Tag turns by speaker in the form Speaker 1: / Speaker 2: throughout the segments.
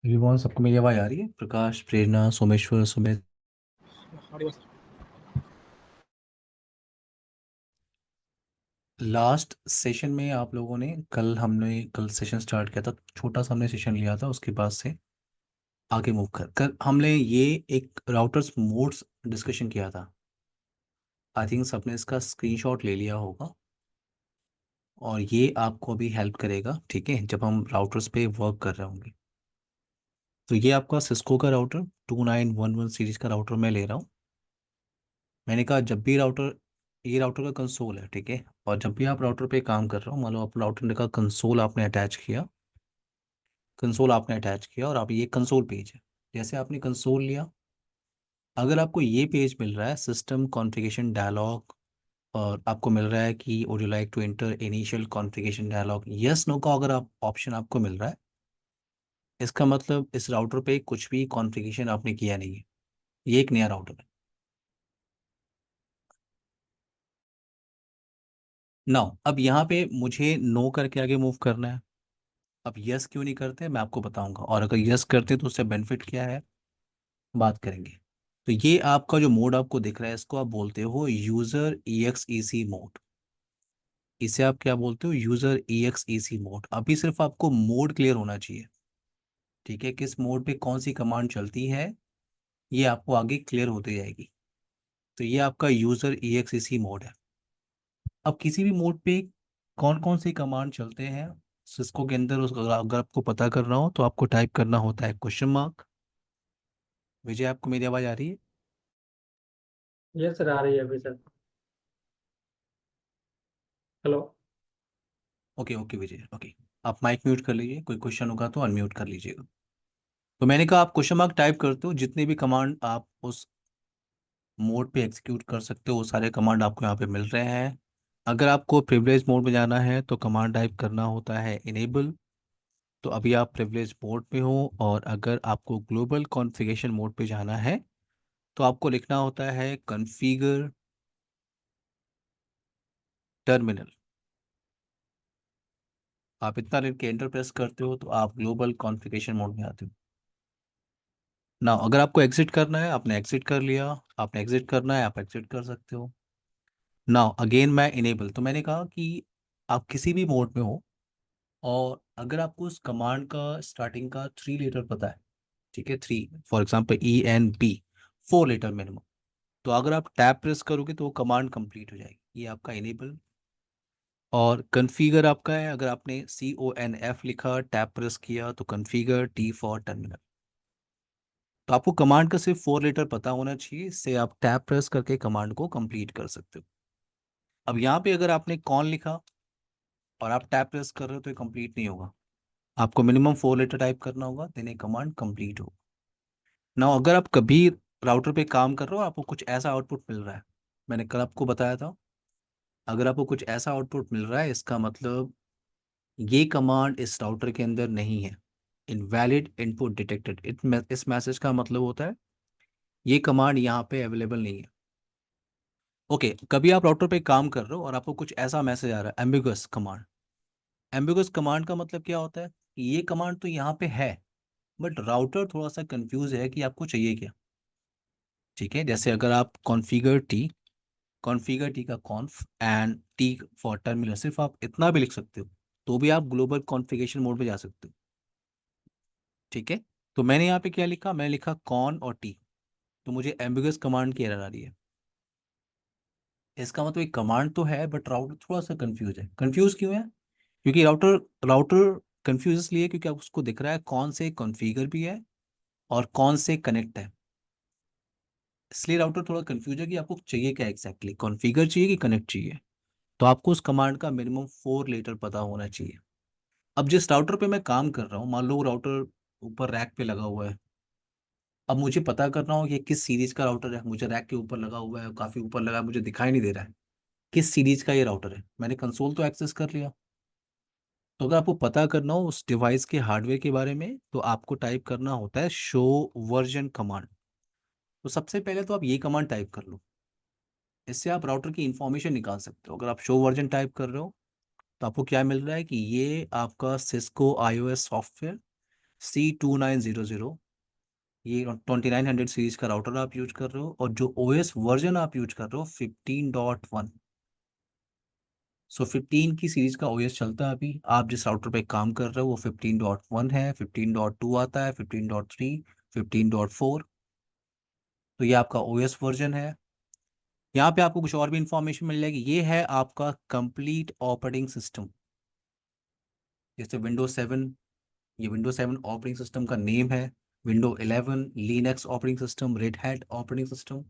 Speaker 1: रिवॉन सबको मेरी आवाज़ आ रही है? प्रकाश, प्रेरणा, सोमेश्वर, सुमित। लास्ट सेशन में आप लोगों ने कल सेशन स्टार्ट किया था, छोटा सा हमने सेशन लिया था, उसके बाद से आगे मूव कर कर हमने ये एक राउटर्स मोड्स डिस्कशन किया था। आई थिंक सबने इसका स्क्रीनशॉट ले लिया होगा और ये आपको भी हेल्प करेगा, ठीक है, जब हम राउटर्स पे वर्क कर रहे होंगे। तो ये आपका सिस्को का राउटर 2911 सीरीज का राउटर मैं ले रहा हूँ। मैंने कहा जब भी राउटर, ये राउटर का कंसोल है, ठीक है, और जब भी आप राउटर पे काम कर रहे हो, मान लो आप राउटर का कंसोल आपने अटैच किया और आप ये कंसोल पेज है। जैसे आपने कंसोल लिया, अगर आपको ये पेज मिल रहा है सिस्टम कॉन्फ़िगरेशन डायलॉग, और आपको मिल रहा है कि would you like to enter initial configuration dialog, yes no का अगर आप ऑप्शन आपको मिल रहा है, इसका मतलब इस राउटर पे कुछ भी कॉन्फ़िगरेशन आपने किया नहीं है, ये एक नया राउटर है। नाउ अब यहाँ पे मुझे नो करके आगे मूव करना है। अब यस क्यों नहीं करते मैं आपको बताऊंगा, और अगर यस करते तो उससे बेनिफिट क्या है बात करेंगे। तो ये आपका जो मोड आपको दिख रहा है, इसको आप बोलते हो यूजर EXEC मोड। इसे आप क्या बोलते हो? User EXEC mode. अभी सिर्फ आपको मोड क्लियर होना चाहिए, ठीक है, किस मोड पे कौन सी कमांड चलती है, ये आपको आगे क्लियर होती जाएगी। तो ये आपका यूजर EXEC मोड है। अब किसी भी मोड पे कौन कौन सी कमांड चलते हैं सिस्को के अंदर, उस अगर आपको पता करना हो तो आपको टाइप करना होता है क्वेश्चन मार्क। विजय, आपको मेरी आवाज़ आ रही है?
Speaker 2: ये सर आ रही है अभी सर। हेलो।
Speaker 1: ओके ओके विजय, ओके। आप माइक म्यूट कर लीजिए, कोई क्वेश्चन होगा तो अनम्यूट कर लीजिएगा। तो मैंने कहा आप क्वेश्चन मार्क टाइप करते हो, जितने भी कमांड आप उस मोड पे एग्जीक्यूट कर सकते हो वो सारे कमांड आपको यहाँ पे मिल रहे हैं। अगर आपको प्रिविलेज मोड में जाना है तो कमांड टाइप करना होता है इनेबल। तो अभी आप प्रिविलेज मोड पे हो, और अगर आपको ग्लोबल कॉन्फ़िगरेशन मोड पे जाना है तो आपको लिखना होता है कॉन्फ़िगर टर्मिनल। आप इतना लिख के एंटर प्रेस करते हो तो आप ग्लोबल कॉन्फ़िगरेशन मोड में आते हो। ना अगर आपको एग्जिट करना है, आपने एग्जिट कर लिया, आपने एग्जिट करना है आप एग्जिट कर सकते हो। नाउ अगेन मैं इनेबल, तो मैंने कहा कि आप किसी भी मोड में हो, और अगर आपको उस कमांड का स्टार्टिंग का 3 लेटर पता है, ठीक है, 3, for example ENB, 4 letter minimum, तो अगर आप टैब प्रेस करोगे तो वो कमांड कंप्लीट हो जाएगी। ये आपका इनेबल। और कन्फिगर आपका है, अगर आपने CONF लिखा, टैब प्रेस किया, तो कन्फिगर T फॉर टर्मिनल। तो आपको कमांड का सिर्फ 4 लेटर पता होना चाहिए, इससे आप टैब प्रेस करके कमांड को कंप्लीट कर सकते हो। अब यहाँ पे अगर आपने कॉन लिखा और आप टैब प्रेस कर रहे हो तो ये कंप्लीट नहीं होगा, आपको मिनिमम 4 लेटर टाइप करना होगा, देन ये कमांड कंप्लीट होगा। ना अगर आप कभी राउटर पे काम कर रहे हो, आपको कुछ ऐसा आउटपुट मिल रहा है, मैंने कल आपको बताया था, अगर आपको कुछ ऐसा आउटपुट मिल रहा है इसका मतलब ये कमांड इस राउटर के अंदर नहीं है। इनवैलिड इनपुट डिटेक्टेड, इस मैसेज का मतलब होता है ये कमांड यहाँ पे अवेलेबल नहीं है। ओके, कभी आप राउटर पे काम कर रहे हो और आपको कुछ ऐसा मैसेज आ रहा है एम्बिगस कमांड। एम्बिगस कमांड का मतलब क्या होता है कि ये कमांड तो यहाँ पे है, बट राउटर थोड़ा सा कंफ्यूज है कि आपको चाहिए क्या। ठीक है, जैसे अगर आप कॉन्फ़िगर टी का कॉन्फ एंड टी फॉर टर्मिनल, सिर्फ आप इतना भी लिख सकते हो तो भी आप ग्लोबल कॉन्फ़िगरेशन मोड में जा सकते हो। ठीक है, तो मैंने यहाँ पे क्या लिखा, मैंने लिखा कॉन और टी, तो मुझे एम्बिगस कमांड की एरर आ रही है। इसका मतलब एक कमांड तो है बट राउटर थोड़ा सा कंफ्यूज है। कंफ्यूज क्यों है? क्योंकि राउटर राउटर कंफ्यूज इसलिए क्योंकि आप उसको दिख रहा है कौन से कॉन्फ़िगर भी है और कौन से कनेक्ट है, इसलिए राउटर थोड़ा कंफ्यूज है कि आपको चाहिए क्या एग्जैक्टली, कॉन्फ़िगर चाहिए कि कनेक्ट चाहिए। तो आपको उस कमांड का मिनिमम 4 लेटर पता होना चाहिए। अब जिस राउटर पे मैं काम कर रहा हूँ, मान लो वो राउटर ऊपर रैक पे लगा हुआ है, अब मुझे पता करना हो कि किस सीरीज का राउटर है, मुझे रैक के ऊपर लगा हुआ है, काफी ऊपर लगा है, मुझे दिखाई नहीं दे रहा है किस सीरीज का ये राउटर है। मैंने कंसोल तो एक्सेस कर लिया, तो अगर आपको पता करना हो उस डिवाइस के हार्डवेयर के बारे में तो आपको टाइप करना होता है शो वर्जन कमांड। तो सबसे पहले तो आप ये कमांड टाइप कर लो, इससे आप राउटर की इंफॉर्मेशन निकाल सकते हो। अगर आप शो वर्जन टाइप कर रहे हो तो आपको क्या मिल रहा है कि ये आपका सिस्को iOS सॉफ्टवेयर C2900, ये 2900 सीरीज का राउटर आप यूज कर रहे हो, और जो ओएस वर्जन आप यूज कर रहे हो 15.1। सो 15 की सीरीज का ओएस चलता है अभी। आप जिस राउटर पे काम कर रहे हो वो 15.1 है, 15.2 आता है, 15.3, 15.4। तो ये आपका ओएस वर्जन है। यहाँ पे आपको कुछ और भी इंफॉर्मेशन मिल जाएगी। ये है आपका कंप्लीट ऑपरेटिंग सिस्टम। जैसे विंडो 7, ये विंडो 7 ऑपरेटिंग सिस्टम का नेम है। Window 11 Linux operating system, red hat operating system.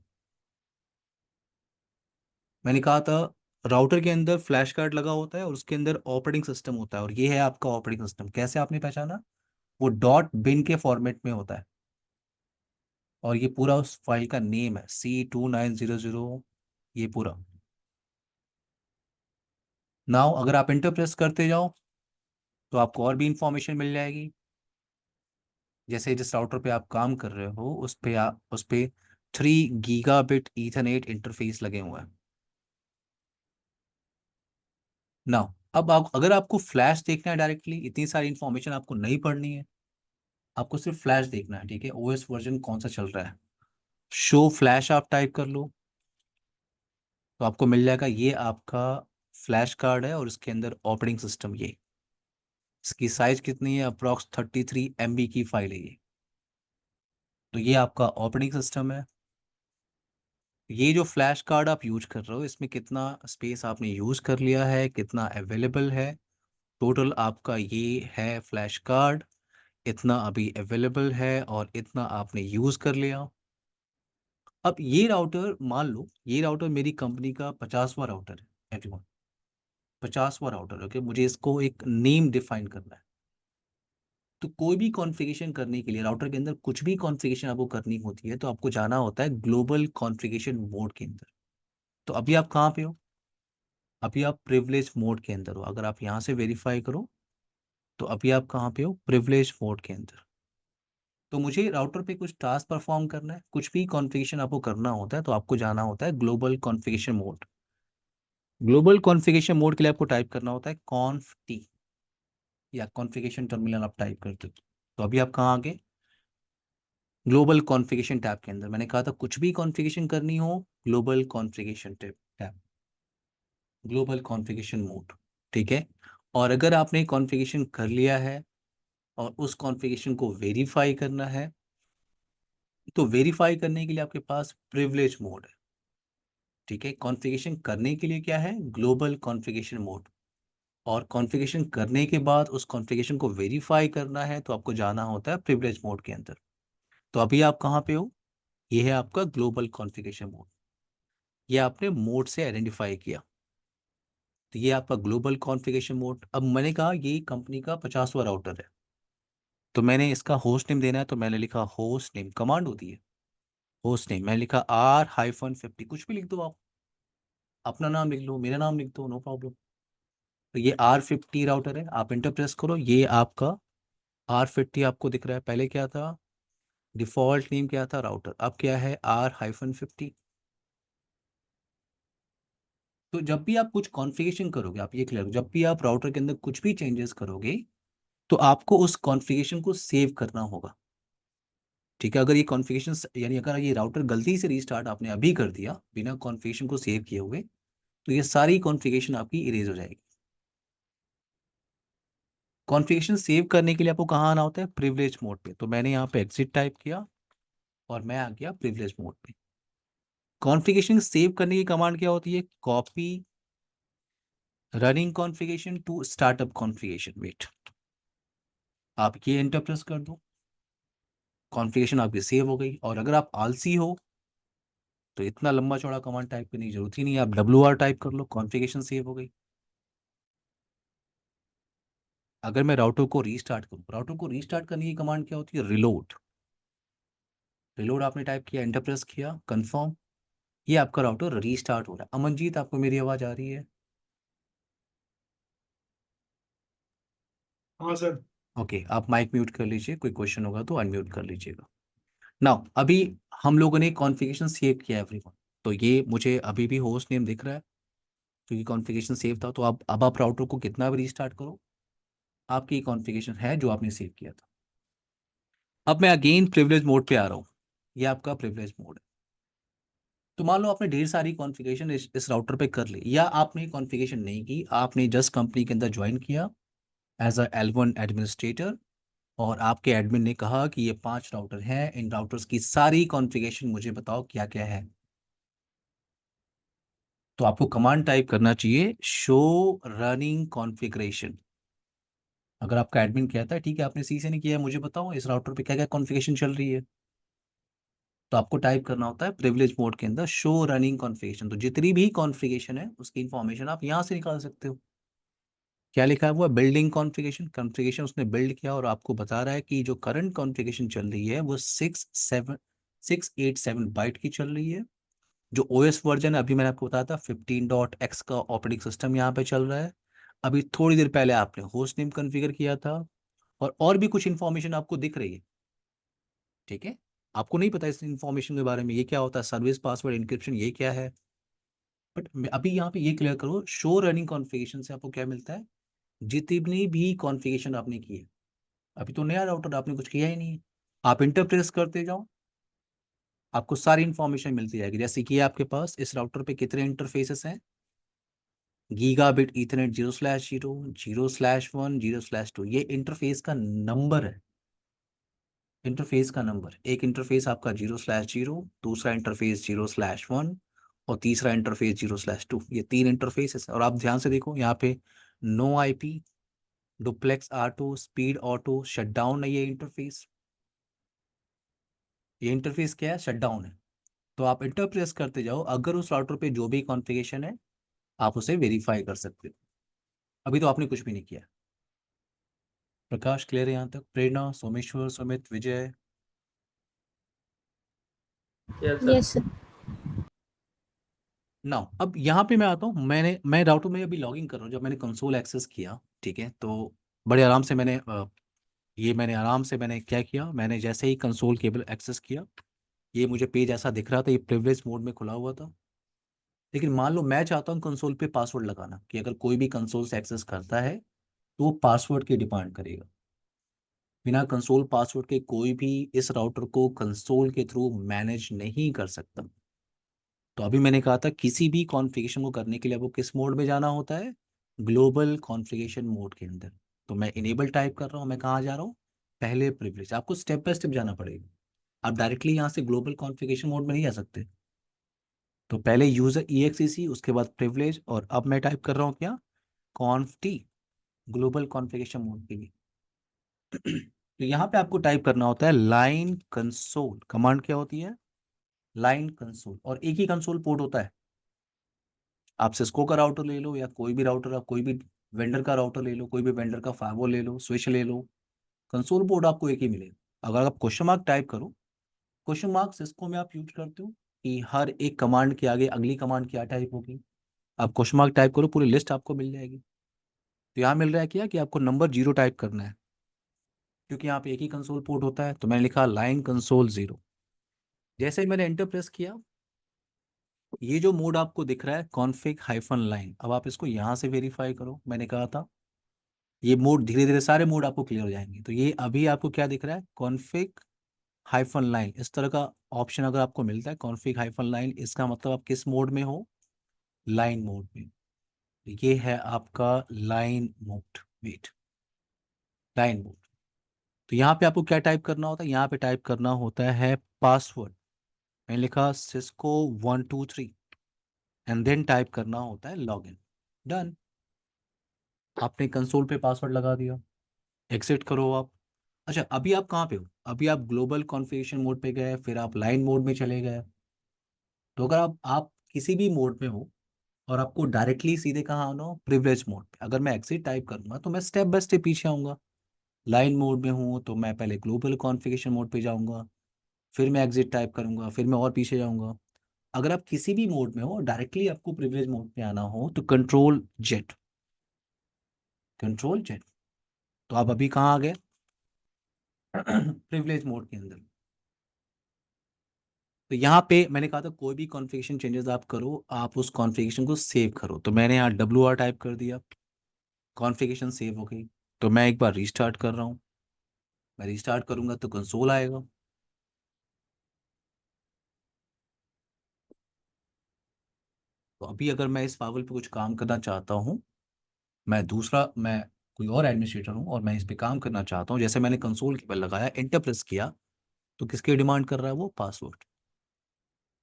Speaker 1: मैंने कहा था राउटर के अंदर फ्लैश कार्ड लगा होता है और उसके अंदर ऑपरेटिंग सिस्टम होता है, और ये है आपका ऑपरेटिंग सिस्टम। कैसे आपने पहचाना? वो डॉट बिन के फॉर्मेट में होता है, और ये पूरा उस फाइल का नेम है, C2900, ये पूरा। नाउ अगर आप इंटर प्रेस करते जाओ तो आपको और भी इंफॉर्मेशन मिल जाएगी। जैसे जिस राउटर पे आप काम कर रहे हो उस पे 3 गीगाबिट ईथरनेट इंटरफेस लगे हुए हैं। नाउ अब आप, अगर आपको फ्लैश देखना है डायरेक्टली, इतनी सारी इंफॉर्मेशन आपको नहीं पढ़नी है, आपको सिर्फ फ्लैश देखना है, ठीक है? ओएस वर्जन कौन सा चल रहा है, शो फ्लैश आप टाइप कर लो तो आपको मिल जाएगा। ये आपका फ्लैश कार्ड है और इसके अंदर ऑपरेटिंग सिस्टम, ये इसकी साइज कितनी है, अप्रॉक्स 33 MB की फाइल है ये। तो ये आपका ऑपरेटिंग सिस्टम है। ये जो फ्लैश कार्ड आप यूज कर रहे हो, इसमें कितना स्पेस आपने यूज कर लिया है, कितना अवेलेबल है, टोटल आपका ये है फ्लैश कार्ड, इतना अभी अवेलेबल है और इतना आपने यूज कर लिया। अब ये राउटर, मान लो ये राउटर मेरी कंपनी का 50वां राउटर है एवरीवन, 50वां राउटर। ओके, मुझे इसको एक नेम डिफाइन करना है। तो कोई भी कॉन्फ़िगरेशन करने के लिए राउटर के अंदर कुछ भी कॉन्फ़िगरेशन आपको करनी होती है तो आपको जाना होता है ग्लोबल कॉन्फ़िगरेशन मोड के अंदर। तो अभी आप कहाँ पे हो? अभी आप प्रिविलेज मोड के अंदर हो। अगर आप यहाँ से वेरीफाई करो तो अभी आप कहाँ पे हो? प्रिविलेज मोड के अंदर। तो मुझे राउटर पे कुछ टास्क परफॉर्म करना है, कुछ भी कॉन्फ़िगरेशन आपको करना होता है तो आपको जाना होता है global configuration mode. Global configuration mode के लिए आपको टाइप करना होता है कॉन्फ टी, या कॉन्फ़िगरेशन टर्मिनल आप टाइप करते हो। तो अभी आप कहाँ आ गए? ग्लोबल कॉन्फ़िगरेशन टैब के अंदर। मैंने कहा था कुछ भी कॉन्फ़िगरेशन करनी हो, global configuration tab, global configuration mode, ठीक है? और अगर आपने कॉन्फ़िगरेशन कर लिया है और उस कॉन्फ़िगरेशन को वेरीफाई करना है, तो वेरीफाई करने के लिए आपके पास प्रिविलेज मोड है, ठीक है? कॉन्फ़िगरेशन करने के लिए क्या है? Global configuration mode. और कॉन्फ़िगरेशन करने के बाद उस कॉन्फ़िगरेशन को वेरीफाई करना है तो आपको जाना होता है प्रिविलेज मोड के अंदर। तो अभी आप कहाँ पे हो? ये है आपका ग्लोबल कॉन्फ़िगरेशन मोड। ये आपने मोड से आइडेंटिफाई किया। तो ये आपका ग्लोबल कॉन्फ़िगरेशन मोड। अब मैंने कहा ये कंपनी का 50वां राउटर है, तो मैंने इसका होस्ट नेम देना है, तो मैंने लिखा होस्ट नेम, कमांड होती है होस्ट नेम। मैंने लिखा R-50, कुछ भी लिख दो आप, अपना नाम लिख लो, मेरा नाम लिख दो, नो प्रॉब्लम। तो ये R50 राउटर है, आप इंटर प्रेस करो, ये आपका R50 आपको दिख रहा है। पहले क्या था? डिफॉल्ट नेम क्या था राउटर, अब क्या है? R-50। तो जब भी आप कुछ कॉन्फ़िगरेशन करोगे, आप ये क्लियर, जब भी आप राउटर के अंदर कुछ भी चेंजेस करोगे तो आपको उस कॉन्फ़िगरेशन को सेव करना होगा, ठीक है? अगर ये कॉन्फ़िगरेशन, यानी अगर ये राउटर गलती से रीस्टार्ट आपने अभी कर दिया बिना कॉन्फ़िगरेशन को सेव किए हुए, तो ये सारी कॉन्फ़िगरेशन आपकी इरेज हो जाएगी। कॉन्फ़िगरेशन सेव करने के लिए आपको कहाँ आना होता है? प्रिविलेज मोड पे। तो मैंने यहाँ पे एग्जिट टाइप किया और मैं आ गया प्रिविलेज मोड पे। कॉन्फ़िगरेशन सेव करने की कमांड क्या होती है? Copy running configuration to startup configuration. Wait, आप ये एंटर प्रेस कर दो, कॉन्फ़िगरेशन आपकी सेव हो गई। और अगर आप आलसी हो तो इतना लंबा चौड़ा कमांड टाइप करने की जरूरत ही नहीं है, आप WR टाइप कर लो, कॉन्फ़िगरेशन सेव हो गई। अगर मैं राउटर को रीस्टार्ट करूँ, राउटर को रीस्टार्ट करने की कमांड क्या होती है? रिलोड। रिलोड आपने टाइप किया, एंटर प्रेस किया, कंफर्म, ये आपका राउटर रीस्टार्ट हो रहा है। अमनजीत, आपको मेरी आवाज आ रही है?
Speaker 2: हाँ सर।
Speaker 1: ओके, आप माइक म्यूट कर लीजिए, कोई क्वेश्चन होगा तो अनम्यूट कर लीजिएगा। नाउ अभी हम लोगों ने कॉन्फ़िगरेशन सेव किया एवरीवन, तो ये मुझे अभी भी होस्ट नेम दिख रहा है क्योंकि कॉन्फ़िगरेशन सेव था। तो अब आप राउटर को कितना भी रीस्टार्ट करो, आपकी कॉन्फ़िगरेशन है जो आपने सेव किया था। अब मैं अगेन प्रिविलेज मोड पे आ रहा हूँ। ये आपका प्रिविलेज मोड है। तो मान लो आपने ढेर सारी कॉन्फ़िगरेशन इस राउटर पे कर ली, या आपने कॉन्फ़िगरेशन नहीं की, आपने जस्ट कंपनी के अंदर ज्वाइन किया एज अ L1 एडमिनिस्ट्रेटर, और आपके एडमिन ने कहा कि ये 5 राउटर हैं, इन राउटर्स की सारी कॉन्फ़िगरेशन मुझे बताओ क्या क्या है। तो आपको कमांड टाइप करना चाहिए शो रनिंग कॉन्फ़िगरेशन। अगर आपका एडमिन कहता है ठीक है आपने सी से नहीं किया है, मुझे बताओ इस राउटर पे क्या क्या कॉन्फ़िगरेशन चल रही है, तो आपको टाइप करना होता है प्रिविलेज मोड के अंदर शो रनिंग कॉन्फ़िगरेशन। तो जितनी भी कॉन्फ़िगरेशन है उसकी इंफॉर्मेशन आप यहाँ से निकाल सकते हो। क्या लिखा है, वो बिल्डिंग कॉन्फ़िगरेशन, कॉन्फ़िगरेशन उसने बिल्ड किया और आपको बता रहा है कि जो करंट कॉन्फ़िगरेशन चल रही है वो 687 की चल रही है। जो ओएस वर्जन अभी मैंने आपको बताया था 15.x का ऑपरेटिंग सिस्टम यहाँ पे चल रहा है। अभी थोड़ी देर पहले आपने होस्ट नेम कॉन्फ़िगर किया था, और भी कुछ इन्फॉर्मेशन आपको दिख रही है। ठीक है, आपको नहीं पता इस इन्फॉर्मेशन के बारे में, ये क्या होता है, सर्विस पासवर्ड इंक्रिप्शन, ये क्या है। बट अभी यहाँ पे ये क्लियर करो, शो रनिंग कॉन्फ़िगरेशन से आपको क्या मिलता है, जितनी भी कॉन्फ़िगरेशन आपने की है। अभी तो नया राउटर आपने कुछ किया ही नहीं है, आप इंटरप्रेस करते जाओ, आपको सारी इंफॉर्मेशन मिलती जाएगी। जैसे कि आपके पास इस राउटर पे कितने इंटरफेसेस हैं, गीगाबिट ईथरनेट 0/0, 0/1, 0/2, ये इंटरफेस का नंबर है। इंटरफेस का नंबर, एक इंटरफेस आपका 0/0, दूसरा इंटरफेस 0/1, और तीसरा इंटरफेस 0/2। ये 3 इंटरफेस है। और आप ध्यान से देखो यहाँ पे no IP, duplex R2, speed auto, shutdown है ये इंटरफेस। ये इंटरफेस क्या है, शटडाउन है। तो आप इंटरप्रेस करते जाओ, अगर उस राउटर पे जो भी कॉन्फ़िगरेशन है आप उसे वेरीफाई कर सकते हो। अभी तो आपने कुछ भी नहीं किया। प्रकाश क्लियर है यहाँ तक, Prerna, Someshwar, Sumit, Vijay.
Speaker 2: Yes sir.
Speaker 3: Yes sir.
Speaker 1: Now अब यहाँ पे मैं आता हूँ, मैं राउटर में अभी लॉगिन कर रहा हूँ। जब मैंने कंसोल एक्सेस किया, ठीक है, तो बड़े आराम से मैंने आराम से मैंने क्या किया, मैंने जैसे ही कंसोल केबल एक्सेस किया, ये मुझे पेज ऐसा दिख रहा था, ये प्रिविलेज मोड में खुला हुआ था। लेकिन मान लो मैं चाहता हूँ कंसोल पे पासवर्ड लगाना, कि अगर कोई भी कंसोल से एक्सेस करता है तो वो पासवर्ड की डिमांड करेगा। बिना कंसोल पासवर्ड के कोई भी इस राउटर को कंसोल के थ्रू मैनेज नहीं कर सकता। तो अभी मैंने कहा था किसी भी कॉन्फ़िगरेशन को करने के लिए आपको किस मोड में जाना होता है, ग्लोबल कॉन्फ़िगरेशन मोड के अंदर। तो मैं इनेबल टाइप कर रहा हूँ, मैं कहाँ जा रहा हूँ, पहले प्रिविलेज। आपको स्टेप बाय स्टेप जाना पड़ेगा, आप डायरेक्टली यहाँ से ग्लोबल कॉन्फ़िगरेशन मोड में नहीं जा सकते। तो पहले यूजर EXEC, उसके बाद प्रिविलेज, और अब मैं टाइप कर रहा हूँ क्या, कॉन्फ टी, ग्लोबल कॉन्फ़िगरेशन मोड के लिए। तो यहाँ पे आपको टाइप करना होता है लाइन कंसोल। कमांड क्या होती है, लाइन कंसोल, और एक ही कंसोल पोर्ट होता है। आप सिस्को का राउटर ले लो, या कोई भी राउटर, आप कोई भी वेंडर का राउटर ले लो, कोई भी वेंडर का फायरवॉल ले लो, स्विच ले लो, कंसोल पोर्ट आपको एक ही मिलेगा। अगर आप क्वेश्चन मार्क टाइप करो, क्वेश्चन मार्क सिस्को में आप यूज करते हो कि हर एक कमांड के आगे अगली कमांड क्या टाइप होगी। आप क्वेश्चन मार्क टाइप करो, पूरी लिस्ट आपको मिल जाएगी। तो यहाँ मिल रहा है क्या कि आपको नंबर 0 टाइप करना है, क्योंकि यहाँ पे एक ही कंसोल पोर्ट होता है। तो मैंने लिखा लाइन कंसोल 0। जैसे ही मैंने एंटर प्रेस किया, ये जो मोड आपको दिख रहा है config-line, अब आप इसको यहाँ से वेरीफाई करो। मैंने कहा था ये मोड धीरे धीरे सारे मोड आपको क्लियर हो जाएंगे। तो ये अभी आपको क्या दिख रहा है, config-line, इस तरह का ऑप्शन अगर आपको मिलता है config-line, इसका मतलब आप किस मोड में हो, लाइन मोड में। ये है आपका line mode, wait, line mode. तो यहाँ पे आपको क्या टाइप करना होता है, यहाँ पे टाइप करना होता है पासवर्ड। मैंने लिखा Cisco123, एंड देन टाइप करना होता है लॉगिन। डन, आपने कंसोल पे पासवर्ड लगा दिया, एग्जिट करो आप। अच्छा, अभी आप कहाँ पे हो, अभी आप ग्लोबल कॉन्फ़िगरेशन मोड पे गए, फिर आप लाइन मोड में चले गए। तो अगर आप किसी भी मोड में हो और आपको डायरेक्टली सीधे कहाँ आना हो, प्रिविलेज मोड पे, अगर मैं एग्जिट टाइप करूंगा तो मैं स्टेप बाय स्टेप पीछे आऊंगा। लाइन मोड में हूँ तो मैं पहले ग्लोबल कॉन्फ़िगरेशन मोड पे जाऊंगा, फिर मैं एग्जिट टाइप करूंगा, फिर मैं और पीछे जाऊंगा। अगर आप किसी भी मोड में हो और डायरेक्टली आपको प्रिविलेज मोड पे आना हो तो कंट्रोल जेड, कंट्रोल जेड। तो आप अभी कहाँ आ गए, प्रिविलेज मोड के अंदर। तो यहाँ पे मैंने कहा था कोई भी कॉन्फ़िगरेशन चेंजेस आप करो, आप उस कॉन्फ़िगरेशन को सेव करो। तो मैंने यहाँ WR टाइप कर दिया, कॉन्फ़िगरेशन सेव हो गई। तो मैं एक बार रीस्टार्ट कर रहा हूँ, मैं रिस्टार्ट करूंगा तो कंसोल आएगा। तो अभी अगर मैं इस फाइल पे कुछ काम करना चाहता हूँ, मैं कोई और एडमिनिस्ट्रेटर हूँ और मैं इस पे काम करना चाहता हूँ, जैसे मैंने कंसोल की पर लगाया, एंटर प्रेस किया, तो किसकी डिमांड कर रहा है वो? पासवर्ड।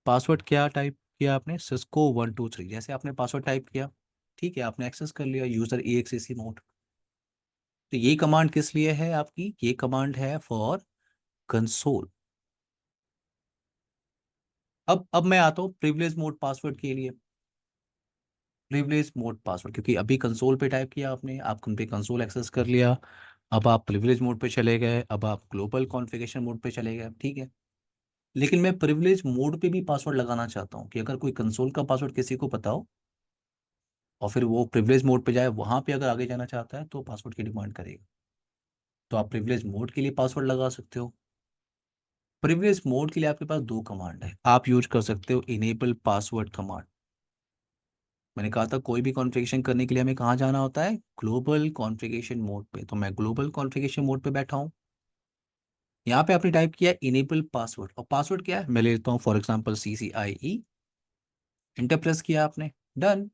Speaker 1: पासवर्ड क्या टाइप किया आपने? सिस्को 123। जैसे आपने पासवर्ड टाइप किया, ठीक है, आपने एक्सेस कर लिया यूजर EXEC मोड। तो ये कमांड किस लिए है आपकी? ये कमांड है फॉर कंसोल। अब मैं आता हूँ प्रिविलेज मोड पासवर्ड के लिए। प्रिविलेज मोड पासवर्ड, क्योंकि अभी कंसोल पे टाइप किया आपने, आप पे कंसोल एक्सेस कर लिया। अब आप प्रिविलेज मोड पे चले गए, अब आप ग्लोबल कॉन्फ़िगरेशन मोड पे चले गए, ठीक है। लेकिन मैं प्रिविलेज मोड पे भी पासवर्ड लगाना चाहता हूँ कि अगर कोई कंसोल का पासवर्ड किसी को पता हो और फिर वो प्रिविलेज मोड पे जाए, वहां पे अगर आगे जाना चाहता है तो पासवर्ड की डिमांड करेगा। तो आप प्रिविलेज मोड के लिए पासवर्ड लगा सकते हो। प्रिविलेज मोड के लिए आपके पास दो कमांड है, आप यूज कर सकते हो इनेबल पासवर्ड कमांड। मैंने कहा था कोई भी कॉन्फ़िगरेशन करने के लिए हमें कहाँ जाना होता है? ग्लोबल कॉन्फ़िगरेशन मोड पे। तो मैं ग्लोबल कॉन्फ़िगरेशन मोड पे बैठा हूँ। यहाँ पे आपने टाइप किया इनेबल पासवर्ड, और पासवर्ड क्या है मैं ले लेता हूँ, for example CCIE। Inter press किया आपने, डन।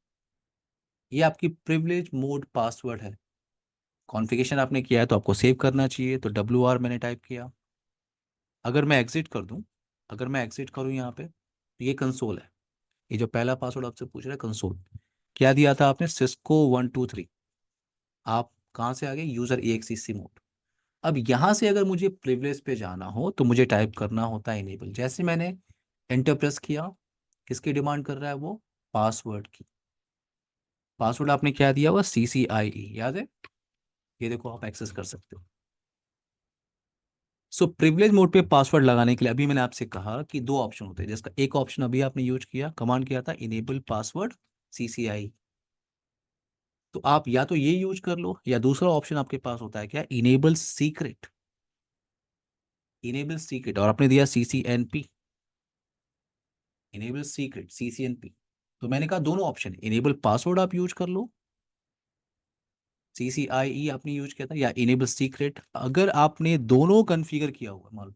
Speaker 1: ये आपकी प्रिविलेज मोड पासवर्ड है। कॉन्फ़िगरेशन आपने किया है तो आपको सेव करना चाहिए, तो WR मैंने टाइप किया। अगर मैं एग्जिट कर दूं, अगर मैं एग्जिट करूं यहाँ पे, तो ये कंसोल है। ये जो पहला पासवर्ड आपसे पूछ रहा है कंसोल, क्या दिया था आपने? सिस्को 123। आप कहाँ से आ गए? User EXEC mode. अब यहाँ से अगर मुझे प्रिविलेज पे जाना हो तो मुझे टाइप करना होता है इनेबल। जैसे मैंने एंटर प्रेस किया, किसकी डिमांड कर रहा है वो? पासवर्ड की। पासवर्ड आपने क्या दिया हुआ? CCIE, याद है? ये देखो आप एक्सेस कर सकते हो। सो प्रिविलेज मोड पे पासवर्ड लगाने के लिए अभी मैंने आपसे कहा कि दो ऑप्शन होते हैं, जिसका एक ऑप्शन अभी आपने यूज किया, कमांड किया था इनेबल पासवर्ड CCIE। तो आप या तो ये यूज कर लो, या दूसरा ऑप्शन आपके पास होता है क्या? Enable secret. इनेबल सीक्रेट, और आपने दिया CCNP। Enable secret CCNP। तो मैंने कहा दोनों ऑप्शन, इनेबल पासवर्ड आप यूज कर लो, CCIE आपने यूज किया था, या इनेबल सीक्रेट। अगर आपने दोनों कन्फिगर किया हुआ मान लो,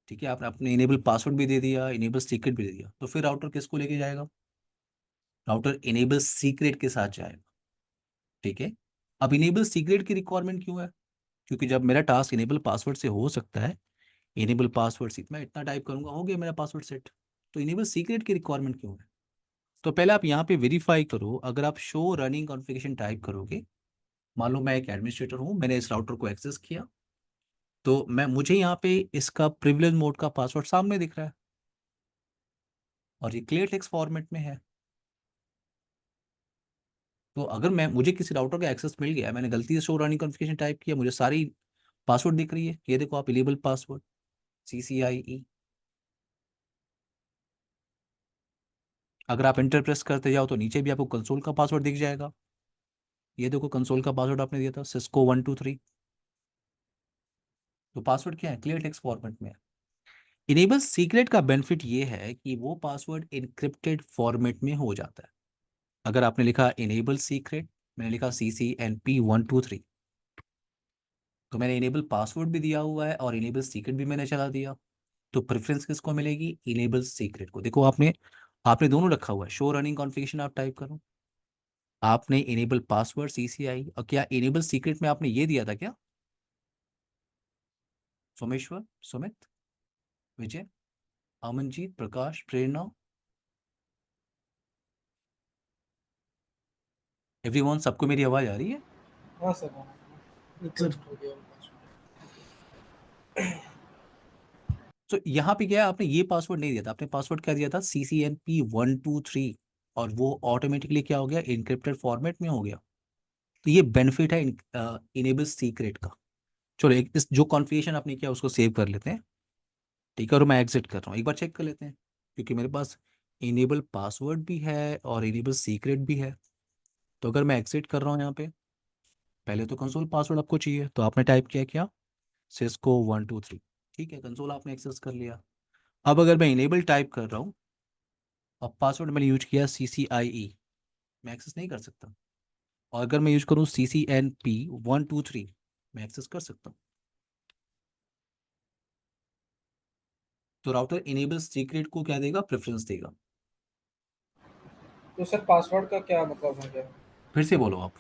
Speaker 1: ठीक है, आपने अपने इनेबल पासवर्ड भी दे दिया, इनेबल सीक्रेट भी दे दिया, तो फिर राउटर किसको लेके जाएगा? राउटर इनेबल सीक्रेट के साथ जाएगा, ठीक है। अब इनेबल सीक्रेट की रिक्वायरमेंट क्यों है? क्योंकि जब मेरा टास्क इनेबल पासवर्ड से हो सकता है, इनेबल पासवर्ड से मैं इतना टाइप करूंगा, हो गया मेरा पासवर्ड सेट। तो इनेबल सीक्रेट की रिक्वायरमेंट क्यों है? तो पहले आप यहाँ पे वेरीफाई करो, अगर आप शो रनिंग कॉन्फ़िगरेशन टाइप करोगे, मान लो मैं एक एडमिनिस्ट्रेटर हूँ, मैंने इस राउटर को एक्सेस किया, तो मुझे यहाँ पे इसका प्रिविलेज मोड का पासवर्ड सामने दिख रहा है, और ये क्लियर टेक्स्ट फॉर्मेट में है। तो अगर मुझे किसी राउटर का एक्सेस मिल गया, मैंने गलती से शो रनिंग कॉन्फ़िगरेशन टाइप किया, मुझे सारी पासवर्ड दिख रही है, ये देखो आप, इनेबल पासवर्ड CCIE। अगर आप एंटर प्रेस करते जाओ तो नीचे भी आपको कंसोल का पासवर्ड दिख जाएगा। ये देखो कंसोल का पासवर्ड आपने दिया था सिस्को 123। तो पासवर्ड क्या है? क्लियर टेक्स्ट फॉर्मेट में है। इनेबल सीक्रेट का बेनिफिट ये है कि वो पासवर्ड इनक्रिप्टेड फॉर्मेट में हो जाता है। अगर आपने लिखा इनेबल सीक्रेट, मैंने लिखा CCNP 123, तो मैंने इनेबल पासवर्ड भी दिया हुआ है और इनेबल सीक्रेट भी मैंने चला दिया, तो प्रेफरेंस किसको मिलेगी? इनेबल सीक्रेट को। देखो आपने आपने दोनों रखा हुआ है, शो रनिंग कॉन्फ़िगरेशन आप टाइप करो, आपने इनेबल पासवर्ड CCI, और क्या इनेबल सीक्रेट में आपने ये दिया था क्या? सोमेश्वर, सुमित, विजय, अमनजीत, प्रकाश, प्रेरणा, एवरीवन, सबको मेरी आवाज आ रही है?
Speaker 2: हाँ सर, हाँ रिक्वेस्ट हो गया पासवर्ड।
Speaker 1: तो यहाँ पे क्या है, आपने ये पासवर्ड नहीं दिया था, आपने पासवर्ड क्या दिया था? CCNP 123, और वो ऑटोमेटिकली क्या हो गया? इनक्रिप्टेड फॉर्मेट में हो गया। तो ये बेनिफिट है इनेबल सीक्रेट का। चलो एक इस जो कॉन्फ़िगरेशन आपने किया उसको सेव कर लेते हैं, ठीक है, और मैं एग्जिट कर रहा हूँ, एक बार चेक कर लेते हैं, क्योंकि मेरे पास इनेबल पासवर्ड भी है और इनेबल सीक्रेट भी है। तो अगर मैं एग्जिट कर रहा हूँ यहाँ पे, पहले तो कंसोल पासवर्ड आपको चाहिए, तो आपने टाइप किया क्या? सिस्को 123, ठीक है, कंसोल आपने एक्सेस कर लिया। अब अगर मैं इनेबल टाइप कर रहा हूँ और पासवर्ड मैंने यूज किया CCIE, मैं एक्सेस नहीं कर सकता। और अगर मैं यूज करूँ CCNP 123, मैं एक्सेस कर सकता हूँ। तो राउटर इनेबल सीक्रेट को क्या देगा, प्रेफरेंस देगा।
Speaker 2: तो सर पासवर्ड का क्या मतलब है क्या?
Speaker 1: फिर से बोलो आप।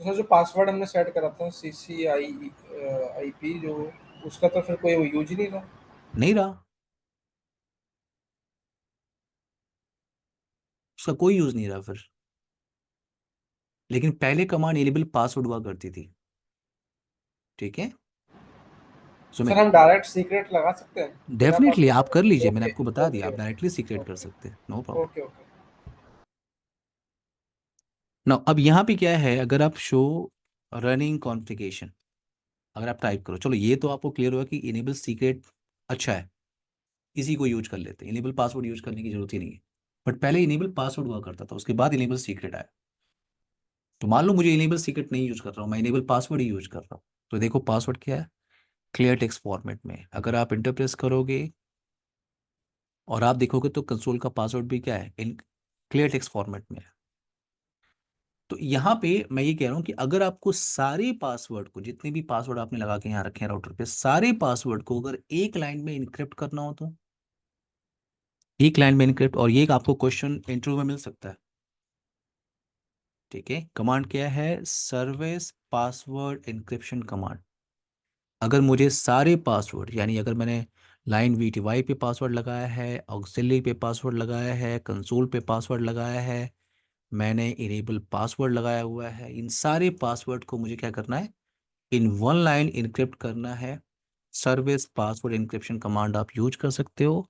Speaker 2: तो सर जो पासवर्ड हमने सेट करा था CCIIP जो, उसका तो फिर कोई यूज ही नहीं था।
Speaker 1: नहीं रहा, उसका कोई यूज नहीं रहा फिर। लेकिन पहले कमांड इनेबल पासवर्ड हुआ करती थी, ठीक है
Speaker 2: सर
Speaker 1: सुमित।
Speaker 2: हम डायरेक्ट सीक्रेट लगा सकते हैं बिना
Speaker 1: डेफिनेटली आप कर
Speaker 2: पासवर्ड?
Speaker 1: लीजिए, मैंने
Speaker 2: ओके
Speaker 1: आपको बता दिया,
Speaker 2: ओके
Speaker 1: आप डायरेक्टली
Speaker 2: ओके
Speaker 1: सीक्रेट कर
Speaker 2: ओके
Speaker 1: सकते हैं, नो प्रॉब्लम।
Speaker 2: Okay okay.
Speaker 1: ना अब यहाँ पे क्या है, अगर आप शो रनिंग कॉन्फ़िगरेशन अगर आप टाइप करो, चलो ये तो आपको क्लियर हुआ कि इनेबल सीक्रेट अच्छा है, इसी को यूज कर लेते हैं, इनेबल पासवर्ड यूज करने की जरूरत ही नहीं है। बट पहले इनेबल पासवर्ड हुआ करता था, उसके बाद इनेबल सीक्रेट आया। तो मान लो मुझे इनेबल सीक्रेट नहीं यूज कर रहा हूँ, मैं इनेबल पासवर्ड ही यूज कर रहा हूँ। तो देखो पासवर्ड क्या है, क्लियर टेक्स्ट फॉर्मेट में। अगर आप इंटर प्रेस करोगे और आप देखोगे तो कंसोल का पासवर्ड भी क्या है, इन क्लियर टेक्स्ट फॉर्मेट में है। तो यहाँ पे मैं ये कह रहा हूँ कि अगर आपको सारे पासवर्ड को, जितने भी पासवर्ड आपने लगा के यहाँ रखे हैं राउटर पे, सारे पासवर्ड को अगर एक लाइन में इनक्रिप्ट करना हो तो एक लाइन में इनक्रिप्ट, और ये आपको क्वेश्चन इंटरव्यू में मिल सकता है, ठीक है। कमांड क्या है, सर्विस पासवर्ड इनक्रिप्शन कमांड। अगर मुझे सारे पासवर्ड, यानी अगर मैंने लाइन VTY पे पासवर्ड लगाया है, ऑक्सिलरी पे पासवर्ड लगाया है, कंसोल पे पासवर्ड लगाया है, मैंने इनेबल पासवर्ड लगाया हुआ है, इन सारे पासवर्ड को मुझे क्या करना है, इन वन लाइन इनक्रिप्ट करना है। सर्विस पासवर्ड इनक्रिप्शन कमांड आप यूज कर सकते हो।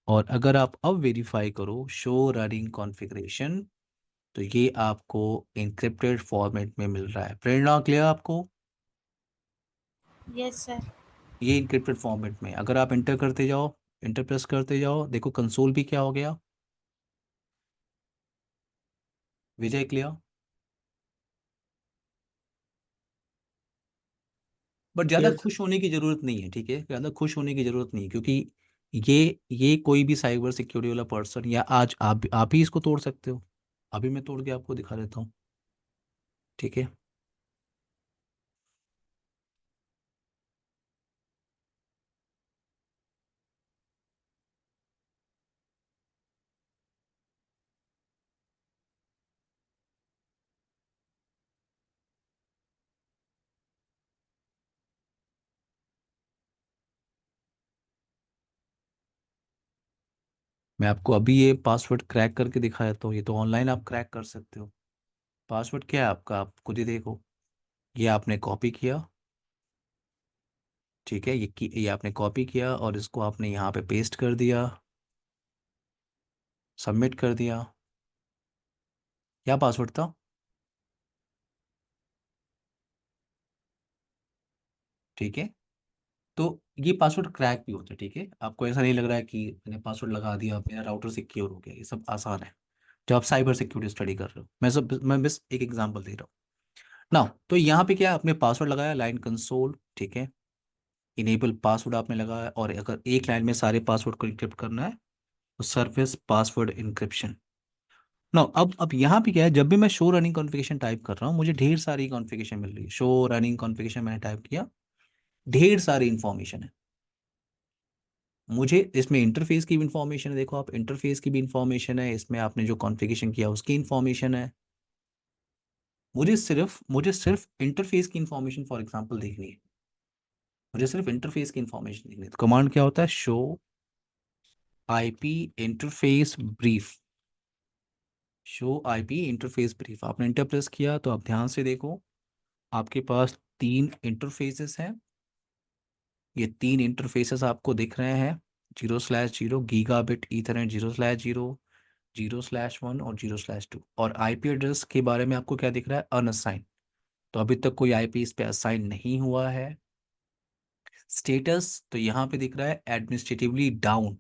Speaker 1: और अगर आप अब वेरीफाई करो शो रनिंग कॉन्फ़िगरेशन, तो ये आपको इनक्रिप्टेड फॉर्मेट में मिल रहा है। प्रेरणा क्लियर आपको?
Speaker 3: Yes sir.
Speaker 1: ये इनक्रिप्टेड फॉर्मेट में अगर आप इंटर करते जाओ, इंटर प्रेस करते जाओ, देखो कंसोल भी क्या हो गया। विजय क्लियर? बट ज़्यादा
Speaker 2: क्लियर।
Speaker 1: खुश होने की ज़रूरत नहीं है, ठीक है, ज़्यादा खुश होने की ज़रूरत नहीं है, क्योंकि ये कोई भी साइबर सिक्योरिटी वाला पर्सन, या आज आप ही इसको तोड़ सकते हो। अभी मैं तोड़ के आपको दिखा देता हूँ, ठीक है। मैं आपको अभी ये पासवर्ड क्रैक करके दिखा देता हूँ, ये तो ऑनलाइन आप क्रैक कर सकते हो। पासवर्ड क्या है आपका, आप खुद ही देखो। ये आपने कॉपी किया, ठीक है, ये आपने कॉपी किया और इसको आपने यहाँ पे पेस्ट कर दिया, सबमिट कर दिया। क्या पासवर्ड था? ठीक है। तो ये पासवर्ड क्रैक भी होता है, ठीक है। आपको ऐसा नहीं लग रहा है कि मैंने पासवर्ड लगा दिया मेरा राउटर सिक्योर हो गया, ये सब आसान है जब आप साइबर सिक्योरिटी स्टडी कर रहे हो। मैं बस एक एग्जांपल दे रहा हूँ ना। तो यहाँ पे क्या है, आपने पासवर्ड लगाया, लाइन कंसोल, ठीक है, इनेबल पासवर्ड आपने लगाया, और अगर एक लाइन में सारे पासवर्ड को इंक्रिप्ट करना है तो सरफेस पासवर्ड इंक्रिप्शन। ना अब यहाँ पे क्या है, जब भी मैं शो रनिंग कॉन्फ़िगरेशन टाइप कर रहा हूँ, मुझे ढेर सारी कॉन्फ़िगरेशन मिल रही है। शो रनिंग कॉन्फ़िगरेशन मैंने टाइप किया, ढेर सारी इंफॉर्मेशन है। मुझे इसमें इंटरफेस की भी इंफॉर्मेशन है, देखो आप, इंटरफेस की भी इंफॉर्मेशन है, इसमें आपने जो कॉन्फ़िगरेशन किया उसकी इंफॉर्मेशन है। मुझे सिर्फ इंटरफेस की इंफॉर्मेशन फॉर एग्जांपल देखनी है, मुझे सिर्फ इंटरफेस की इंफॉर्मेशन देखनी है। तो कमांड क्या होता है, show IP interface brief. Show IP interface brief आपने इंटर प्रेस किया तो आप ध्यान से देखो, आपके पास तीन इंटरफेसेस हैं। ये तीन इंटरफेसेस आपको दिख रहे हैं, 0/0, गीगाबिट ईथरनेट 0/0, 0/1 और 0/2। और आईपी एड्रेस के बारे में आपको क्या दिख रहा है, अनअसाइन। तो अभी तक कोई आईपी इस पे असाइन नहीं हुआ है। स्टेटस तो यहाँ पे दिख रहा है एडमिनिस्ट्रेटिवली डाउन।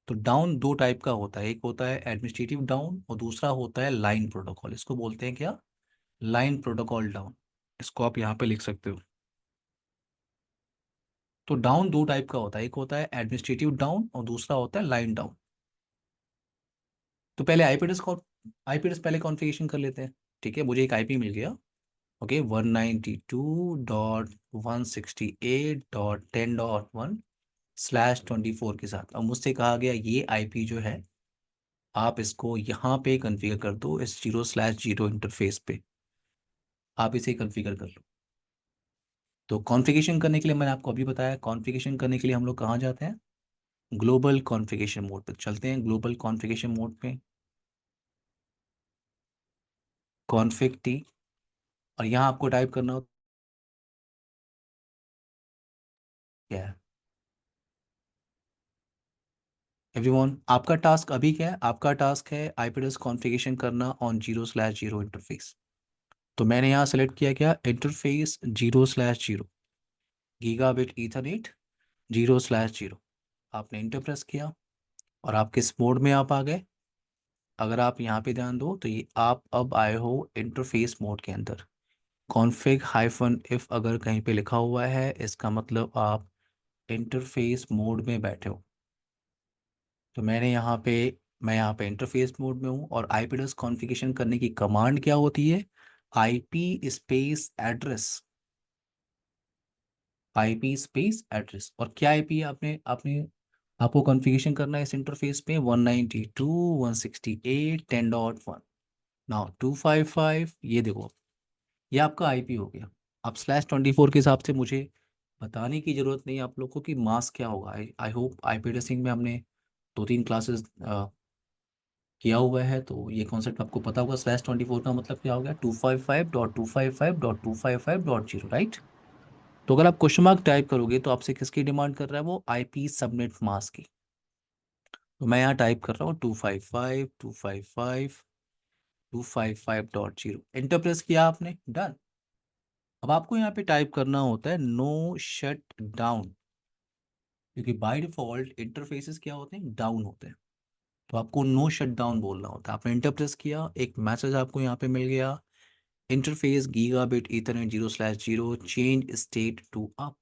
Speaker 1: तो डाउन दो टाइप का होता है, एक होता है एडमिनिस्ट्रेटिव डाउन और दूसरा होता है लाइन प्रोटोकॉल। इसको बोलते हैं क्या, लाइन प्रोटोकॉल डाउन। इसको आप यहाँ पे लिख सकते हो। तो डाउन दो टाइप का होता है, एक होता है एडमिनिस्ट्रेटिव डाउन और दूसरा होता है लाइन डाउन। तो पहले आईपी एड्रेस को, आईपी एड्रेस पहले कॉन्फ़िगरेशन कर लेते हैं, ठीक है। मुझे एक आईपी मिल गया, ओके, 192.168.10.1। /24 के साथ। अब मुझसे कहा गया ये आईपी जो है आप इसको यहाँ पे कॉन्फ़िगर कर दो, इस 0/0 इंटरफेस पे आप इसे कॉन्फ़िगर कर लो। तो कॉन्फ़िगरेशन करने के लिए मैंने आपको अभी बताया, कॉन्फ़िगरेशन करने के लिए हम लोग कहाँ जाते हैं, ग्लोबल कॉन्फ़िगरेशन मोड पे चलते हैं। ग्लोबल कॉन्फ़िगरेशन मोड पे कॉन्फ़िग टी, और यहाँ आपको टाइप करना हो क्या है एवरीवन, आपका टास्क अभी क्या है, आपका टास्क है आईपी एड्रेस कॉन्फ़िगरेशन करना ऑन 0/0 इंटरफेस। तो मैंने यहाँ सेलेक्ट किया क्या, इंटरफेस 0/0 गीगाबिट ईथरनेट 0/0। आपने इंटर प्रेस किया और आप किस मोड में आप आ गए, अगर आप यहाँ पे ध्यान दो तो ये आप अब आए हो इंटरफेस मोड के अंदर। कॉन्फ़िग हाइफन इफ अगर कहीं पे लिखा हुआ है इसका मतलब आप इंटरफेस मोड में बैठे हो। तो मैं यहाँ पे इंटरफेस मोड में हूँ, और आईपी एड्रेस कॉन्फ़िगरेशन करने की कमांड क्या होती है, IP space address, IP space address. और क्या आईपी आपने आपने आपको कॉन्फ़िगरेशन करना है इस इंटरफेस पे, 192.168.10.1। नाउ 255, ये देखो ये आपका आईपी हो गया। अब /24 के हिसाब से मुझे बताने की ज़रूरत नहीं है आप लोग को कि मास्क क्या होगा। आई होप आईपी एड्रेसिंग में हमने 2-3 क्लासेस किया हुआ है, तो ये कॉन्सेप्ट आपको पता होगा। /24 का मतलब क्या हो गया, 255.255.255.0, राइट। तो अगर आप क्वेश्चन मार्क टाइप करोगे तो आपसे किसकी डिमांड कर रहा है, वो आईपी सबनेट मास्क की। तो मैं यहाँ टाइप कर रहा हूँ 255.255.255.0, इंटर प्रेस किया आपने, डन। अब आपको यहाँ पे टाइप करना होता है नो शट डाउन, क्योंकि बाय डिफॉल्ट इंटरफेसेस क्या होते हैं, डाउन होते हैं। तो आपको नो शट डाउन बोलना होता है। आपने इंटर प्रेस किया, एक मैसेज आपको यहाँ पे मिल गया, interface gigabit ethernet 0/0 change state to up.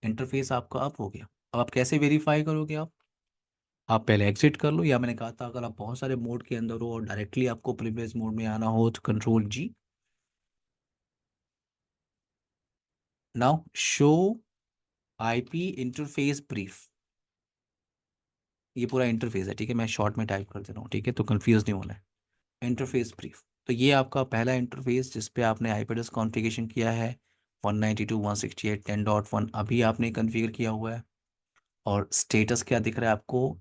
Speaker 1: Interface आपका अप हो गया। अब आप कैसे वेरीफाई करोगे, आप पहले एग्जिट कर लो, या मैंने कहा था अगर आप बहुत सारे मोड के अंदर हो और डायरेक्टली आपको प्रीवियस मोड में आना हो तो Ctrl+G। Now show IP interface brief, ये पूरा इंटरफेस है, ठीक है, मैं शॉर्ट में टाइप कर दे रहा हूँ, ठीक है, तो कंफ्यूज नहीं होना है। इंटरफेस ब्रीफ, तो ये आपका पहला इंटरफेस जिस पे आपने आईपी एड्रेस कॉन्फ़िगरेशन किया है 192.168.10.1 अभी आपने कॉन्फ़िगर किया हुआ है। और स्टेटस क्या दिख रहा है आपको,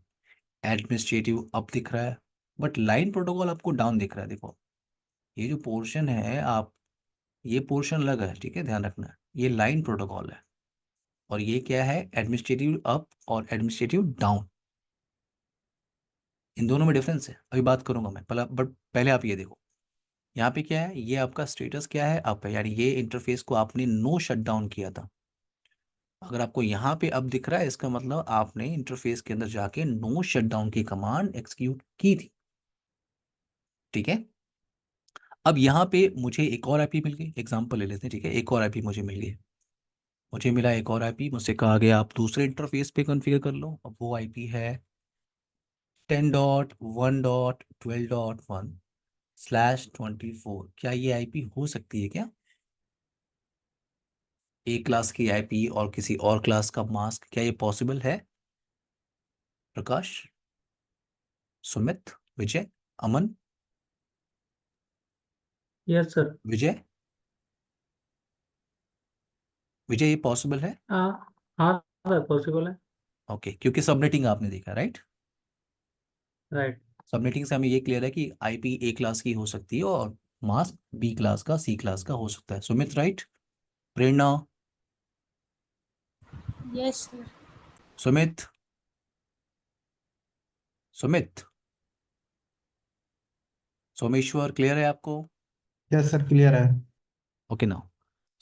Speaker 1: एडमिनिस्ट्रेटिव अप दिख रहा है, बट लाइन प्रोटोकॉल आपको डाउन दिख रहा है। देखो ये जो पोर्शन है, आप ये पोर्शन अलग है, ठीक है, ध्यान रखना है, ये लाइन प्रोटोकॉल है, और ये क्या है, एडमिनिस्ट्रेटिव अप और एडमिनिस्ट्रेटिव डाउन, इन दोनों में डिफरेंस है, अभी बात करूंगा मैं, बट पहले आप ये देखो यहाँ पे क्या है, ये आपका स्टेटस क्या है, अप है, यानी ये इंटरफेस को आपने नो शट डाउन किया था। अगर आपको यहाँ पे अब दिख रहा है इसका मतलब आपने इंटरफेस के अंदर जाके नो शट डाउन की कमांड एक्सिक्यूट की थी, ठीक है। अब यहाँ पे मुझे एक और आईपी मिल गई, एग्जांपल ले लेते हैं, ठीक है, एक और आईपी मुझे मिल गई, मुझे मिला एक और आईपी, मुझसे कहा गया आप दूसरे इंटरफेस पे कॉन्फ़िगर कर लो। अब वो आईपी है 10.1.12.1/24। क्या ये आईपी हो सकती है क्या, ए क्लास की आईपी और किसी और क्लास का मास्क, क्या ये पॉसिबल है, प्रकाश, सुमित, विजय, अमन,
Speaker 3: यस सर।
Speaker 1: विजय, विजय ये पॉसिबल है।
Speaker 3: हाँ हाँ सर, पॉसिबल है।
Speaker 1: ओके, क्योंकि सबनेटिंग आपने देखा, राइट।
Speaker 3: राइट।
Speaker 1: सबनेटिंग से हमें ये क्लियर है कि आईपी ए क्लास की हो सकती है और मास्क बी क्लास का, सी क्लास का हो सकता है। Sumit right, Prerna,
Speaker 4: yes sir.
Speaker 1: Sumit, Sumit, Someshwar, clear है आपको।
Speaker 2: यस सर, क्लियर है।
Speaker 1: ओके नाउ,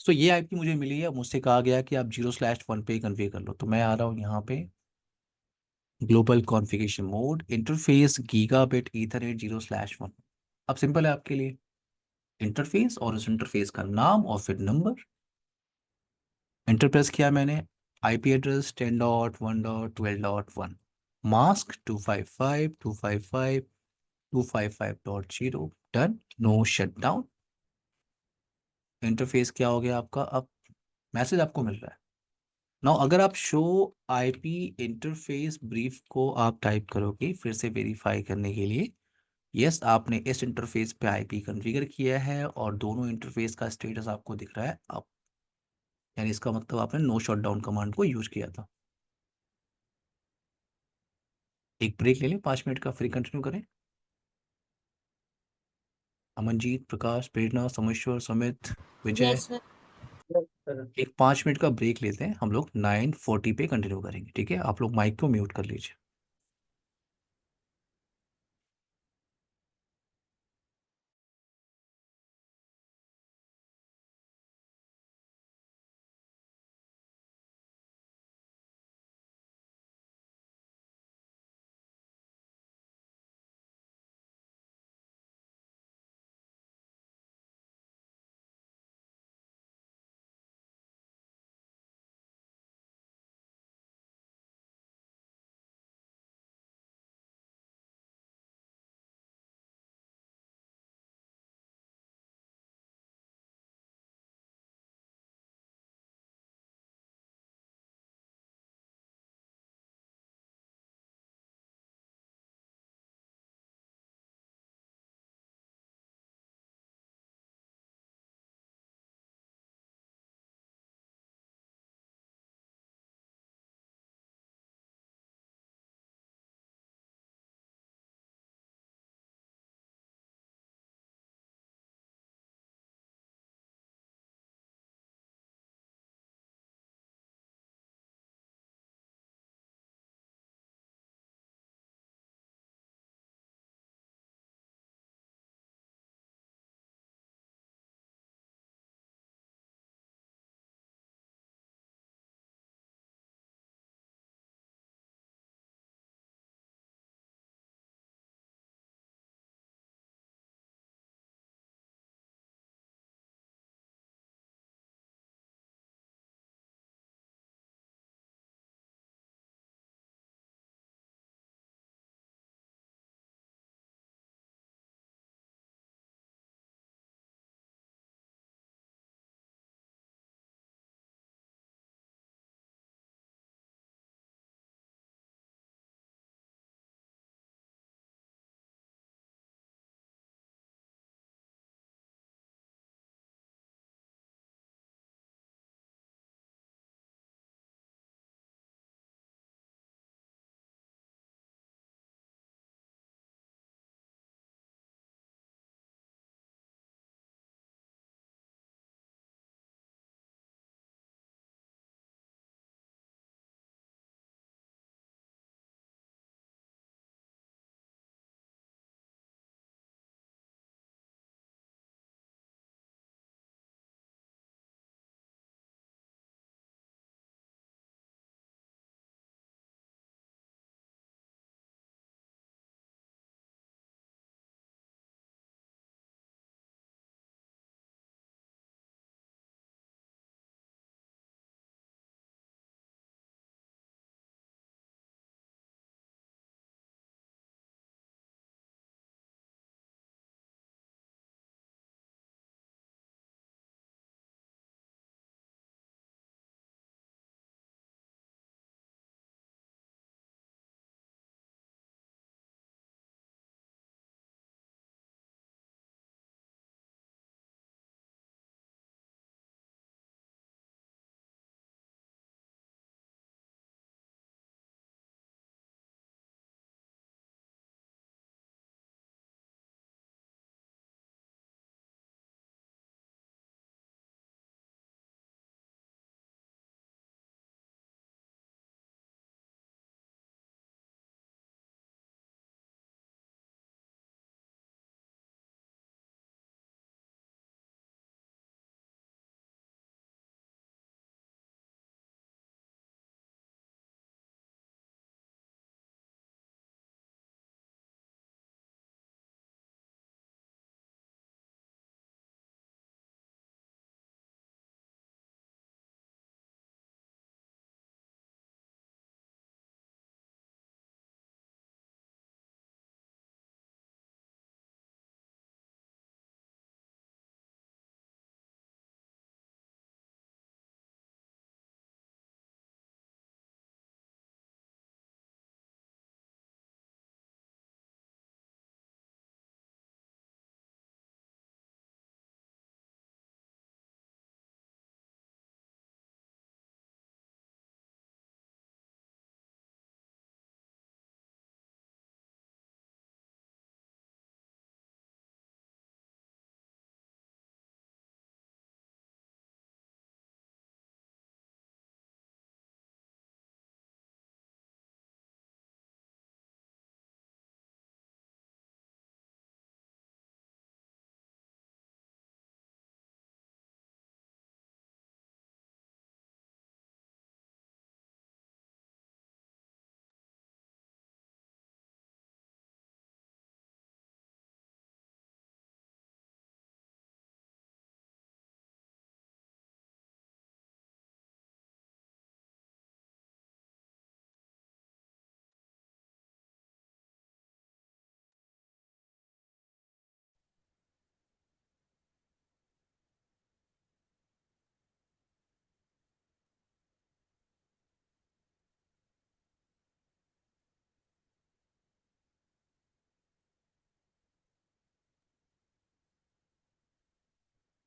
Speaker 1: सो ये आईपी मुझे मिली है, मुझसे कहा गया कि आप 0/1 पे कन्फिगर कर लो। तो मैं आ रहा हूँ यहाँ पे global configuration mode, interface gigabit Ethernet 0/1। अब सिंपल है आपके लिए, इंटरफेस और उस इंटरफेस का नाम और फिर नंबर, इंटर प्रेस किया मैंने, IP address 10.1.12.1, mask 255.255.255.0, done, no shut down. Interface क्या हो गया आपका अब, मैसेज आपको मिल रहा है। नाउ अगर आप शो आईपी इंटरफेस ब्रीफ को आप टाइप करोगे फिर से वेरीफाई करने के लिए, यस आपने इस इंटरफेस पे आईपी कॉन्फ़िगर किया है और दोनों इंटरफेस का स्टेटस आपको दिख रहा है अब, यानी इसका मतलब आपने नो शटडाउन कमांड को यूज किया था। एक ब्रेक ले लें 5 मिनट का, फिर कंटिन्यू करें। अमनजीत, प्रकाश, Prerna, Someshwar, Sumit, Vijay,
Speaker 4: yes sir.
Speaker 3: Yes sir.
Speaker 1: एक 5 मिनट का ब्रेक लेते हैं, हम लोग 9:40 पे कंटिन्यू करेंगे। ठीक है, आप लोग माइक को म्यूट कर लीजिए।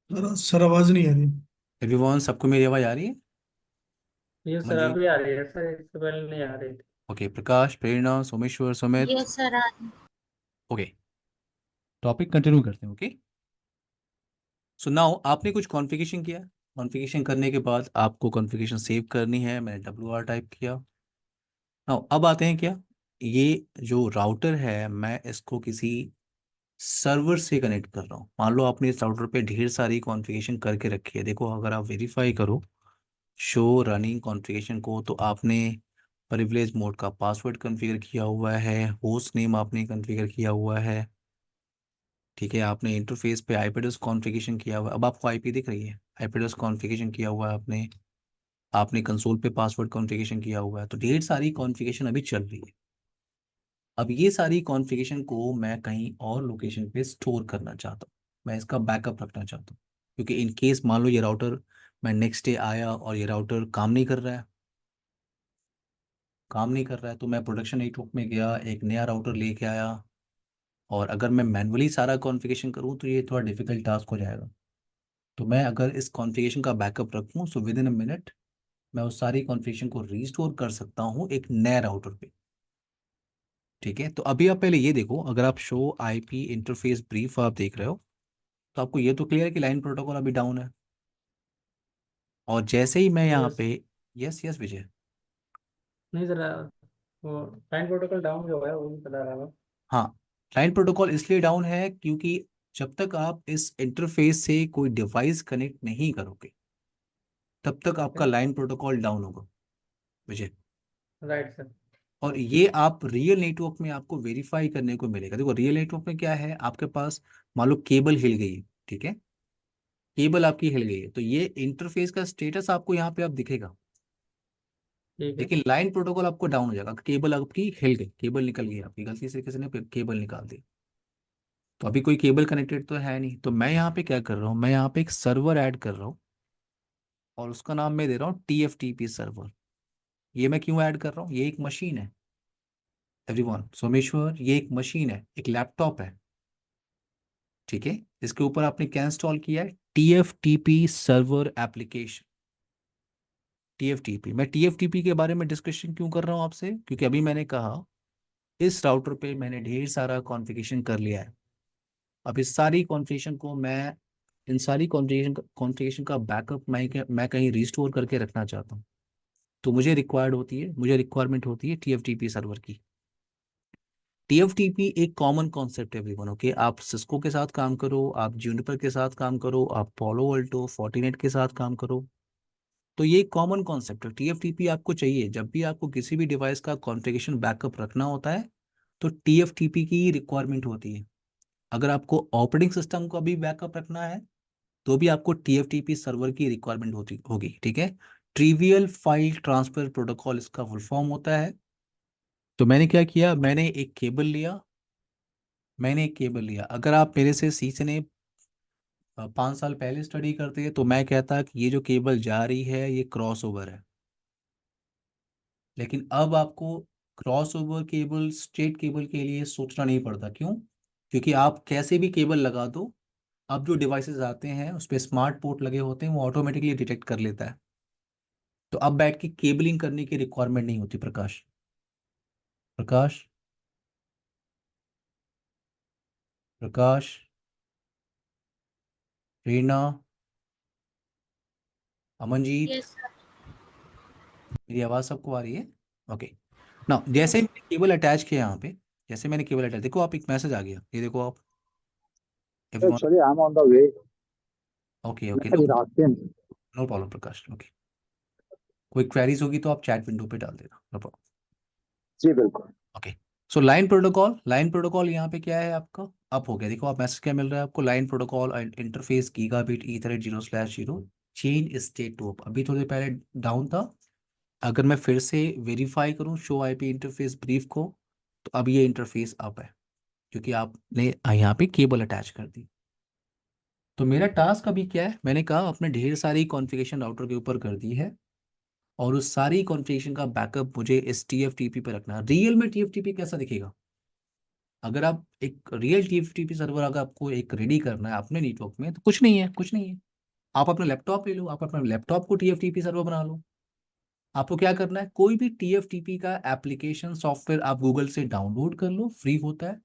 Speaker 2: सर आवाज नहीं आ रही।
Speaker 1: एवरीवन, सबको मेरी आवाज़ आ रही है?
Speaker 3: ये सर
Speaker 1: मंजीत।
Speaker 3: अभी आ रही है सर, इससे पहले नहीं आ रही थी।
Speaker 1: Okay, Prakash, Prerna, Someshwar, Sumit.
Speaker 4: Yes sir.
Speaker 1: Okay, topic continue करते हैं। ओके, सो नाउ आपने कुछ कॉन्फ़िगरेशन किया। कॉन्फ़िगरेशन करने के बाद आपको कॉन्फ़िगरेशन सेव करनी है। मैंने WR टाइप किया। नाउ अब आते हैं क्या, ये जो राउटर है मैं इसको किसी सर्वर से कनेक्ट कर रहा हूँ। मान लो आपने इस राउटर पे ढेर सारी कॉन्फ़िगरेशन करके रखी है। देखो, अगर आप वेरीफाई करो शो रनिंग कॉन्फ़िगरेशन को, तो आपने प्रिविलेज मोड का पासवर्ड कॉन्फ़िगर किया हुआ है, होस्ट नेम आपने कॉन्फ़िगर किया हुआ है, ठीक है। आपने इंटरफेस पे आईपी एड्रेस कॉन्फ़िगरेशन किया हुआ है। अब आपको आईपी दिख रही है, आईपी एड्रेस कॉन्फ़िगरेशन किया हुआ है आपने। आपने कंसोल पे पासवर्ड कॉन्फ़िगरेशन किया हुआ है। तो ढेर सारी कॉन्फ़िगरेशन अभी चल रही है। अब ये सारी कॉन्फ़िगरेशन को मैं कहीं और लोकेशन पे स्टोर करना चाहता हूँ। मैं इसका बैकअप रखना चाहता हूँ, क्योंकि इन केस मान लो ये राउटर, मैं नेक्स्ट डे आया और ये राउटर काम नहीं कर रहा है, काम नहीं कर रहा है, तो मैं प्रोडक्शन नेटवर्क में गया, एक नया राउटर लेके आया, और अगर मैं मैन्युअली सारा कॉन्फ़िगरेशन करूँ तो ये थोड़ा डिफिकल्ट टास्क हो जाएगा। तो मैं अगर इस कॉन्फ़िगरेशन का बैकअप रखूँ, so with in a minute मैं उस सारी कॉन्फ़िगरेशन को रीस्टोर कर सकता हूँ एक नए राउटर पे, ठीक है। तो अभी आप पहले ये देखो, अगर आप शो आईपी इंटरफेस ब्रीफ आप देख रहे हो, तो आपको ये तो क्लियर है कि लाइन प्रोटोकॉल अभी डाउन है। और जैसे ही मैं यहाँ
Speaker 3: यस।
Speaker 1: पे, यस यस विजय।
Speaker 3: नहीं सर, वो टाइम प्रोटोकॉल डाउन जो है वो भी बता रहा था।
Speaker 1: हाँ, लाइन प्रोटोकॉल इसलिए डाउन है क्योंकि जब तक आप इस इंटरफेस से कोई डिवाइस कनेक्ट नहीं करोगे, तब तक आपका
Speaker 3: ओके।
Speaker 1: लाइन प्रोटोकॉल डाउन होगा विजय।
Speaker 3: Right sir.
Speaker 1: और ये आप रियल नेटवर्क में आपको वेरीफाई करने को मिलेगा। देखो, रियल नेटवर्क में क्या है, आपके पास मान लो केबल हिल गई है, ठीक है, केबल आपकी हिल गई है, तो ये इंटरफेस का स्टेटस आपको यहाँ पे आप दिखेगा।
Speaker 3: ठीक है।
Speaker 1: लेकिन लाइन प्रोटोकॉल आपको डाउन हो जाएगा। केबल आपकी हिल गई, केबल निकल गई आपकी, गलती से किसी ने केबल निकाल दी, तो अभी कोई केबल कनेक्टेड तो है नहीं। तो मैं यहाँ पे क्या कर रहा हूँ, मैं यहाँ पे एक सर्वर ऐड कर रहा हूँ, और उसका नाम मैं दे रहा हूँ TFTP सर्वर। ये मैं क्यों ऐड कर रहा हूँ, ये एक मशीन है एवरीवन, सोमेश्वर, ये एक मशीन है, एक लैपटॉप है, ठीक है। इसके ऊपर आपने क्या इंस्टॉल किया है, TFTP सर्वर एप्लीकेशन। TFTP, मैं TFTP के बारे में डिस्कशन क्यों कर रहा हूँ आपसे, क्योंकि अभी मैंने कहा इस राउटर पे मैंने ढेर सारा कॉन्फ़िगरेशन कर लिया है। अब इस सारी कॉन्फ़िगरेशन को मैं, इन सारी कॉन्फ़िगरेशन का बैकअप मैं कहीं रिस्टोर करके रखना चाहता हूँ। तो मुझे रिक्वायरमेंट होती है TFTP सर्वर की। TFTP एक कॉमन कॉन्सेप्ट है एवरीवन, ओके। आप सिस्को के साथ काम करो, आप जूनिपर के साथ काम करो, आप पोलो अल्टो फोर्टिनेट के साथ काम करो, तो ये एक कॉमन कॉन्सेप्ट है। TFTP आपको चाहिए जब भी आपको किसी भी डिवाइस का कॉन्फ़िगरेशन बैकअप रखना होता है, तो TFTP की रिक्वायरमेंट होती है। अगर आपको ऑपरेटिंग सिस्टम का भी बैकअप रखना है, तो भी आपको TFTP सर्वर की रिक्वायरमेंट होती होगी, ठीक है। ट्रिवियल फाइल ट्रांसफर प्रोटोकॉल इसका फुल फॉर्म होता है। तो मैंने क्या किया, मैंने एक केबल लिया। अगर आप मेरे से सीखने 5 साल पहले स्टडी करते, तो मैं कहता कि ये जो केबल जा रही है ये क्रॉस ओवर है। लेकिन अब आपको cross over cable, straight cable के लिए सोचना नहीं पड़ता। क्यों? क्योंकि आप कैसे भी केबल लगा दो, अब जो डिवाइसेस आते हैं उस पर स्मार्ट पोर्ट लगे होते हैं, वो ऑटोमेटिकली डिटेक्ट कर लेता है। तो अब बैठ के केबलिंग करने की रिक्वायरमेंट नहीं होती। प्रकाश, प्रकाश, प्रकाश, रीना, अमनजीत,
Speaker 4: यस सर।
Speaker 1: मेरी आवाज़ सबको आ रही है? ओके। ना जैसे
Speaker 4: यस।
Speaker 1: मैंने केबल अटैच किया यहाँ पे, जैसे मैंने केबल अटैच, देखो आप, एक मैसेज आ गया, ये देखो आप everyone.
Speaker 5: Actually, I'm on the way.
Speaker 1: Okay
Speaker 5: मैं
Speaker 1: ओके, नो,
Speaker 5: अभी रास्ते में हूँ।
Speaker 1: नो प्रॉब्लम प्रकाश, ओके। कोई क्वेरीज होगी तो आप चैट विंडो पे डाल देना, नो प्रॉब्लम।
Speaker 5: जी बिल्कुल।
Speaker 1: ओके, सो लाइन प्रोटोकॉल यहाँ पे क्या है आपका, अप हो गया। देखो आप, मैसेज क्या मिल रहा है आपको, line protocol interface gigabit ethernet 0/0 change state to up. अभी थोड़ी देर पहले डाउन था। अगर मैं फिर से वेरीफाई करूँ शो आईपी इंटरफेस ब्रीफ को, तो अब ये इंटरफेस अप है, क्योंकि आपने यहाँ पे केबल अटैच कर दी। तो मेरा टास्क अभी क्या है, मैंने कहा अपने ढेर सारी कॉन्फ़िगरेशन राउटर के ऊपर कर दी है, और उस सारी कॉन्फ़िगरेशन का बैकअप मुझे इस TFTP पे रखना है। रियल में TFTP कैसा दिखेगा, अगर आप एक रियल टीएफटीपी सर्वर अगर आपको एक रेडी करना है अपने नेटवर्क में, तो कुछ नहीं है, कुछ नहीं है। आप अपना लैपटॉप ले लो, आप अपने लैपटॉप को टीएफटीपी सर्वर बना लो। आपको क्या करना है, कोई भी टीएफटीपी का एप्लीकेशन सॉफ्टवेयर आप गूगल से डाउनलोड कर लो, फ्री होता है,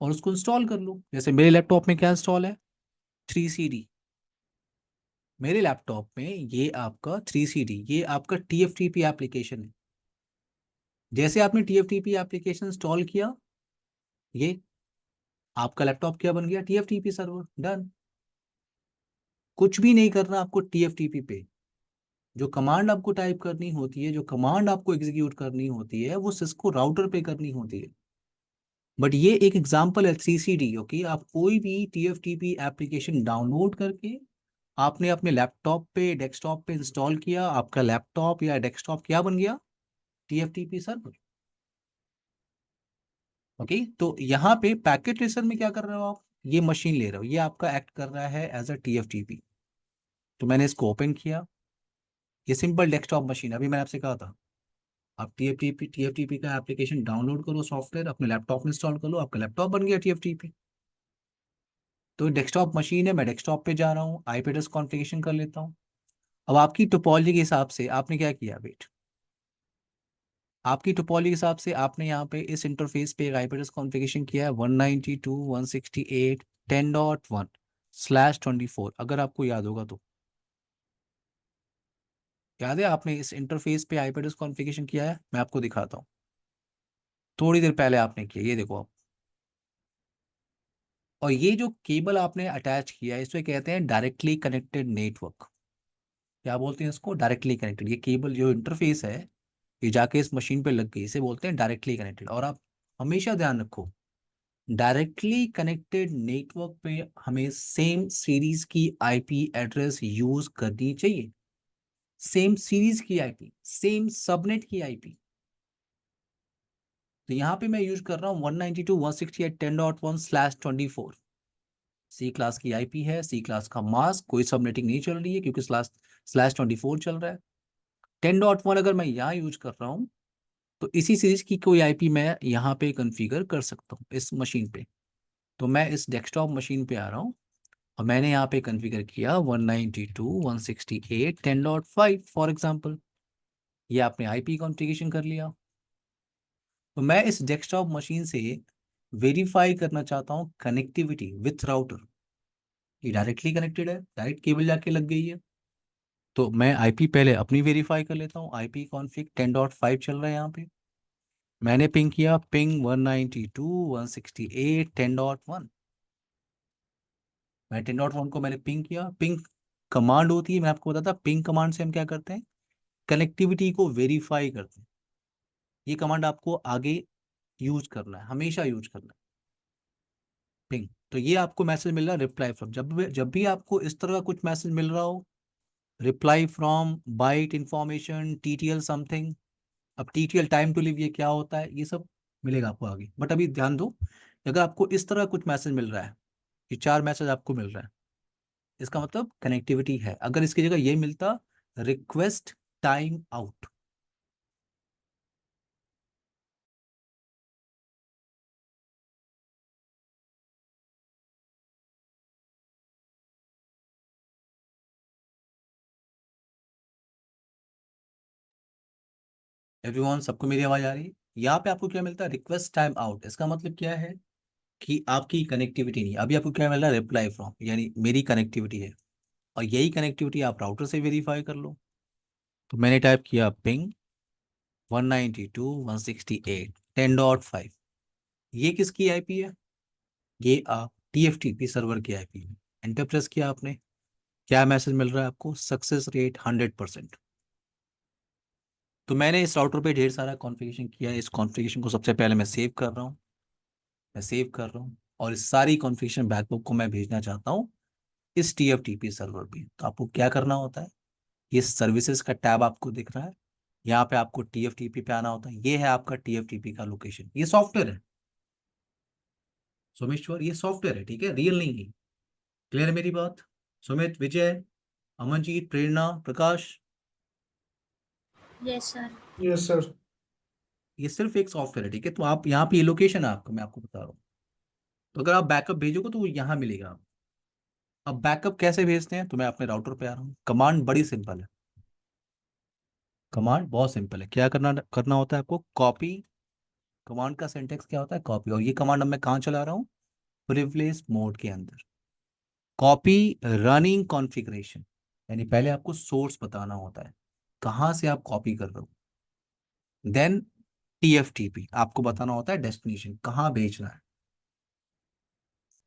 Speaker 1: और उसको इंस्टॉल कर लो। जैसे मेरे लैपटॉप में क्या इंस्टॉल है, 3CD। मेरे लैपटॉप में ये आपका 3CD, ये आपका टीएफटीपी एप्लीकेशन है। जैसे आपने टीएफटीपी एप्लीकेशन इंस्टॉल किया, ये आपका लैपटॉप क्या बन गया, टीएफटीपी सर्वर, डन। कुछ भी नहीं करना आपको टीएफटीपी पे। जो कमांड आपको टाइप करनी होती है, जो कमांड आपको एग्जीक्यूट करनी होती है, वो सिस्को राउटर पे करनी होती है। बट ये एक एग्जांपल है 3CD। ओके, आप कोई भी टीएफटीपी एप्लीकेशन डाउनलोड करके आपने अपने लैपटॉप पे, डेस्कटॉप पे इंस्टॉल किया, आपका लैपटॉप या डेस्कटॉप क्या बन गया, टीएफटीपी सर्वर। ओके, तो यहाँ पे पैकेट ट्रेसर में क्या कर रहे हो आप, ये मशीन ले रहे हो, ये आपका एक्ट कर रहा है एज अ टीएफटीपी। तो मैंने इसको ओपन किया, ये सिंपल डेस्कटॉप मशीन, अभी मैंने आपसे कहा था आप टीएफटीपी का एप्लीकेशन डाउनलोड करो, सॉफ्टवेयर अपने लैपटॉप में इंस्टॉल कर लो, आपका लैपटॉप बन गया टीएफटीपी। तो डेस्कटॉप मशीन है, मैं डेस्कटॉप पे जा रहा हूँ, आईपी एड्रेस कॉन्फ़िगरेशन कर लेता हूँ। अब आपकी टोपोलॉजी के हिसाब से आपने क्या किया, वेट, आपकी टोपोलॉजी के हिसाब से आपने यहाँ पे इस इंटरफेस पे एक आईपी एड्रेस कॉन्फ़िगरेशन किया है 192.168.10.1/24। अगर आपको याद होगा तो, याद है आपने इस इंटरफेस पे आईपी एड्रेस कॉन्फ़िगरेशन किया है, मैं आपको दिखाता हूँ। थोड़ी देर पहले आपने किया, ये देखो आप। और ये जो केबल आपने अटैच किया है, इसे कहते हैं डायरेक्टली कनेक्टेड नेटवर्क। क्या बोलते हैं इसको, डायरेक्टली कनेक्टेड। ये केबल जो इंटरफेस है, ये जाके इस मशीन पे लग गई, इसे बोलते हैं डायरेक्टली कनेक्टेड। और आप हमेशा ध्यान रखो, डायरेक्टली कनेक्टेड नेटवर्क पे हमें सेम सीरीज की आईपी एड्रेस यूज करनी चाहिए। सेम सीरीज की आईपी, सेम सबनेट की आईपी। तो यहाँ पे मैं यूज कर रहा हूँ 192.168.10.1/24। सी क्लास की आईपी है, सी क्लास का मास्क, कोई सबनेटिंग नहीं चल रही है क्योंकि /24 चल रहा है। 10.1 अगर मैं यहाँ यूज कर रहा हूँ, तो इसी सीरीज की कोई आईपी मैं यहाँ पे कॉन्फ़िगर कर सकता हूँ इस मशीन पे। तो मैं इस डेस्कटॉप मशीन पे आ रहा हूँ और मैंने यहाँ पे कॉन्फ़िगर किया 192.168.10.5 फॉर एग्जांपल। ये आपने आईपी कॉन्फ़िगरेशन कर लिया। तो मैं इस डेस्कटॉप मशीन से वेरीफाई करना चाहता हूँ कनेक्टिविटी विथ राउटर। ये डायरेक्टली कनेक्टेड है, डायरेक्ट केबल जाके लग गई है। तो मैं आईपी पहले अपनी वेरीफाई कर लेता हूँ। आईपी कॉन्फ़िग 10.5 चल रहा है यहाँ पे। मैंने पिंग किया, पिंग 192.168.10.1। मैं 10.1 को मैंने पिंग किया। पिंग कमांड होती है, मैं आपको बताता, पिंग कमांड से हम क्या करते हैं, कनेक्टिविटी को वेरीफाई करते हैं। ये कमांड आपको आगे यूज करना है, हमेशा यूज करना है, पिंग। तो ये आपको मैसेज मिल रहा है रिप्लाई फ्रॉम। जब भी आपको इस तरह का कुछ मैसेज मिल रहा हो, reply from, byte information, TTL something. अब टीटीएल टाइम टू लिव ये क्या होता है, ये सब मिलेगा आपको आगे। बट अभी ध्यान दो, अगर आपको इस तरह कुछ मैसेज मिल रहा है, ये 4 मैसेज आपको मिल रहा है, इसका मतलब कनेक्टिविटी है। अगर इसकी जगह ये मिलता, रिक्वेस्ट टाइम आउट, एवरीवन, सबको मेरी आवाज आ रही है? यहाँ पे आपको क्या मिलता है, रिक्वेस्ट टाइम आउट। इसका मतलब क्या है कि आपकी कनेक्टिविटी नहीं। अभी आपको क्या मिल रहा है, रिप्लाई फ्रॉम, यानी मेरी कनेक्टिविटी है। और यही कनेक्टिविटी आप राउटर से वेरीफाई कर लो। तो मैंने टाइप किया पिंग 192.168.10.5। ये किसकी आईपी है, ये आप टीएफटीपी सर्वर की आईपी है। एंटर प्रेस किया आपने, क्या मैसेज मिल रहा है आपको, सक्सेस रेट 100%। तो मैंने इस राउटर पे ढेर सारा कॉन्फ़िगरेशन किया है। इस कॉन्फ़िगरेशन को सबसे पहले मैं सेव कर रहा हूँ, मैं सेव कर रहा हूँ। और इस सारी कॉन्फ़िगरेशन बैकअप को मैं भेजना चाहता हूँ इस टीएफटीपी सर्वर पे। तो आपको क्या करना होता है, ये सर्विसेज का टैब आपको दिख रहा है, यहाँ पे आपको टीएफटीपी पे आना होता है। ये है आपका टीएफटीपी का लोकेशन, ये सॉफ्टवेयर है सोमेश्वर, ये सॉफ्टवेयर है, ठीक है, रियल नहीं है। क्लियर है मेरी बात? सुमित, विजय, अमनजीत, प्रेरणा, प्रकाश,
Speaker 4: यस सर।
Speaker 2: Yes sir.
Speaker 1: ये सिर्फ एक सॉफ्टवेयर है, ठीक है। तो आप यहाँ पे ये लोकेशन है आपका, मैं आपको बता रहा हूँ, तो अगर आप बैकअप भेजोगे तो वो यहाँ मिलेगा। अब बैकअप कैसे भेजते हैं, तो मैं अपने राउटर पे आ रहा हूँ। कमांड बड़ी सिंपल है, कमांड बहुत सिंपल है। क्या करना करना होता है आपको, कॉपी। कमांड का सिंटेक्स क्या होता है, कॉपी। और ये कमांड अब मैं कहाँ चला रहा हूँ, प्रिविलेज मोड के अंदर। कॉपी रनिंग कॉन्फ़िगरेशन, यानी पहले आपको सोर्स बताना होता है कहाँ से आप कॉपी कर रहे हो। देन टीएफटीपी, आपको बताना होता है डेस्टिनेशन कहाँ भेजना है।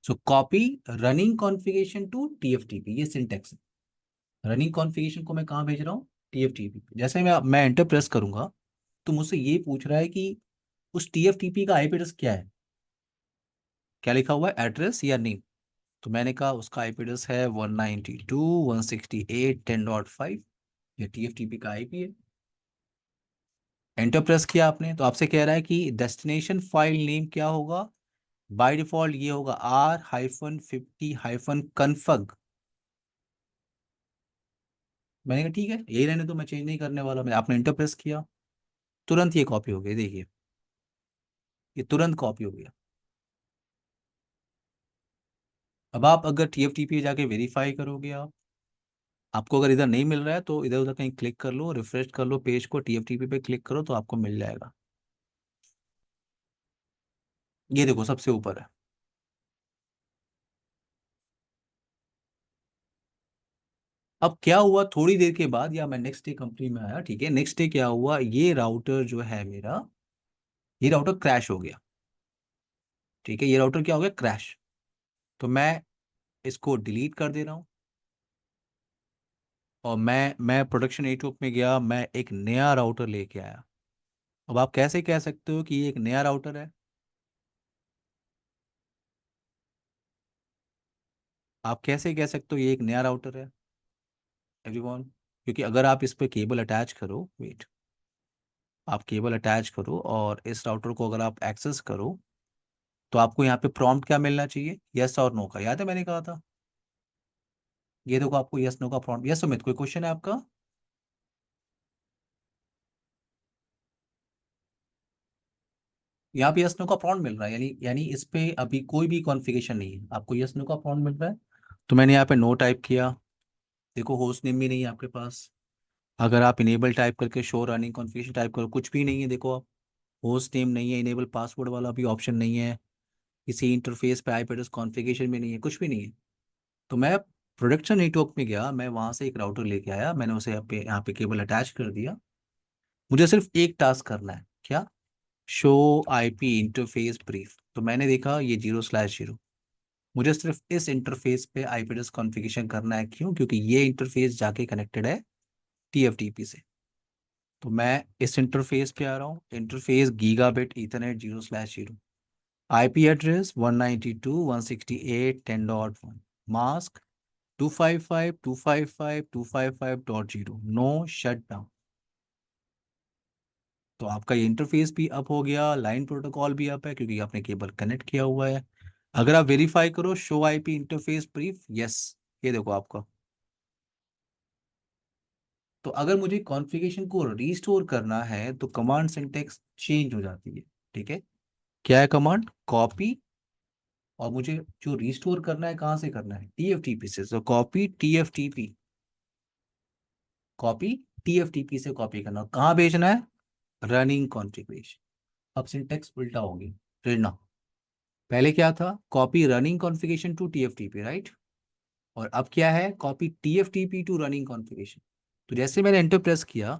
Speaker 1: सो copy running configuration to TFTP, ये सिंटेक्स है। रनिंग कॉन्फ़िगरेशन को मैं कहाँ भेज रहा हूँ, टीएफटीपी पे। जैसे मैं एंटर प्रेस करूंगा तो मुझसे ये पूछ रहा है कि उस टीएफटीपी का आईपी एड्रेस क्या है, क्या लिखा हुआ है, एड्रेस या नेम। तो मैंने कहा उसका आईपी एड्रेस है 192.168.10.5, ये टीएफटीपी का आईपी है। एंटर प्रेस किया आपने तो आपसे कह रहा है कि डेस्टिनेशन फाइल नेम क्या होगा। बाय डिफॉल्ट ये होगा R-50-config। मैंने कहा ठीक है यही रहने तो, मैं चेंज नहीं करने वाला। मैं आपने एंटर प्रेस किया, तुरंत ये कॉपी हो गई। देखिए ये तुरंत कॉपी हो गया। अब आप अगर टीएफटीपी जाके वेरीफाई करोगे, आपको अगर इधर नहीं मिल रहा है तो इधर उधर कहीं क्लिक कर लो, रिफ्रेश कर लो पेज को, टीएफटीपी पे क्लिक करो तो आपको मिल जाएगा। ये देखो सबसे ऊपर है। अब क्या हुआ, थोड़ी देर के बाद या मैं नेक्स्ट डे कंपनी में आया, ठीक है, नेक्स्ट डे क्या हुआ, ये राउटर जो है मेरा, ये राउटर क्रैश हो गया। ठीक है, ये राउटर क्या हो गया, क्रैश। तो मैं इसको डिलीट कर दे रहा हूँ और मैं प्रोडक्शन नेटवर्क में गया, मैं एक नया राउटर लेके आया। अब आप कैसे कह सकते हो कि ये एक नया राउटर है, आप कैसे कह सकते हो ये एक नया राउटर है एवरीवन, क्योंकि अगर आप इस पे केबल अटैच करो, वेट, आप केबल अटैच करो और इस राउटर को अगर आप एक्सेस करो तो आपको यहाँ पे प्रॉम्प्ट क्या मिलना चाहिए, यस और नो का। याद है मैंने कहा था, ये देखो आपको यस नो का प्रॉम्प्ट। यस सुमित, कोई क्वेश्चन है आपका। यहाँ पे यस नो का प्रॉम्प्ट मिल रहा है, यानी यानी इस पे अभी कोई भी कॉन्फ़िगरेशन नहीं है, आपको यस नो का प्रॉम्प्ट मिल रहा है। तो मैंने यहाँ पे नो टाइप किया, देखो होस्ट नेम भी नहीं है आपके पास। अगर आप इनेबल टाइप करके शो रनिंग कॉन्फ़िगरेशन टाइप करो, कुछ भी नहीं है। देखो आप, होस्ट नेम नहीं है, इनेबल पासवर्ड वाला भी ऑप्शन नहीं है, किसी इंटरफेस पे आईपी एड्रेस कॉन्फ़िगरेशन भी नहीं है, कुछ भी नहीं है। तो मैं प्रोडक्शन नेटवर्क में गया, मैं वहां से एक राउटर लेके आया, मैंने उसे यहाँ पे केबल अटैच कर दिया। मुझे सिर्फ एक टास्क करना है, क्या, शो आईपी इंटरफेस ब्रीफ। तो मैंने देखा ये 0/0, मुझे सिर्फ इस इंटरफेस पे आईपी एड्रेस कॉन्फ़िगरेशन करना है। क्यों, क्योंकि ये इंटरफेस जाके कनेक्टेड है टीएफटीपी से। तो मैं इस इंटरफेस पे आ रहा हूँ, interface gigabit ethernet 0/0, IP address 192.168.10.1, mask 255.255.255.0, no shut down. तो आपका ये इंटरफेस भी अप हो गया, लाइन प्रोटोकॉल भी अप है क्योंकि आपने केबल कनेक्ट किया हुआ है। अगर आप वेरीफाई करो show IP interface brief, yes, ये देखो आपका। तो अगर मुझे कॉन्फ़िगरेशन को रीस्टोर करना है तो कमांड सिंटेक्स चेंज हो जाती है। ठीक है, क्या है कमांड, कॉपी, और मुझे जो रीस्टोर करना है कहाँ से करना है, टीएफटीपी से। तो कॉपी टीएफटीपी, कॉपी टीएफटीपी से कॉपी करना, कहाँ भेजना है, रनिंग कॉन्फ़िगरेशन। अब सिंटेक्स उल्टा हो गई फिर ना, पहले क्या था, copy running configuration to TFTP, right. और अब क्या है, copy TFTP to running configuration. तो जैसे मैंने एंटर प्रेस किया,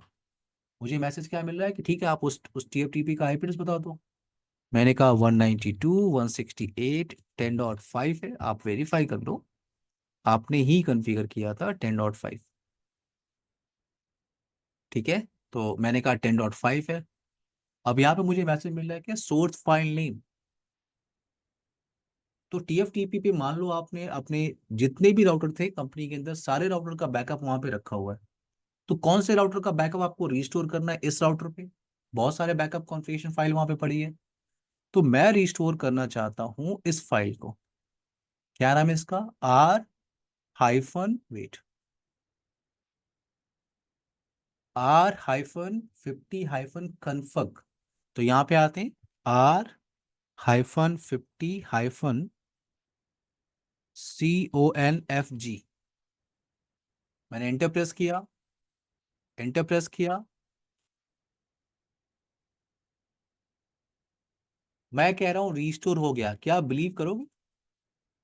Speaker 1: मुझे मैसेज क्या मिल रहा है कि ठीक है आप उस टीएफटीपी का आईपी एड्रेस बता दो। मैंने कहा 192.168.10.5 है, आप वेरीफाई कर लो, आपने ही कॉन्फ़िगर किया था 10.5। ठीक है, तो मैंने कहा 10.5 है। अब यहाँ पे मुझे मैसेज मिल रहा है कि सोर्स फाइल नेम। तो टीएफटीपी पे मान लो आपने अपने जितने भी राउटर थे कंपनी के अंदर, सारे राउटर का बैकअप वहां पे रखा हुआ है। तो कौन से राउटर का बैकअप आपको रिस्टोर करना है, इस राउटर पे बहुत सारे बैकअप कॉन्फ़िगरेशन फाइल वहां पे पड़ी है। तो मैं रिस्टोर करना चाहता हूं इस फाइल को, क्या नाम है इसका, आर हाइफन वेट, R-50-config। तो यहाँ पे आते हैं R-50- CONFG। मैंने एंटर प्रेस किया, एंटर प्रेस किया। मैं कह रहा हूं रीस्टोर हो गया, क्या आप बिलीव करोगे?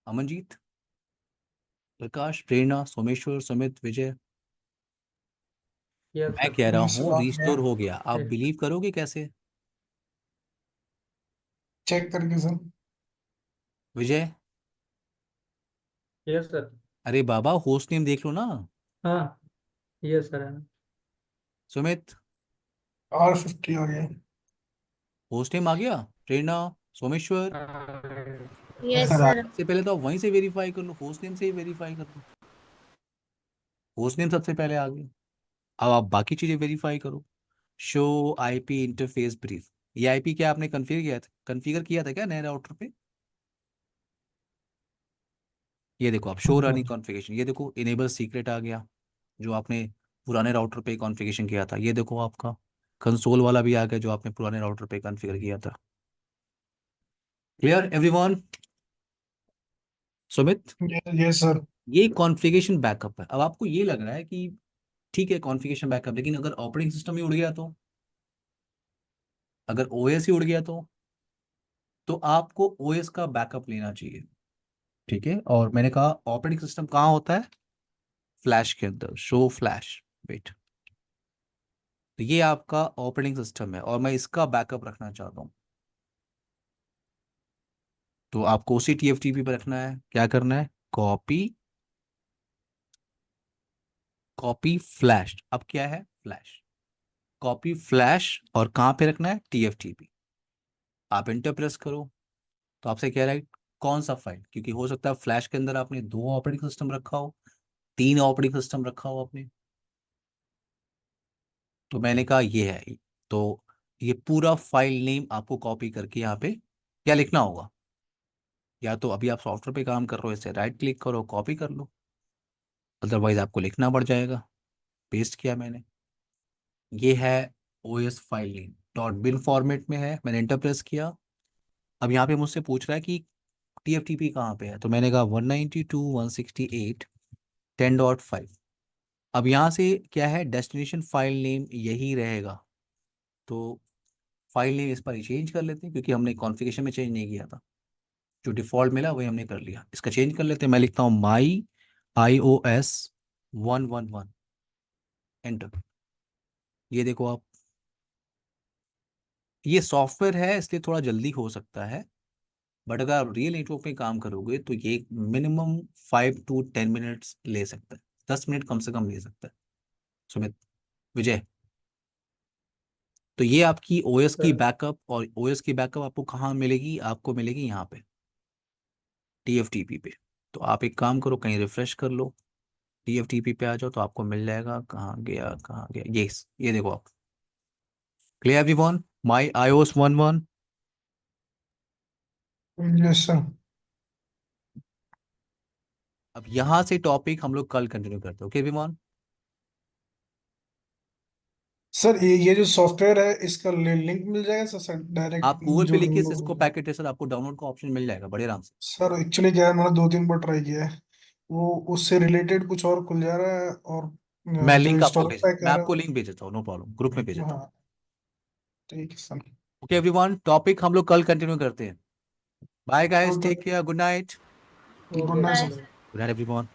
Speaker 1: अमनजीत, प्रकाश, प्रेरणा, सोमेश्वर, सुमित, विजय,
Speaker 3: यस
Speaker 1: मैं
Speaker 3: सर।
Speaker 1: कह रहा
Speaker 2: यस
Speaker 1: हूँ
Speaker 2: सर, आ गया।
Speaker 1: रीस्टोर हो गया, आप
Speaker 3: ठीक।
Speaker 1: बिलीव करोगे कैसे?
Speaker 2: चेक करके सर।
Speaker 1: विजय,
Speaker 3: यस सर।
Speaker 1: अरे बाबा होस्ट नेम देख लो ना।
Speaker 3: हाँ। Yes sir.
Speaker 1: सुमित,
Speaker 2: R50 आ गया।
Speaker 1: होस्ट नेम आ गया। प्रेरणा, सोमेश्वर,
Speaker 4: यस
Speaker 2: सर आ
Speaker 4: सर।
Speaker 1: सबसे पहले तो आप वहीं से वेरीफाई कर लो, होस्ट नेम से ही वेरीफाई कर लो। होस्ट नेम सबसे पहले आ गया, अब आप बाकी चीजें वेरीफाई करो। शो आईपी इंटरफेस ब्रीफ, ये आईपी क्या आपने कॉन्फ़िगर किया था क्या नए राउटर पे? ये देखो आप शो रनिंग कॉन्फ़िगरेशन, ये देखो इनेबल सीक्रेट आ गया जो आपने पुराने राउटर पे कॉन्फ़िगरेशन किया था। ये देखो आपका कंसोल वाला भी आ गया जो आपने पुराने राउटर पे कॉन्फ़िगर किया था। Clear everyone? Sumit,
Speaker 2: yes sir.
Speaker 1: ये कॉन्फ़िगरेशन बैकअप है। अब आपको ये लग रहा है कि ठीक है कॉन्फ़िगरेशन बैकअप, लेकिन अगर ऑपरेटिंग सिस्टम ही उड़ गया तो, अगर ओएस ही उड़ गया तो आपको ओएस का बैकअप लेना चाहिए। ठीक है, और मैंने कहा ऑपरेटिंग सिस्टम कहाँ होता है? फ्लैश के अंदर, शो फ्लैश। वेट, तो ये आपका ऑपरेटिंग सिस्टम है और मैं इसका बैकअप रखना चाहता हूँ। तो आपको उसी TFTP पर रखना है। क्या करना है? Copy, copy flash. अब क्या है? फ्लैश, कॉपी फ्लैश, और कहाँ पे रखना है? TFTP। आप इंटर प्रेस करो तो आपसे कह रहा है कौन सा फाइल, क्योंकि हो सकता है फ्लैश के अंदर आपने 2 ऑपरेटिंग सिस्टम रखा हो, 3 ऑपरेटिंग सिस्टम रखा हो आपने। तो मैंने कहा ये है। तो ये पूरा फाइल नेम आपको कॉपी करके यहाँ पे क्या लिखना होगा? या तो अभी आप सॉफ्टवेयर पे काम कर रहे हो, इसे राइट क्लिक करो, कॉपी कर लो, अदरवाइज आपको लिखना पड़ जाएगा। पेस्ट किया मैंने, ये है OS file name, .bin format में है। मैंने इंटर प्रेस किया। अब यहाँ पे मुझसे पूछ रहा है कि TFTP कहाँ पे है, तो मैंने कहा 192.168.10.5। अब यहाँ से क्या है? डेस्टिनेशन फाइल नेम यही रहेगा, तो फाइल नेम इस पर ही चेंज कर लेते हैं क्योंकि हमने कॉन्फ़िगरेशन में चेंज नहीं किया था। जो डिफ़ॉल्ट मिला वही हमने कर लिया, इसका चेंज कर लेते हैं। मैं लिखता हूँ माई iOS 111, एंटर। ये देखो आप, ये सॉफ्टवेयर है इसलिए थोड़ा जल्दी हो सकता है, बट अगर आप रियल नेटवर्क पे काम करोगे तो ये मिनिमम 5 to 10 मिनट्स ले सकता है, 10 मिनट कम से कम ले सकता है। सुमित, विजय, तो ये आपकी ओएस की
Speaker 3: सर।
Speaker 1: बैकअप, और ओएस की बैकअप आपको कहाँ मिलेगी? आपको मिलेगी यहाँ पे TFTP पे। तो आप एक काम करो, कहीं रिफ्रेश कर लो, TFTP पे आ जाओ तो आपको मिल जाएगा। कहाँ गया, कहाँ गया? ये देखो आप। Clear everyone? My iOS 11।
Speaker 2: Yes sir.
Speaker 1: अब यहाँ से टॉपिक हम लोग कल कंटिन्यू करते हैं, ओके एवरीवन?
Speaker 2: सर ये जो सॉफ्टवेयर है इसका लिंक मिल जाएगा सर, सर डायरेक्ट
Speaker 1: आप गूगल पे
Speaker 2: जो
Speaker 1: लिखिए सिस्को पैकेट टेस्टर, आपको डाउनलोड का ऑप्शन मिल जाएगा बड़े आराम से।
Speaker 2: सर एक्चुअली क्या है, मैंने 2-3 बार ट्राई किया है, वो उससे रिलेटेड कुछ और खुल जा रहा है, और
Speaker 1: मैं
Speaker 2: जो
Speaker 1: लिंक आपको
Speaker 2: इंस्टॉलर
Speaker 1: भेज,
Speaker 2: पैक
Speaker 1: मैं
Speaker 2: आ रहा
Speaker 1: आपको
Speaker 2: है
Speaker 1: लिंक भेज देता हूँ, नो प्रॉब्लम, ग्रुप में भेज देता हूँ।
Speaker 2: हाँ ठीक है सर।
Speaker 1: ओके एवरीवन, टॉपिक हम लोग कल कंटिन्यू करते हैं। Bye guys,
Speaker 2: okay.
Speaker 1: Take care, good night.
Speaker 2: Good
Speaker 3: okay
Speaker 2: night
Speaker 4: bye
Speaker 2: sir.
Speaker 3: Sir.
Speaker 1: Good night everyone.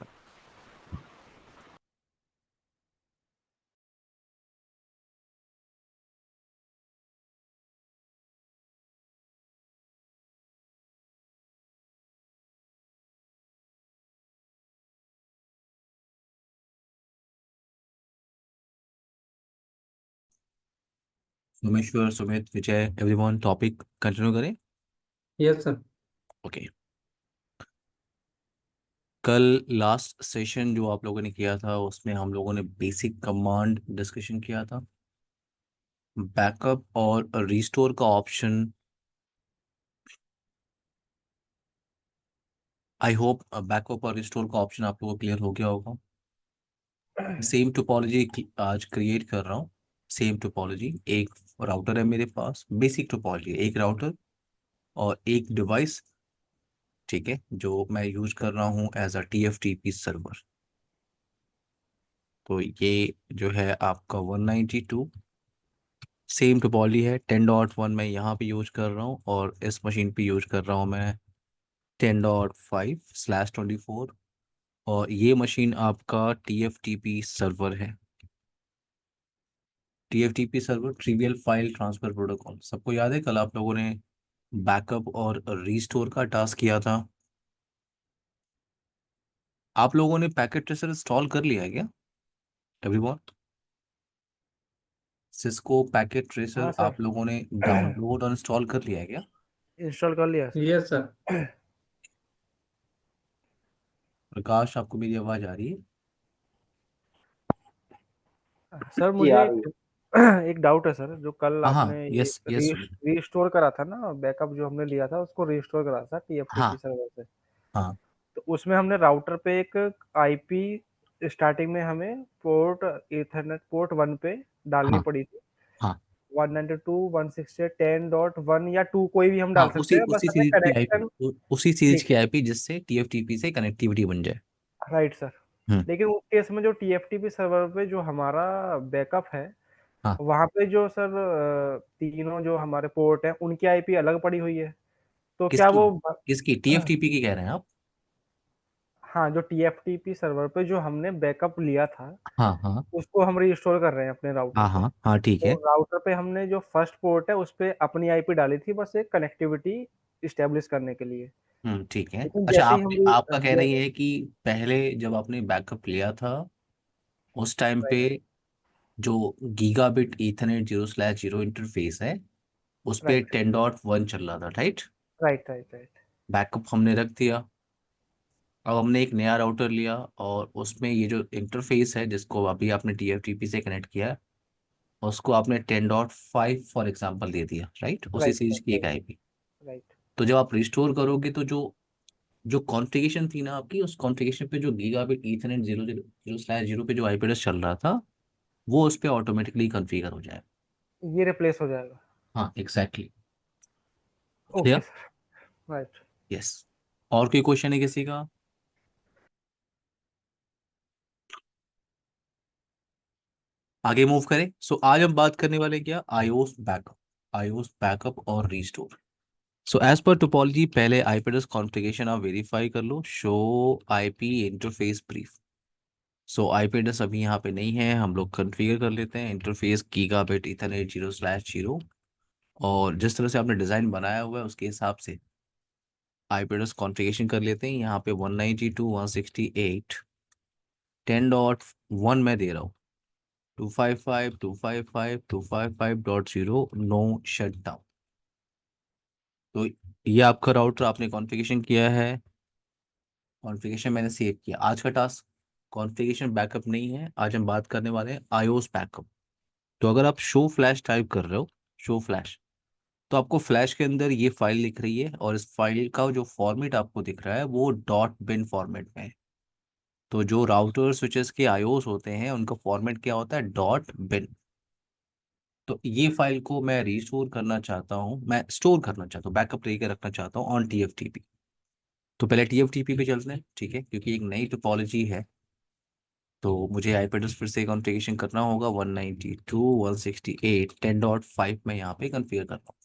Speaker 1: Someshwar, Sumit, Vijay, everyone, topic continue करें।
Speaker 3: Yes sir.
Speaker 1: ओके, कल लास्ट सेशन जो आप लोगों ने किया था उसमें हम लोगों ने बेसिक कमांड डिस्कशन किया था। बैकअप और रिस्टोर का ऑप्शन, आई होप बैकअप और रिस्टोर का ऑप्शन आप लोगों को क्लियर हो गया होगा। सेम टोपोलॉजी आज क्रिएट कर रहा हूँ। सेम टोपोलॉजी, एक राउटर है मेरे पास, बेसिक टोपोलॉजी, एक राउटर और एक डिवाइस। ठीक है, जो मैं यूज कर रहा हूँ एज अ TFTP सर्वर। तो ये जो है आपका 192 सेम टोपोलॉजी है। 10.1 मैं यहाँ पे यूज कर रहा हूँ और इस मशीन पे यूज कर रहा हूँ मैं 10.5/24। और ये मशीन आपका TFTP सर्वर है। TFTP server trivial file transfer protocol, सबको याद है कल आप लोगों ने बैकअप और रीस्टोर का टास्क किया था। आप लोगों ने पैकेट ट्रेसर इंस्टॉल कर लिया है क्या एवरीवन? सिस्को पैकेट ट्रेसर
Speaker 6: हाँ सर।
Speaker 1: आप लोगों ने डाउनलोड और इंस्टॉल कर लिया है क्या?
Speaker 6: इंस्टॉल कर लिया सर।
Speaker 3: Yes sir.
Speaker 1: प्रकाश, आपको मेरी आवाज आ रही है?
Speaker 6: सर
Speaker 5: जी
Speaker 6: मुझे
Speaker 5: आ रही है।
Speaker 6: एक डाउट है सर, जो कल
Speaker 1: हाँ हाँ,
Speaker 6: आपने ये
Speaker 1: यस यस।
Speaker 6: रीस्टोर करा था ना, बैकअप जो हमने लिया था उसको रीस्टोर करा था टीएफटीपी
Speaker 1: हाँ
Speaker 6: सर्वर से।
Speaker 1: हाँ
Speaker 6: तो उसमें हमने राउटर पे एक आईपी स्टार्टिंग में हमें पोर्ट ईथरनेट पोर्ट 1 पे डालनी
Speaker 1: हाँ
Speaker 6: पड़ी थी।
Speaker 1: हाँ
Speaker 6: 192.168.10.1 या 2 कोई भी हम
Speaker 1: हाँ,
Speaker 6: डाल सकते
Speaker 1: उसी
Speaker 6: हैं, बस
Speaker 1: उसी
Speaker 6: हमें
Speaker 1: सीरीज की आईपी,
Speaker 6: कनेक्शन।
Speaker 1: उसी सीरीज
Speaker 6: ठीक
Speaker 1: की
Speaker 6: है,
Speaker 1: आईपी जिससे TFTP से कनेक्टिविटी बन जाए।
Speaker 6: Right sir.
Speaker 1: हम्म।
Speaker 6: लेकिन उस केस में जो टीएफटीपी सर्वर पे जो हमारा बैकअप है,
Speaker 1: हाँ,
Speaker 6: वहाँ पे जो सर तीनों जो हमारे पोर्ट हैं उनकी आईपी अलग पड़ी हुई है। तो क्या
Speaker 1: किसकी?
Speaker 6: वो
Speaker 1: किसकी TFTP की कह रहे हैं आप?
Speaker 6: हाँ, जो टीएफटीपी सर्वर पे जो हमने बैकअप लिया था
Speaker 1: हाँ हाँ
Speaker 6: उसको हम रिस्टोर कर रहे हैं अपने राउटर
Speaker 1: हाँ
Speaker 6: पे।
Speaker 1: हाँ हाँ, ठीक
Speaker 6: तो
Speaker 1: है।
Speaker 6: राउटर पे हमने जो फर्स्ट पोर्ट है उस पे अपनी आईपी डाली थी, बस एक कनेक्टिविटी इस्टेब्लिश करने के लिए।
Speaker 1: ठीक है।
Speaker 6: लेकिन
Speaker 1: अच्छा,
Speaker 6: जैसे ही
Speaker 1: आपने
Speaker 6: हम
Speaker 1: आपका कह रही है कि पहले जब आपने बैकअप लिया था उस टाइम पे जो गीगाबिट ईथरनेट 0/0 इंटरफेस है उस पे
Speaker 6: राइट
Speaker 1: 10.1 चल रहा था, right?
Speaker 6: Right right right
Speaker 1: backup हमने रख दिया। अब हमने एक नया राउटर लिया और उसमें ये जो इंटरफेस है जिसको अभी आपने TFTP से कनेक्ट किया है उसको आपने 10.5 फॉर एग्जांपल दे दिया, राइट? उसी
Speaker 6: राइट
Speaker 1: सीरीज
Speaker 6: राइट
Speaker 1: की एक
Speaker 6: राइट
Speaker 1: आईपी।
Speaker 6: राइट
Speaker 1: तो जब आप रिस्टोर करोगे तो जो जो कॉन्फ़िगरेशन थी ना आपकी, उस कॉन्फ़िगरेशन पे जो गीगाबिट ईथरनेट 0/0 पे जो आईपी एड्रेस चल रहा था वो उस पे ऑटोमेटिकली कॉन्फ़िगर हो जाएगा।
Speaker 6: ये रिप्लेस हो जाएगा।
Speaker 1: हाँ, exactly.
Speaker 6: Okay
Speaker 1: clear?
Speaker 6: Sir. Right.
Speaker 1: Yes. और कोई क्वेश्चन है किसी का? आगे मूव करें। सो आज हम बात करने वाले क्या, आईओस बैकअप। आईओस बैकअप और restore. So as per topology पहले आईपी एड्रेस कॉन्फ़िगरेशन आप वेरीफाई कर लो। Show IP interface brief. So IP address अभी यहाँ पे नहीं है, हम लोग कॉन्फ़िगर कर लेते हैं इंटरफेस गीगाबिट ईथरनेट 0/0। और जिस तरह से आपने डिज़ाइन बनाया हुआ है उसके हिसाब से आईपी एड्रेस कॉन्फ़िगरेशन कर लेते हैं। यहाँ पे 192.168 10.1 में दे रहा हूँ। 255.255.255.0 नो शट डाउन। तो ये आपका राउटर आपने कॉन्फ़िगरेशन किया है। कॉन्फ़िगरेशन मैंने सेव किया। आज का टास्क कॉन्फ़िगरेशन बैकअप नहीं है, आज हम बात करने वाले हैं आईओस बैकअप। तो अगर आप शो फ्लैश टाइप कर रहे हो, शो फ्लैश, तो आपको फ्लैश के अंदर ये फाइल दिख रही है और इस फाइल का जो फॉर्मेट आपको दिख रहा है वो डॉट बिन फॉर्मेट में है। तो जो राउटर स्विचेस के आईओस होते हैं उनका फॉर्मेट क्या होता है, डॉट बिन। तो ये फाइल को मैं रिस्टोर करना चाहता हूँ, मैं स्टोर करना चाहता हूँ, बैकअप लेके रखना चाहता हूँ ऑन TFTP। तो पहले TFTP पे चलते हैं, ठीक है, क्योंकि एक नई टोपोलॉजी है। तो मुझे आईपी एड्रेस फिर से कॉन्फ़िगरेशन करना होगा। 192.168 10.5 में यहाँ पे कॉन्फ़िगर करता हूँ।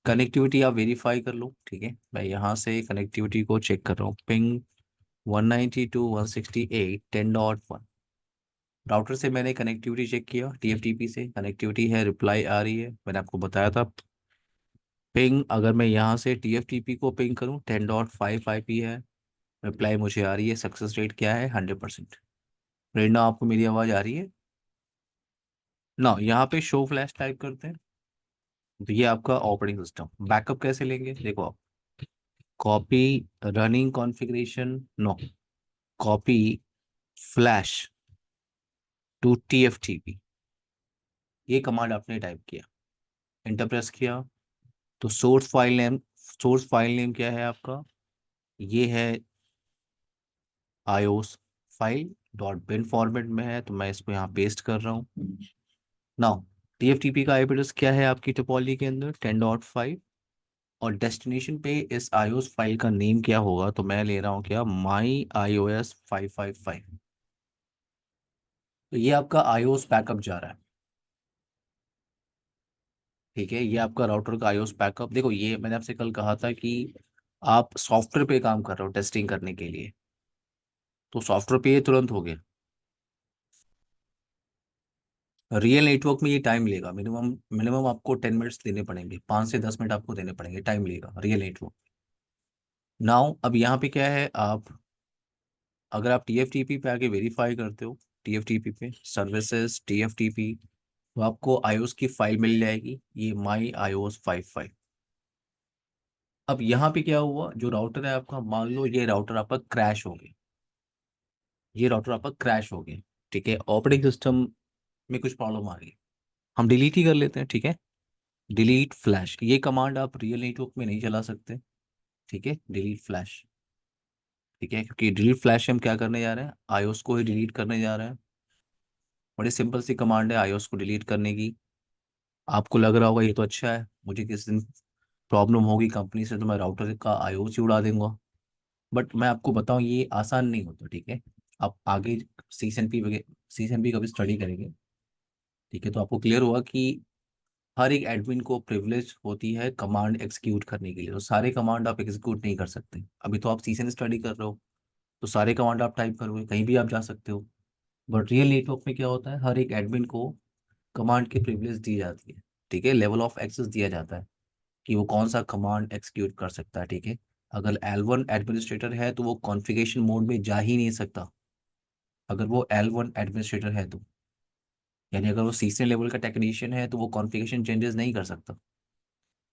Speaker 1: कनेक्टिविटी आप वेरीफाई कर लो, ठीक है। मैं यहाँ से कनेक्टिविटी को चेक कर रहा हूँ। पिंग 192.168 10.1। राउटर से मैंने कनेक्टिविटी चेक किया, TFTP से कनेक्टिविटी है, रिप्लाई आ रही है। मैंने आपको बताया था पिंग, अगर मैं यहाँ से TFTP को पिंग करूँ 10.5 आईपी है, रिप्लाई मुझे आ रही है। सक्सेस रेट क्या है, 100%। प्रेरणा, आपको मेरी आवाज़ आ रही है ना? यहाँ पे शो फ्लैश टाइप करते हैं तो ये आपका ऑपरेटिंग सिस्टम। बैकअप कैसे लेंगे, देखो आप, copy running configuration, no, copy flash to TFTP। ये कमांड आपने टाइप किया, एंटर प्रेस किया, तो सोर्स फाइल नेम क्या है आपका, ये है iOS file, dot bin format में है। तो मैं इसको यहाँ पेस्ट कर रहा हूँ। नाउ TFTP का आईपी एड्रेस क्या है आपकी टोपोलॉजी के अंदर, 10.5। और डेस्टिनेशन पे इस iOS फाइल का नेम क्या होगा, तो मैं ले रहा हूँ क्या, माई iOS 555। तो ये आपका iOS बैकअप जा रहा है, ठीक है। ये आपका राउटर का iOS बैकअप। देखो, ये मैंने आपसे कल कहा था कि आप सॉफ्टवेयर पे काम कर रहे हो टेस्टिंग करने के लिए, तो सॉफ्टवेयर पे ये तुरंत हो गया। रियल नेटवर्क में ये टाइम लेगा, मिनिमम मिनिमम आपको 10 मिनट्स देने पड़ेंगे, 5 से 10 मिनट आपको देने पड़ेंगे, टाइम लेगा रियल नेटवर्क। नाउ अब यहाँ पे क्या है, आप अगर आप TFTP पे आके वेरीफाई करते हो, TFTP पे सर्विसेज TFTP, तो आपको iOS की फाइल मिल जाएगी, ये माई iOS 55। अब यहाँ पे क्या हुआ, जो राउटर है आपका, मान लो ये राउटर आपका क्रैश हो गया, ये राउटर आपका क्रैश हो गया, ठीक है। ऑपरेटिंग सिस्टम में कुछ प्रॉब्लम आ गई, हम डिलीट ही कर लेते हैं, ठीक है। डिलीट फ्लैश, ये कमांड आप रियल नेटवर्क में नहीं चला सकते, ठीक है। डिलीट फ्लैश, ठीक है, क्योंकि डिलीट फ्लैश हम क्या करने जा रहे हैं, iOS को ही डिलीट करने जा रहे हैं। बड़ी सिंपल सी कमांड है iOS को डिलीट करने की। आपको लग रहा होगा ये तो अच्छा है, मुझे किस दिन प्रॉब्लम होगी कंपनी से तो मैं राउटर का iOS ही उड़ा दूंगा। बट मैं आपको बताऊं ये आसान नहीं होता, ठीक है। आप आगे CCNP का भी स्टडी करेंगे, ठीक है, तो आपको क्लियर होगा कि हर एक एडमिन को प्रिविलेज होती है कमांड एग्जीक्यूट करने के लिए, तो सारे कमांड आप एग्जीक्यूट नहीं कर सकते। अभी तो आप सीजन स्टडी कर रहे हो, तो सारे कमांड आप टाइप करोगे कहीं भी आप जा सकते हो। बट रियल नेटवर्क में क्या होता है, हर एक एडमिन को कमांड की प्रिविलेज दी जाती है, ठीक है, लेवल ऑफ एक्सेस दिया जाता है कि वो कौन सा कमांड एग्जीक्यूट कर सकता है, ठीक है। अगर L1 एडमिनिस्ट्रेटर है तो वो कॉन्फ़िगरेशन मोड में जा ही नहीं सकता, अगर वो L1 एडमिनिस्ट्रेटर है तो, यानी अगर वो सीनियर लेवल का टेक्नीशियन है तो वो कॉन्फ़िगरेशन चेंजेस नहीं कर सकता।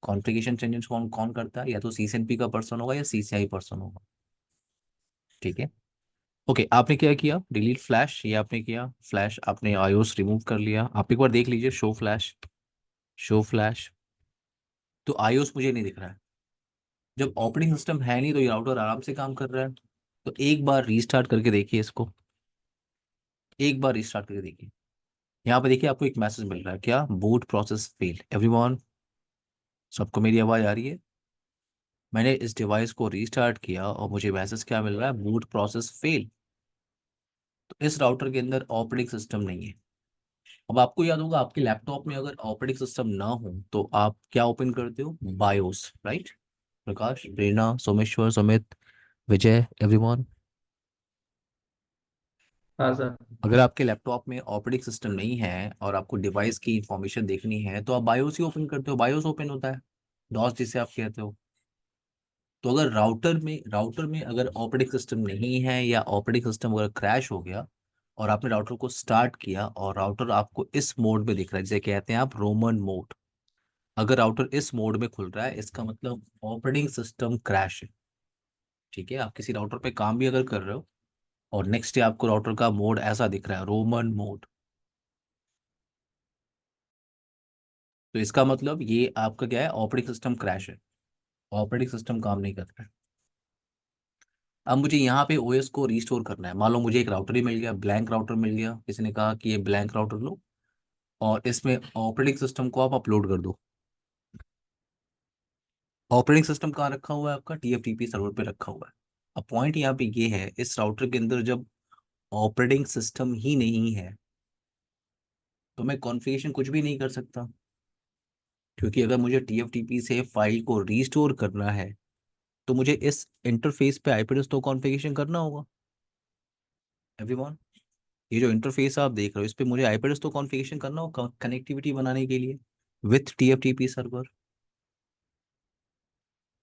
Speaker 1: कॉन्फ़िगरेशन चेंजेस कौन कौन करता है, या तो CCNP का पर्सन होगा या CCI पर्सन होगा, ठीक है। ओके, आपने क्या किया, डिलीट फ्लैश, ये आपने किया, फ्लैश आपने iOS रिमूव कर लिया। आप एक बार देख लीजिए, शो फ्लैश, शो फ्लैश, तो iOS मुझे नहीं दिख रहा है। जब ऑपरेटिंग सिस्टम है नहीं तो ये राउटर आराम से काम कर रहा है। तो एक बार रीस्टार्ट करके देखिए इसको, एक बार रीस्टार्ट करके देखिए। यहाँ पे देखिए आपको एक मैसेज मिल रहा है, क्या, बूट प्रोसेस फेल। एवरीवन, सबको मेरी आवाज़ आ रही है? मैंने इस डिवाइस को रीस्टार्ट किया और मुझे मैसेज क्या मिल रहा है, बूट प्रोसेस फेल। तो इस राउटर के अंदर ऑपरेटिंग सिस्टम नहीं है। अब आपको याद होगा, आपके लैपटॉप में अगर ऑपरेटिंग सिस्टम ना हो तो आप क्या ओपन करते हो, बायोस, राइट। प्रकाश, प्रेरणा, सोमेश्वर, सुमित, विजय, एवरीवन,
Speaker 3: हाँ सर।
Speaker 1: अगर आपके लैपटॉप में ऑपरेटिंग सिस्टम नहीं है और आपको डिवाइस की इंफॉर्मेशन देखनी है तो आप बायोस ही ओपन करते हो, बायोस ओपन होता है, डॉस जिसे आप कहते हो। तो अगर राउटर में अगर ऑपरेटिंग सिस्टम नहीं है या ऑपरेटिंग सिस्टम अगर क्रैश हो गया और आपने राउटर को स्टार्ट किया और राउटर आपको इस मोड में दिख रहा है जिसे कहते हैं आप रोमन मोड, अगर राउटर इस मोड में खुल रहा है इसका मतलब ऑपरेटिंग सिस्टम क्रैश है, ठीक है। आप किसी राउटर पे काम भी अगर कर रहे हो और नेक्स्ट डे आपको राउटर का मोड ऐसा दिख रहा है, रोमन मोड, तो इसका मतलब ये आपका क्या है, ऑपरेटिंग सिस्टम क्रैश है, ऑपरेटिंग सिस्टम काम नहीं कर रहा है। अब मुझे यहाँ पे ओएस को रिस्टोर करना है। मान लो मुझे एक राउटर ही मिल गया, ब्लैंक राउटर मिल गया, किसी ने कहा कि ये ब्लैंक राउटर लो और इसमें ऑपरेटिंग सिस्टम को आप अपलोड कर दो। ऑपरेटिंग सिस्टम कहाँ रखा हुआ है आपका, TFTP सर्वर पे रखा हुआ है। अब पॉइंट यहाँ पे ये है, इस राउटर के अंदर जब ऑपरेटिंग सिस्टम ही नहीं है तो मैं कॉन्फ़िगरेशन कुछ भी नहीं कर सकता, क्योंकि अगर मुझे TFTP से फाइल को रीस्टोर करना है तो मुझे इस इंटरफेस पे IP एड्रेस तो कॉन्फ़िगरेशन करना होगा। एवरीवन, ये जो इंटरफेस आप देख रहे हो इस पे मुझे IP एड्रेस तो कॉन्फ़िगरेशन करना होगा कनेक्टिविटी बनाने के लिए विथ TFTP सर्वर।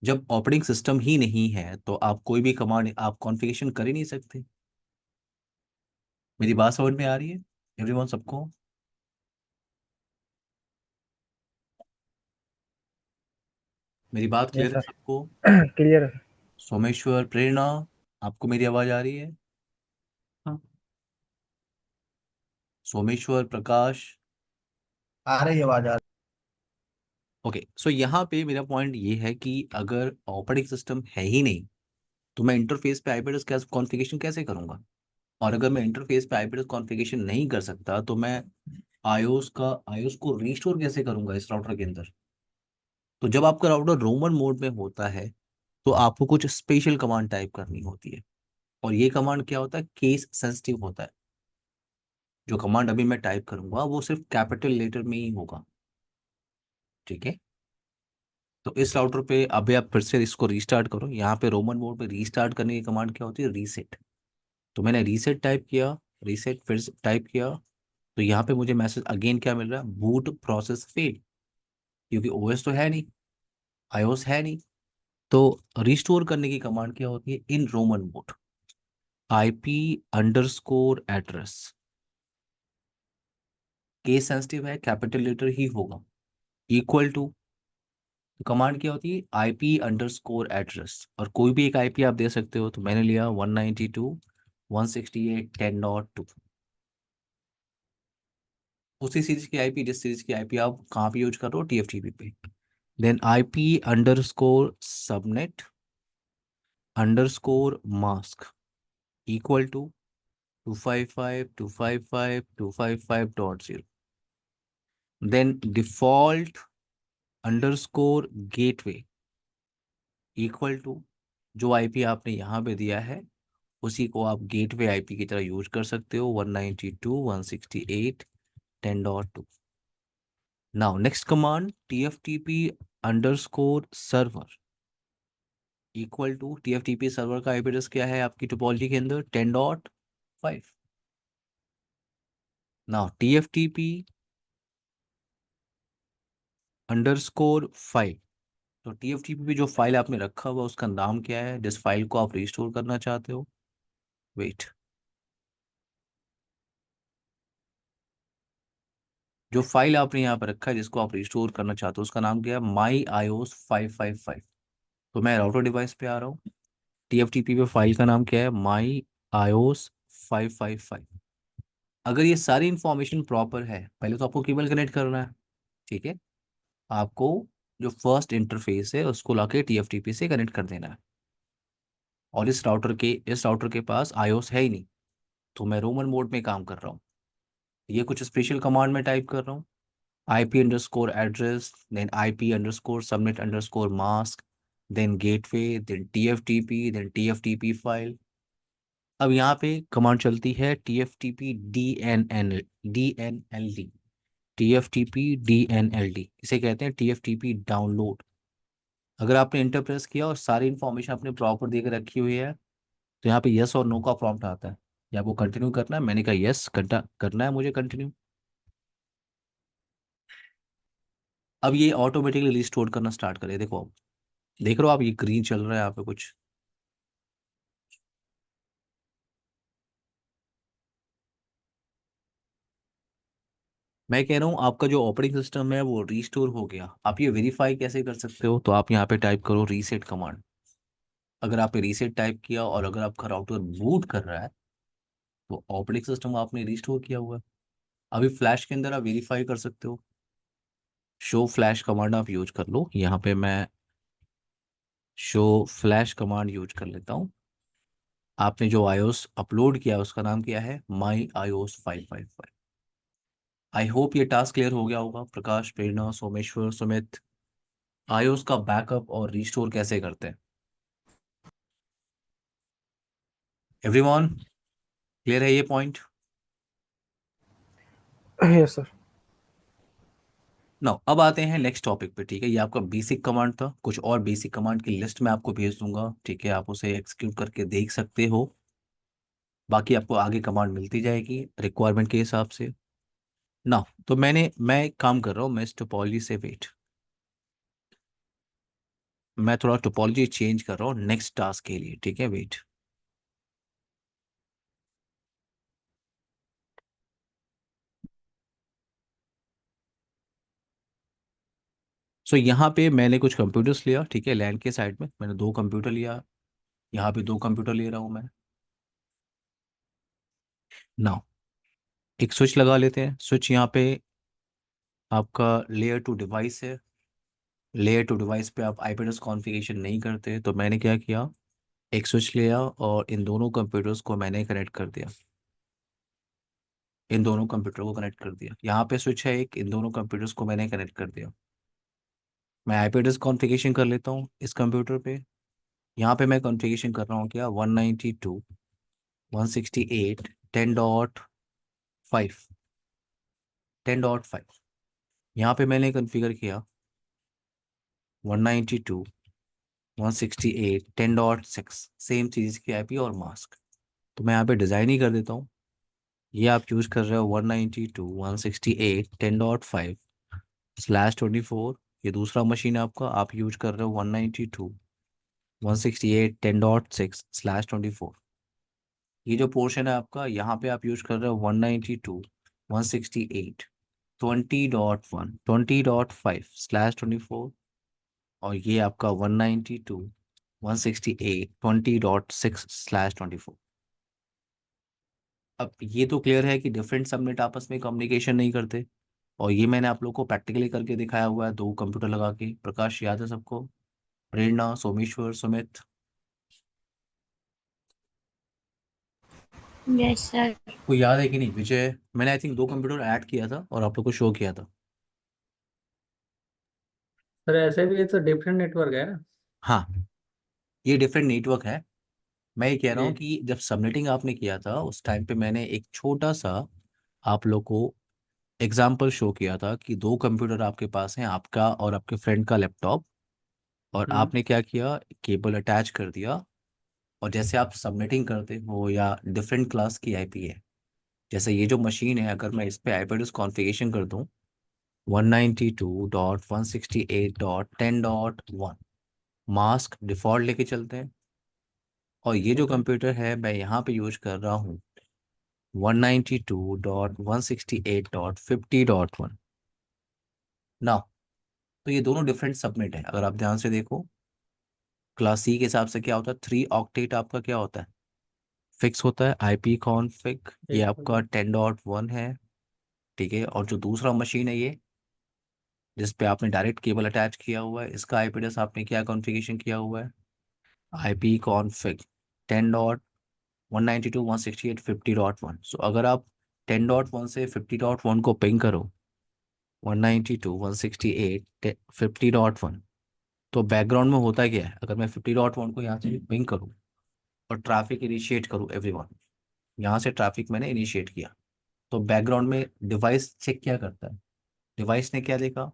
Speaker 1: जब ऑपरेटिंग सिस्टम ही नहीं है तो आप कोई भी कमांड आप कॉन्फ़िगरेशन कर ही नहीं सकते। मेरी बात समझ में आ रही है एवरीवन, सबको? मेरी बात
Speaker 6: यस
Speaker 1: क्लियर है
Speaker 6: सर,
Speaker 1: सबको?
Speaker 6: क्लियर है।
Speaker 1: सोमेश्वर, प्रेरणा, आपको मेरी आवाज आ रही है?
Speaker 3: हाँ,
Speaker 1: सोमेश्वर, प्रकाश,
Speaker 7: आ रही है आवाज आ रही
Speaker 1: ओके। सो यहाँ पे मेरा पॉइंट ये है कि अगर ऑपरेटिंग सिस्टम है ही नहीं तो मैं इंटरफेस पे IP एड्रेस कैसे कॉन्फ़िगरेशन कैसे करूंगा, और अगर मैं इंटरफेस पे IP एड्रेस कॉन्फ़िगरेशन नहीं कर सकता तो मैं iOS को रीस्टोर कैसे करूंगा इस राउटर के अंदर। तो जब आपका राउटर रोमन मोड में होता है तो आपको कुछ स्पेशल कमांड टाइप करनी होती है, और ये कमांड क्या होता है, केस सेंसिटिव होता है। जो कमांड अभी मैं टाइप करूंगा वो सिर्फ कैपिटल लेटर में ही होगा, ठीक है। तो इस राउटर पे अभी आप फिर से इसको रीस्टार्ट करो। यहाँ पे रोमन मोड पे रीस्टार्ट करने की कमांड क्या होती है, रीसेट। तो मैंने रीसेट टाइप किया, रीसेट फिर से टाइप किया, तो यहाँ पे मुझे मैसेज अगेन क्या मिल रहा है, बूट प्रोसेस फेल, क्योंकि ओएस तो है नहीं, आईओएस है नहीं। तो रिस्टोर करने की कमांड क्या होती है, in ROMMON mode IP address, case sensitive है, कैपिटल लेटर ही होगा, इक्वल टू, तो कमांड क्या होती है, IP_एड्रेस, और कोई भी एक आईपी आप दे सकते हो। तो मैंने लिया 192.168.10.2, उसी सीरीज की आईपी जिस सीरीज की आईपी आप कहाँ पे यूज कर रहे हो, TFTP पे। Then IP_subnet_mask equal to 255.255.255.0, then default_gateway equal to, जो आईपी आपने यहाँ पे दिया है उसी को आप गेटवे आईपी की तरह यूज कर सकते हो, 192.168.10.2। Now next command TFTP_server equal to, TFTP server का आईपी एड्रेस क्या है आपकी टोपोलॉजी के अंदर, 10.5। नाउ TFTP_file, तो TFTP पे जो फाइल आपने रखा हुआ उसका नाम क्या है, जिस फाइल को आप रिस्टोर करना चाहते हो, वेट, जो फाइल आपने यहाँ पर रखा है जिसको आप रिस्टोर करना चाहते हो उसका नाम क्या है, myios555। तो मैं राउटर डिवाइस पे आ रहा हूँ, TFTP पे फाइल का नाम क्या है, myios555। अगर ये सारी इंफॉर्मेशन प्रॉपर है, पहले तो आपको केबल कनेक्ट करना है, ठीक है। आपको जो फर्स्ट इंटरफेस है उसको लाके TFTP से कनेक्ट कर देना है, और इस राउटर के पास iOS है ही नहीं, तो मैं रोमन मोड में काम कर रहा हूँ। ये कुछ स्पेशल कमांड में टाइप कर रहा हूँ, IP_address, then IP_subnet_mask, then gateway, then TFTP, then TFTP file। अब यहाँ पे कमांड चलती है TFTP DNLD, TFTP DNLD, इसे कहते हैं TFTP डाउनलोड। अगर आपने इंटर प्रेस किया और सारी इन्फॉर्मेशन आपने प्रॉपर देकर रखी हुई है तो यहाँ पे यस और नो का प्रॉम्प्ट आता है, या आपको कंटिन्यू करना है, मैंने कहा यस करना है मुझे कंटिन्यू। अब ये ऑटोमेटिकली रिस्टोर करना स्टार्ट करे, देखो अब देख रहे हो आप, ये ग्रीन चल रहा है यहाँ पे कुछ। मैं कह रहा हूँ आपका जो ऑपरेटिंग सिस्टम है वो रिस्टोर हो गया। आप ये वेरीफाई कैसे कर सकते हो, तो आप यहाँ पे टाइप करो रीसेट कमांड। अगर आपने रीसेट टाइप किया और अगर आपका राउटर बूट कर रहा है तो ऑपरेटिंग सिस्टम आपने रिस्टोर किया हुआ है। अभी फ्लैश के अंदर आप वेरीफाई कर सकते हो, शो फ्लैश कमांड आप यूज कर लो। यहाँ पे मैं शो फ्लैश कमांड यूज कर लेता हूँ। आपने जो iOS अपलोड किया है उसका नाम क्या है, myios555। आई होप ये टास्क क्लियर हो गया होगा। प्रकाश, प्रेरणा, सोमेश्वर, सुमित, iOS का बैकअप और रिस्टोर कैसे करते हैं, एवरीवन क्लियर है ये पॉइंट?
Speaker 6: Yes sir.
Speaker 1: नो, अब आते हैं नेक्स्ट टॉपिक पे, ठीक है। ये आपका बेसिक कमांड था, कुछ और बेसिक कमांड की लिस्ट मैं आपको भेज दूंगा, ठीक है। आप उसे एक्सिक्यूट करके देख सकते हो, बाकी आपको आगे कमांड मिलती जाएगी रिक्वायरमेंट के हिसाब से ना। तो मैं एक काम कर रहा हूँ, मैं इस टोपोलॉजी से, वेट, मैं थोड़ा टोपोलॉजी चेंज कर रहा हूँ नेक्स्ट टास्क के लिए, ठीक है, वेट। सो यहाँ पे मैंने कुछ कंप्यूटर्स लिया, ठीक है, लैंड के साइड में मैंने 2 कंप्यूटर लिया, यहाँ पे 2 कंप्यूटर ले रहा हूँ मैं। नाउ एक स्विच लगा लेते हैं। स्विच यहाँ पे आपका लेयर टू डिवाइस है। लेयर टू डिवाइस पे आप आईपी एड्रेस कॉन्फ़िगरेशन नहीं करते, तो मैंने क्या किया, एक स्विच लिया और इन दोनों कंप्यूटर्स को मैंने कनेक्ट कर दिया, इन दोनों कंप्यूटर को कनेक्ट कर दिया। यहाँ पे स्विच है एक, इन दोनों कंप्यूटर्स को मैंने कनेक्ट कर दिया। मैं आईपी एड्रेस कॉन्फ़िगरेशन कर लेता हूँ इस कंप्यूटर पे। यहाँ पे मैं कॉन्फ़िगरेशन कर रहा हूँ क्या 192.168.10.5 10.5। यहाँ पे मैंने कॉन्फ़िगर किया 192.168.10.6 सेम चीज़ की आईपी और मास्क। तो मैं यहाँ पे डिज़ाइन ही कर देता हूँ। ये आप यूज़ कर रहे हो 192.168.10.5/24। ये दूसरा मशीन है आपका, आप यूज कर रहे हो 192.168.10.6/24। ये जो पोर्शन है आपका, यहाँ पे आप यूज कर रहे हो 192.168.20.1 और ये आपका 192.168.20.6/24। अब ये तो क्लियर है कि डिफरेंट सबनेट आपस में कम्युनिकेशन नहीं करते, और ये मैंने आप लोग को प्रैक्टिकली करके दिखाया हुआ है 2 कंप्यूटर लगा के। प्रकाश, याद है सबको? प्रेरणा, सोमेश्वर, सुमित?
Speaker 4: Yes sir.
Speaker 1: कोई याद है कि नहीं? विजय, मैंने आई थिंक 2 कंप्यूटर ऐड किया था और आप लोग को शो किया था।
Speaker 3: सर ऐसे भी ये तो डिफरेंट नेटवर्क है ना।
Speaker 1: हाँ, ये डिफरेंट नेटवर्क है। मैं ये कह रहा हूँ
Speaker 3: जी।
Speaker 1: कि जब सबनेटिंग आपने किया था उस टाइम पे मैंने एक छोटा सा आप लोग को एग्जाम्पल शो किया था कि 2 कंप्यूटर आपके पास हैं, आपका और आपके फ्रेंड का लैपटॉप, और
Speaker 3: हम्म।
Speaker 1: आपने क्या किया, केबल अटैच कर दिया। और जैसे आप सबनेटिंग करते हो या डिफरेंट क्लास की आईपी है, जैसे ये जो मशीन है, अगर मैं इस पे आईपी एड्रेस कॉन्फ़िगरेशन कर दूं 192.168.10.1, मास्क डिफ़ॉल्ट लेके चलते हैं। और ये जो
Speaker 3: ओके।
Speaker 1: कंप्यूटर है मैं यहाँ पे यूज कर रहा हूँ 192.168.50.1 ना। तो ये दोनों डिफरेंट सबनेट है। अगर आप ध्यान से देखो, क्लास सी के हिसाब से क्या होता है, 3 ऑक्टेट आपका क्या होता है, फिक्स होता है आईपी कॉन्फ़िग। ये
Speaker 3: एक
Speaker 1: आपका 10.1 है, ठीक है। और जो दूसरा मशीन है ये, जिस पे आपने डायरेक्ट केबल अटैच किया हुआ है, इसका आईपी एड्रेस आपने क्या कॉन्फ़िगरेशन किया हुआ है, आईपी कॉन्फ़िग 10.192.168.50.1। सो अगर आप 10.1 से 50.1 को पिंग करो 192.168.50.1, तो बैकग्राउंड में होता क्या है, अगर मैं 50.1 को यहाँ से पिंग करूँ और ट्रैफिक इनिशिएट करूँ एवरीवन, यहाँ से ट्रैफिक मैंने इनिशिएट किया, तो बैकग्राउंड में डिवाइस चेक क्या करता है, डिवाइस ने क्या देखा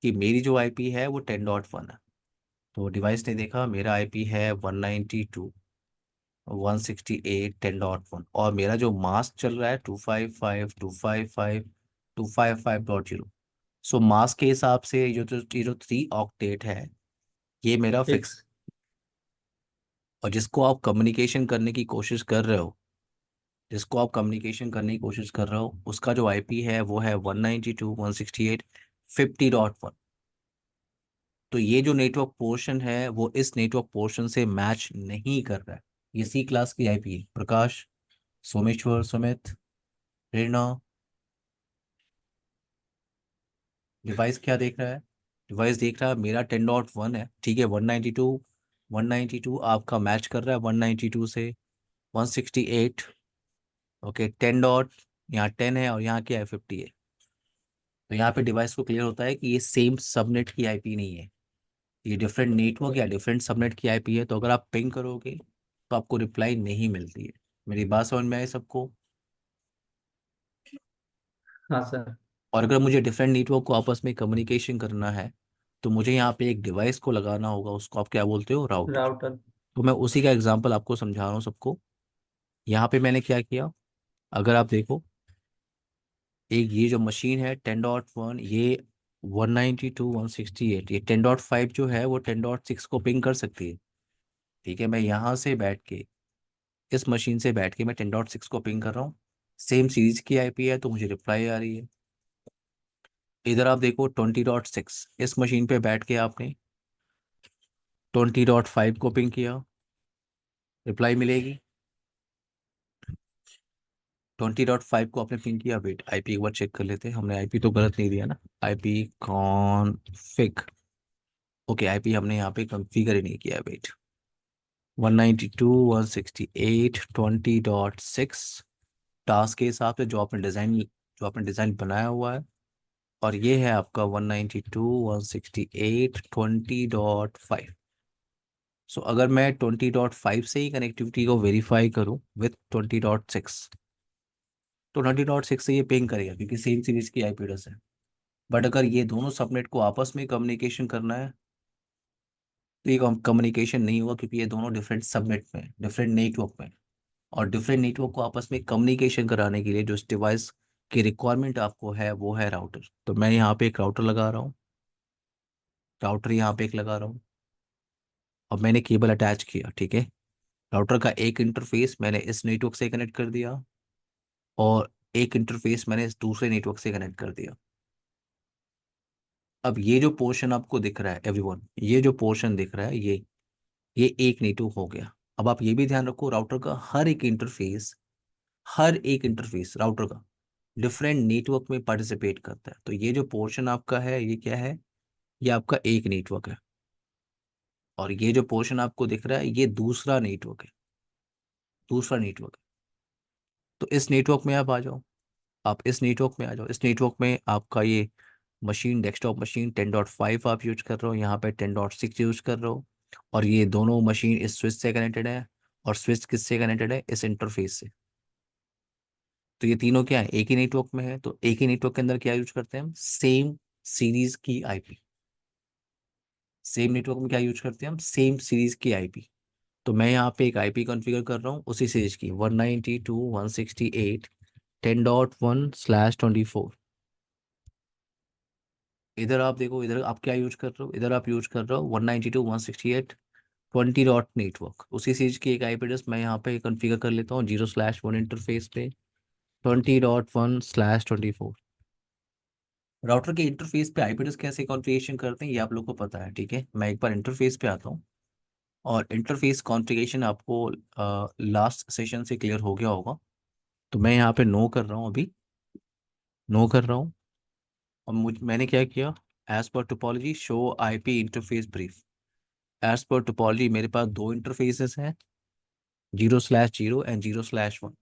Speaker 1: कि मेरी जो आईपी है वो 10.1 है। तो डिवाइस ने देखा मेरा आईपी है 192.168.10.1, और मेरा जो मास्क चल रहा है 255.255.255.0। सो मास्क के हिसाब से ये जो 3 ऑक्टेट है, ये मेरा फिक्स।
Speaker 3: फिक्स।
Speaker 1: और जिसको आप कम्युनिकेशन करने की कोशिश कर रहे हो, जिसको आप कम्युनिकेशन करने की कोशिश कर रहे हो, उसका जो आईपी है वो है 192.168.50.1। तो ये जो नेटवर्क पोर्शन है वो इस नेटवर्क पोर्शन से मैच नहीं कर रहा है। ये सी क्लास की आईपी है। प्रकाश, सोमेश्वर, सुमित, प्रेरणा, डिवाइस क्या देख रहा है? डिवाइस देख रहा है मेरा 10.1 है, ठीक है। 192 आपका मैच कर रहा है 192 से 168। ओके, 10 डॉट, यहाँ 10 है और यहाँ क्या है 50 है। तो यहाँ पे डिवाइस को क्लियर होता है कि ये सेम सबनेट की आईपी नहीं है, ये डिफरेंट नेटवर्क या डिफरेंट सबनेट की आईपी है। तो अगर आप पिंग करोगे तो आपको रिप्लाई नहीं मिलती है। मेरी बात समझ में आई सबको?
Speaker 3: हाँ सर।
Speaker 1: और अगर मुझे डिफरेंट नेटवर्क को आपस में कम्युनिकेशन करना है तो मुझे यहाँ पे एक डिवाइस को लगाना होगा, उसको आप क्या बोलते हो, राउटर।
Speaker 3: राउटर।
Speaker 1: तो मैं उसी का एग्जांपल आपको समझा रहा हूँ सबको। यहाँ पे मैंने क्या किया, अगर आप देखो, एक ये जो मशीन है 10.1, ये 192.168, ये 10.5 जो है वो 10.6 को पिंग कर सकती है, ठीक है। मैं यहाँ से बैठ के, इस मशीन से बैठ के मैं 10.6 को पिंग कर रहा हूँ, सेम सीरीज की आईपी है तो मुझे रिप्लाई आ रही है। इधर आप देखो 20.6, इस मशीन पे बैठ के आपने 20.5 को पिंग किया, रिप्लाई मिलेगी। 20.5 को आपने पिंग किया, वेट आईपी एक बार चेक कर लेते हैं, हमने आईपी तो गलत नहीं दिया ना, आईपी कॉन्फिग, ओके, आईपी हमने यहाँ पे कॉन्फ़िगर ही नहीं किया, वेट 192.168.20.6 टास्क के हिसाब से जो आपने डिज़ाइन बनाया हुआ है और ये है आपका 192.168.20.5। सो अगर मैं 20.5 से ही कनेक्टिविटी को वेरीफाई करूं विथ 20.6, तो 20.6 से ये पिंग करेगा क्योंकि सेम सीरीज की आईपी एड्रेस है। बट अगर ये दोनों सबनेट को आपस में कम्युनिकेशन करना है तो ये कम्युनिकेशन नहीं होगा, क्योंकि ये दोनों डिफरेंट सबनेट में, डिफरेंट नेटवर्क में, और डिफरेंट नेटवर्क को आपस में कम्युनिकेशन कराने के लिए जो इस डिवाइस की रिक्वायरमेंट आपको है वो है राउटर। तो मैं यहाँ पे एक राउटर लगा रहा हूँ, राउटर यहाँ पे एक लगा रहा हूँ, अब मैंने केबल अटैच किया, ठीक है। राउटर का एक इंटरफेस मैंने इस नेटवर्क से कनेक्ट कर दिया और एक इंटरफेस मैंने इस दूसरे नेटवर्क से कनेक्ट कर दिया। अब ये जो पोर्शन आपको दिख रहा है एवरीवन, ये जो पोर्शन दिख रहा है ये एक नेटवर्क हो गया। अब आप ये भी ध्यान रखो, राउटर का हर एक इंटरफेस राउटर का डिफरेंट नेटवर्क में पार्टिसिपेट करता है। तो ये जो पोर्शन आपका है ये क्या है, ये आपका एक नेटवर्क है, और ये जो पोर्शन आपको दिख रहा है ये दूसरा नेटवर्क है, दूसरा नेटवर्क है। तो इस नेटवर्क में आप आ जाओ, आप इस नेटवर्क में आ जाओ। इस नेटवर्क में आपका ये मशीन, डेस्कटॉप मशीन 10.5 आप यूज कर रहे हो, यहाँ पे 10.6 यूज कर रहे हो, और ये दोनों मशीन इस स्विच से कनेक्टेड है, और स्विच किससे कनेक्टेड है, इस इंटरफेस से। तो ये तीनों क्या है, एक ही नेटवर्क में है। तो एक ही नेटवर्क के अंदर क्या यूज करते हैं हम, सेम सीरीज की आईपी। सेम नेटवर्क में क्या यूज करते हैं हम, सेम सीरीज की आईपी। तो मैं यहाँ पे एक आईपी कॉन्फ़िगर कर रहा हूँ उसी सीरीज की 192.168.10.1/24। इधर आप देखो, इधर आप क्या यूज कर रहे हो, इधर आप यूज कर रहे हो 192.168.20 डॉट नेटवर्क। उसी सीरीज की एक आईपी एड्रेस मैं यहाँ पे कॉन्फ़िगर कर लेता हूँ 0/1 इंटरफेस पे 20.1/24। राउटर के इंटरफेस पे आईपी एड्रेस कैसे कॉन्फ़िगरेशन करते हैं ये आप लोग को पता है, ठीक है। मैं एक बार इंटरफेस पे आता हूँ, और इंटरफेस कॉन्फ़िगरेशन आपको लास्ट सेशन से क्लियर हो गया होगा। तो मैं यहाँ पे नो कर रहा हूँ, अभी नो कर रहा हूँ। और मैंने क्या किया, as per topology show IP interface brief. As per topology मेरे पास दो इंटरफेसेस हैं, 0/0 and 0/1।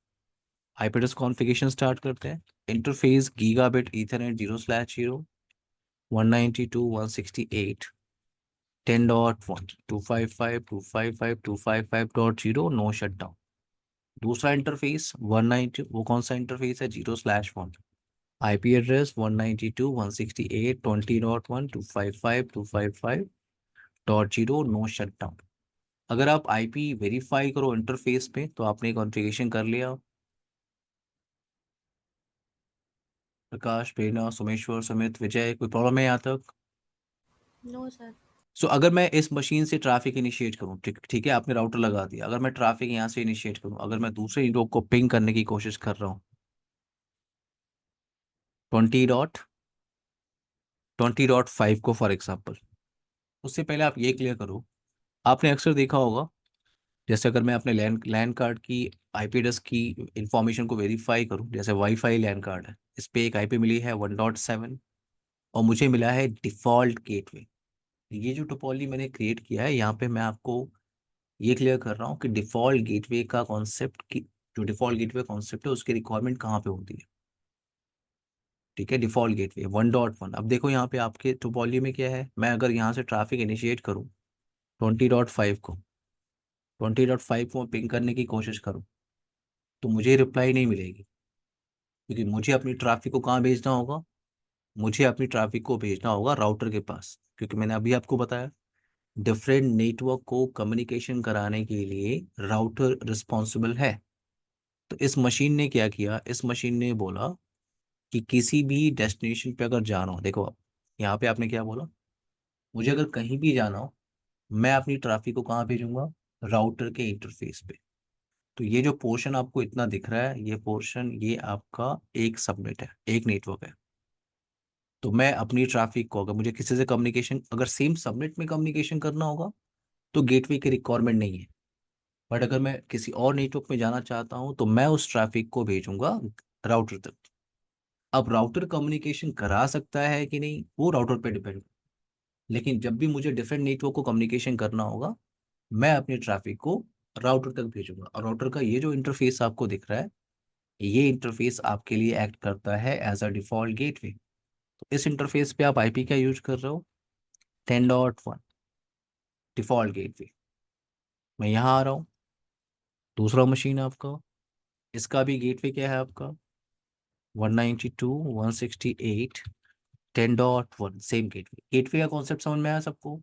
Speaker 1: IP address configuration start करते हैं। Interface gigabit ethernet 0/0 192.168 10.1 255.255.255.0 no shutdown. दूसरा इंटरफेस 190, वो कौन सा इंटरफेस है, 0/1। IP address 192.168.20.1 255.255.0 no shutdown. अगर आप आईपी वेरीफाई करो इंटरफेस पे तो आपने कॉन्फ़िगरेशन कर लिया। प्रकाश, प्रेरणा, सोमेश्वर, सुमित, विजय, कोई प्रॉब्लम है यहाँ तक?
Speaker 4: No sir.
Speaker 1: सो अगर मैं इस मशीन से ट्रैफिक इनिशिएट करूँ, ठीक ठीक है, आपने राउटर लगा दिया, अगर मैं ट्रैफिक यहाँ से इनिशिएट करूँ, अगर मैं दूसरे नेटवर्क को पिंग करने की कोशिश कर रहा हूँ 20.5 को फॉर एग्जाम्पल, उससे पहले आप ये क्लियर करो, आपने अक्सर देखा होगा, जैसे अगर मैं अपने लैंड कार्ड की आईपी एड्रेस की इंफॉर्मेशन को वेरीफाई करूं, जैसे वाईफाई लैंड कार्ड है, इस पे एक आईपी मिली है 1.7 और मुझे मिला है डिफ़ॉल्ट गेटवे। ये जो टोपोलॉजी मैंने क्रिएट किया है यहाँ पे मैं आपको ये क्लियर कर रहा हूँ कि डिफ़ॉल्ट गेटवे का कॉन्सेप्ट की, जो डिफ़ॉल्ट गेटवे कॉन्सेप्ट है उसकी रिक्वायरमेंट कहाँ पे होती है, ठीक है। Default gateway 1.1। अब देखो यहाँ पे आपके टोपोलॉजी में क्या है, मैं अगर यहाँ से ट्रैफिक इनिशिएट करूँ 20.5 को, 20.5 को पिंग करने की कोशिश करूँ तो मुझे रिप्लाई नहीं मिलेगी, क्योंकि मुझे अपनी ट्रैफिक को कहाँ भेजना होगा, मुझे अपनी ट्रैफिक को भेजना होगा राउटर के पास, क्योंकि मैंने अभी आपको बताया डिफरेंट नेटवर्क को कम्युनिकेशन कराने के लिए राउटर रिस्पॉन्सिबल है। तो इस मशीन ने क्या किया, इस मशीन ने बोला कि किसी भी डेस्टिनेशन पे अगर जाना हो, देखो आप यहाँ पे आपने क्या बोला, मुझे अगर कहीं भी जाना हो मैं अपनी ट्रैफिक को कहाँ भेजूंगा, राउटर के इंटरफेस पे। तो ये जो पोर्शन आपको इतना दिख रहा है, ये पोर्शन ये आपका एक सबनेट है, एक नेटवर्क है। तो मैं अपनी ट्रैफिक को, अगर मुझे किसी से कम्युनिकेशन, अगर सेम सबनेट में कम्युनिकेशन करना होगा तो गेटवे की रिक्वायरमेंट नहीं है। बट अगर मैं किसी और नेटवर्क में जाना चाहता हूं तो मैं उस ट्रैफिक को भेजूंगा राउटर तक। अब राउटर कम्युनिकेशन करा सकता है कि नहीं वो राउटर पे डिपेंड, लेकिन जब भी मुझे डिफरेंट नेटवर्क को कम्युनिकेशन करना होगा मैं अपने ट्रैफिक को राउटर तक भेजूंगा। और राउटर का ये जो इंटरफेस आपको दिख रहा है, ये इंटरफेस आपके लिए एक्ट करता है एज अ डिफॉल्ट गेटवे। तो इस इंटरफेस पे आप आईपी क्या यूज कर रहे हो, 10.1 डिफॉल्ट गेटवे। मैं यहाँ आ रहा हूँ, दूसरा मशीन आपका, इसका भी गेटवे क्या है आपका 192.168 10.1 सेम गेटवे। गेटवे का कॉन्सेप्ट समझ में आया सबको?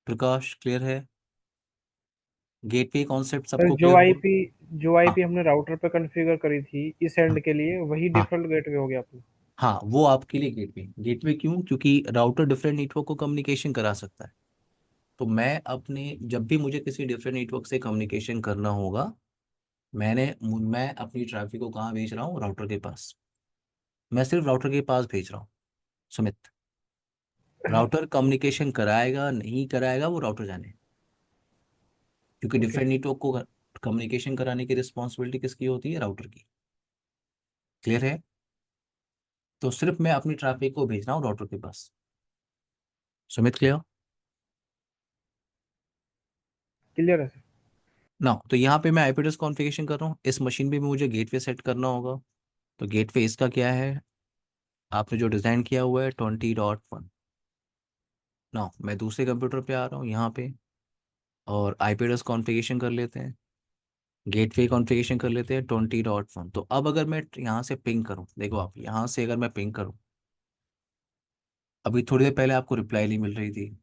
Speaker 1: प्रकाश क्लियर है? गेटवे कॉन्सेप्ट
Speaker 6: सर
Speaker 1: सबको
Speaker 6: जो
Speaker 1: क्लियर हो?
Speaker 6: आईपी जो
Speaker 1: हाँ
Speaker 6: आईपी हमने राउटर पे कॉन्फ़िगर करी थी इस
Speaker 1: हाँ
Speaker 6: एंड के लिए, वही
Speaker 1: हाँ
Speaker 6: डिफॉल्ट गेटवे हो गया अपना।
Speaker 1: हाँ, वो आपके लिए गेटवे। गेटवे क्यों? क्योंकि राउटर डिफरेंट नेटवर्क को कम्युनिकेशन करा सकता है। तो मैं अपने जब भी मुझे किसी डिफरेंट नेटवर्क से कम्युनिकेशन करना होगा, मैं अपनी ट्रैफिक को कहाँ भेज रहा हूँ, राउटर के पास। मैं सिर्फ राउटर के पास भेज रहा हूँ सुमित। राउटर कम्युनिकेशन कराएगा नहीं कराएगा वो राउटर जाने, क्योंकि
Speaker 6: ओके
Speaker 1: डिफरेंट नेटवर्क को कम्युनिकेशन कराने की रिस्पॉन्सिबिलिटी किसकी होती है, राउटर की। क्लियर है? तो सिर्फ मैं अपनी ट्रैफिक को भेज रहा हूँ राउटर के पास। सुमित क्लियर?
Speaker 6: क्लियर है सर।
Speaker 1: ना तो यहाँ पे मैं आईपी एड्रेस कॉन्फ़िगरेशन कर रहा हूँ, इस मशीन पे भी मुझे गेटवे सेट करना होगा। तो गेटवे इसका क्या है, आपने जो डिज़ाइन किया हुआ है 20.1। ना मैं दूसरे कंप्यूटर पे आ रहा हूँ यहाँ पे, और आईपी एड्रेस कॉन्फ़िगरेशन कर लेते हैं, गेटवे कॉन्फ़िगरेशन कर लेते हैं 20.1। तो अब अगर मैं यहाँ से पिंग करूँ, देखो आप यहाँ से अगर मैं पिंग करूँ, अभी थोड़ी देर पहले आपको रिप्लाई नहीं मिल रही थी,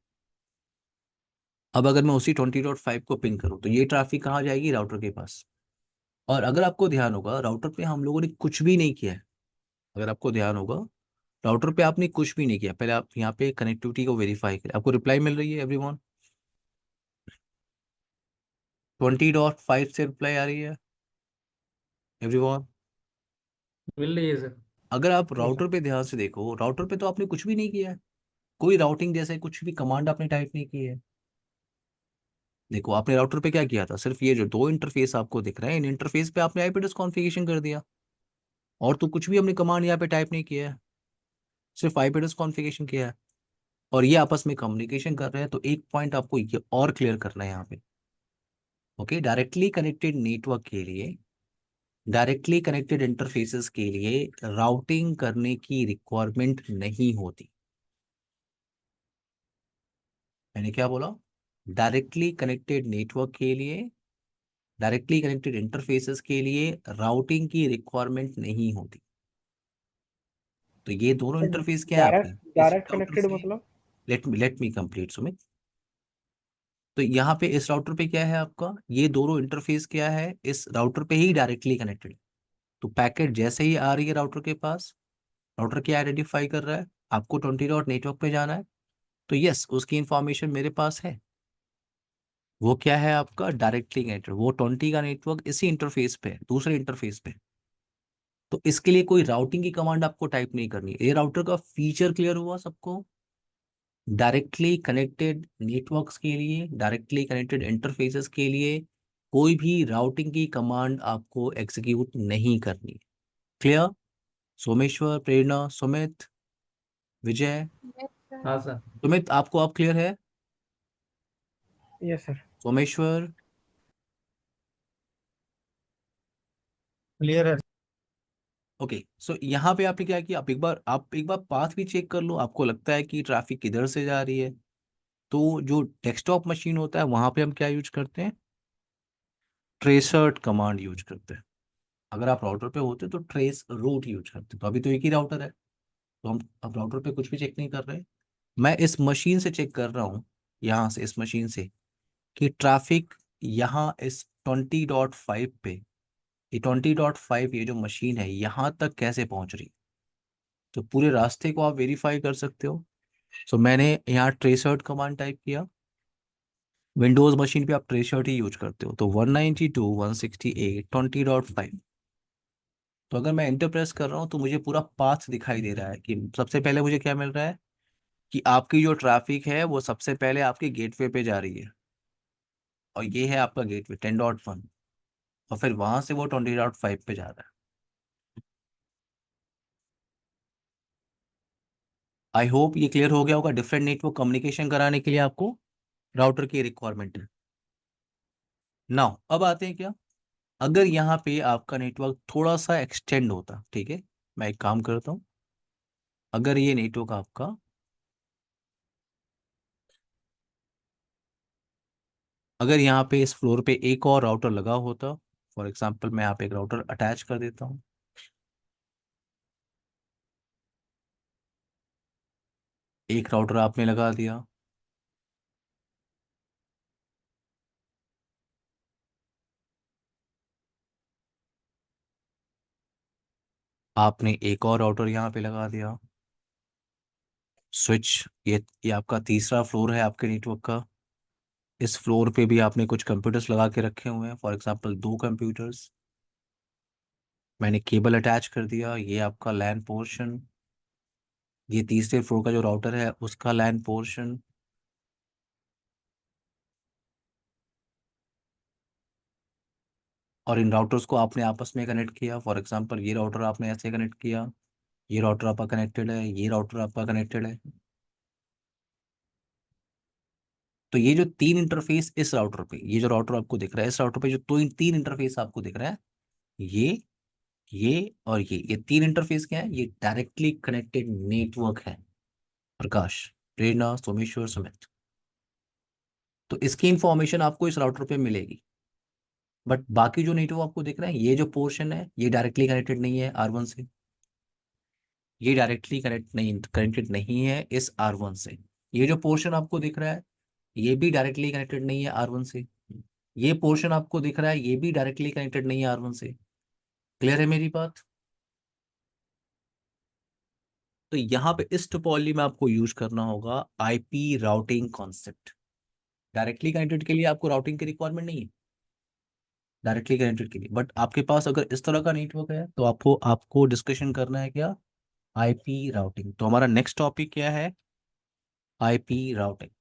Speaker 1: अब अगर मैं उसी 20.5 को पिंग करूँ तो ये ट्रैफिक कहाँ जाएगी, राउटर के पास। और अगर आपको ध्यान होगा राउटर पे हम लोगों ने कुछ भी नहीं किया है, अगर आपको ध्यान होगा राउटर पे आपने कुछ भी नहीं किया, पहले आप यहाँ पे कनेक्टिविटी को वेरीफाई करें। आपको रिप्लाई मिल रही है एवरीवन? 20.5 से रिप्लाई आ रही है एवरीवन?
Speaker 3: मिल रही है सर।
Speaker 1: अगर आप
Speaker 6: यस
Speaker 1: राउटर
Speaker 6: सर।
Speaker 1: पे ध्यान से देखो, राउटर पे तो आपने कुछ भी नहीं किया है, कोई राउटिंग जैसे कुछ भी कमांड आपने टाइप नहीं की है। देखो आपने राउटर पे क्या किया था, सिर्फ ये जो दो इंटरफेस आपको दिख रहे हैं इन इंटरफेस पे आपने आईपी एड्रेस कॉन्फ़िगरेशन कर दिया, और तो कुछ भी हमने कमांड यहाँ पे टाइप नहीं किया है, सिर्फ आईपी एड्रेस कॉन्फ़िगरेशन किया है। और ये आपस में कम्युनिकेशन कर रहे हैं। तो एक पॉइंट आपको ये और क्लियर करना है यहाँ पे, ओके। डायरेक्टली कनेक्टेड नेटवर्क के लिए, डायरेक्टली कनेक्टेड इंटरफेसेस के लिए राउटिंग करने की रिक्वायरमेंट नहीं होती। मैंने क्या बोला? डायरेक्टली कनेक्टेड नेटवर्क के लिए, डायरेक्टली कनेक्टेड इंटरफेसेस के लिए राउटिंग की रिक्वायरमेंट नहीं होती। तो ये दोनों इंटरफेस क्या है आपके,
Speaker 6: डायरेक्ट
Speaker 1: इस
Speaker 6: डायरेक्ट
Speaker 1: राउटर
Speaker 6: कनेक्टेड
Speaker 1: से,
Speaker 6: मतलब?
Speaker 1: Let me complete Sumit. तो यहाँ पे इस राउटर पे क्या है आपका, ये दोनों इंटरफेस क्या है, इस राउटर पे ही डायरेक्टली कनेक्टेड। तो पैकेट जैसे ही आ रही है राउटर के पास, राउटर क्या आइडेंटिफाई कर रहा है, आपको 20 डॉट नेटवर्क पे जाना है, तो यस उसकी इंफॉर्मेशन मेरे पास है। वो क्या है आपका, डायरेक्टली कनेक्टेड, वो 20 का नेटवर्क इसी इंटरफेस पे है, दूसरे इंटरफेस पे। तो इसके लिए कोई राउटिंग की कमांड आपको टाइप नहीं करनी है। ये राउटर का फीचर क्लियर हुआ सबको? डायरेक्टली कनेक्टेड नेटवर्क्स के लिए, डायरेक्टली कनेक्टेड इंटरफेसेस के लिए कोई भी राउटिंग की कमांड आपको एग्जीक्यूट नहीं करनी है। Clear? Someshwar, Prerna, Sumit, Vijay.
Speaker 4: Yes, sir.
Speaker 3: हाँ सर।
Speaker 1: सुमित आपको आप क्लियर है?
Speaker 6: Yes sir.
Speaker 1: सोमेश्वर?
Speaker 7: क्लियर है।
Speaker 1: ओके। सो यहाँ पे आपने क्या किया, आप एक बार पाथ भी चेक कर लो, आपको लगता है कि ट्रैफिक किधर से जा रही है। तो जो डेस्कटॉप मशीन होता है वहां पे हम क्या यूज करते हैं, ट्रेसर्ट कमांड यूज करते हैं। अगर आप राउटर पे होते तो ट्रेस रूट यूज करते। तो अभी तो एक ही राउटर है, तो हम अब राउटर पे कुछ भी चेक नहीं कर रहे। मैं इस मशीन से चेक कर रहा हूँ, यहाँ से इस मशीन से, कि ट्रैफिक यहाँ इस 20.5 पे, ये 20.5 ये जो मशीन है यहाँ तक कैसे पहुंच रही। तो पूरे रास्ते को आप वेरीफाई कर सकते हो। सो मैंने यहाँ ट्रेसर्ट कमांड टाइप किया। विंडोज मशीन पे आप ट्रेसर्ट ही यूज करते हो, तो 192.168.20.5। तो अगर मैं एंटर प्रेस कर रहा हूँ तो मुझे पूरा पाथ दिखाई दे रहा है, कि सबसे पहले मुझे क्या मिल रहा है, कि आपकी जो ट्रैफिक है वो सबसे पहले आपके गेटवे पे जा रही है, और ये है आपका गेटवे 10.1, और फिर वहां से वो 20.5 पे जा रहा है। आई होप ये क्लियर हो गया होगा। डिफरेंट नेटवर्क कम्युनिकेशन कराने के लिए आपको राउटर की रिक्वायरमेंट है। नाउ अब आते हैं क्या, अगर यहाँ पे आपका नेटवर्क थोड़ा सा एक्सटेंड होता, ठीक है, मैं एक काम करता हूँ, अगर ये नेटवर्क आपका अगर यहाँ पे इस फ्लोर पे एक और राउटर लगा होता, फॉर एग्जांपल मैं यहाँ पे एक राउटर अटैच कर देता हूँ, एक राउटर आपने लगा दिया, आपने एक और राउटर यहाँ पे लगा दिया, स्विच, ये आपका तीसरा फ्लोर है आपके नेटवर्क का। इस फ्लोर पे भी आपने कुछ कंप्यूटर्स लगा के रखे हुए हैं, फॉर एग्जांपल 2 कंप्यूटर्स। मैंने केबल अटैच कर दिया, ये आपका लैन पोर्शन, ये तीसरे फ्लोर का जो राउटर है उसका लैन पोर्शन। और इन राउटर्स को आपने आपस में कनेक्ट किया, फॉर एग्जांपल ये राउटर आपने ऐसे कनेक्ट किया, ये राउटर आपका कनेक्टेड है, ये राउटर आपका कनेक्टेड है। तो ये जो 3 इंटरफेस इस राउटर पे, ये जो राउटर आपको दिख रहा है इस राउटर पे जो 3 इंटरफेस आपको दिख रहा है, ये और ये 3 इंटरफेस क्या है? ये डायरेक्टली कनेक्टेड नेटवर्क है। प्रकाश, प्रेरणा, सोमेश्वर, सुमित। तो इसकी इंफॉर्मेशन आपको इस राउटर पे मिलेगी। बट बाकी जो नेटवर्क आपको दिख रहा है, ये जो पोर्शन है ये डायरेक्टली कनेक्टेड नहीं है R1 से, ये डायरेक्टली कनेक्टेड नहीं है इस R1 से। ये जो पोर्शन आपको दिख रहा है ये भी डायरेक्टली कनेक्टेड नहीं है R1 से। ये पोर्शन आपको दिख रहा है ये भी डायरेक्टली कनेक्टेड नहीं है R1 से। क्लियर है मेरी बात? तो यहाँ पे इस टोपोलॉजी में आपको यूज करना होगा IP routing concept. Directly connected के लिए आपको राउटिंग की रिक्वायरमेंट नहीं है, डायरेक्टली कनेक्टेड के लिए। बट आपके पास अगर इस तरह का नेटवर्क है तो आपको आपको डिस्कशन करना है क्या? IP routing. तो हमारा नेक्स्ट टॉपिक क्या है? IP routing.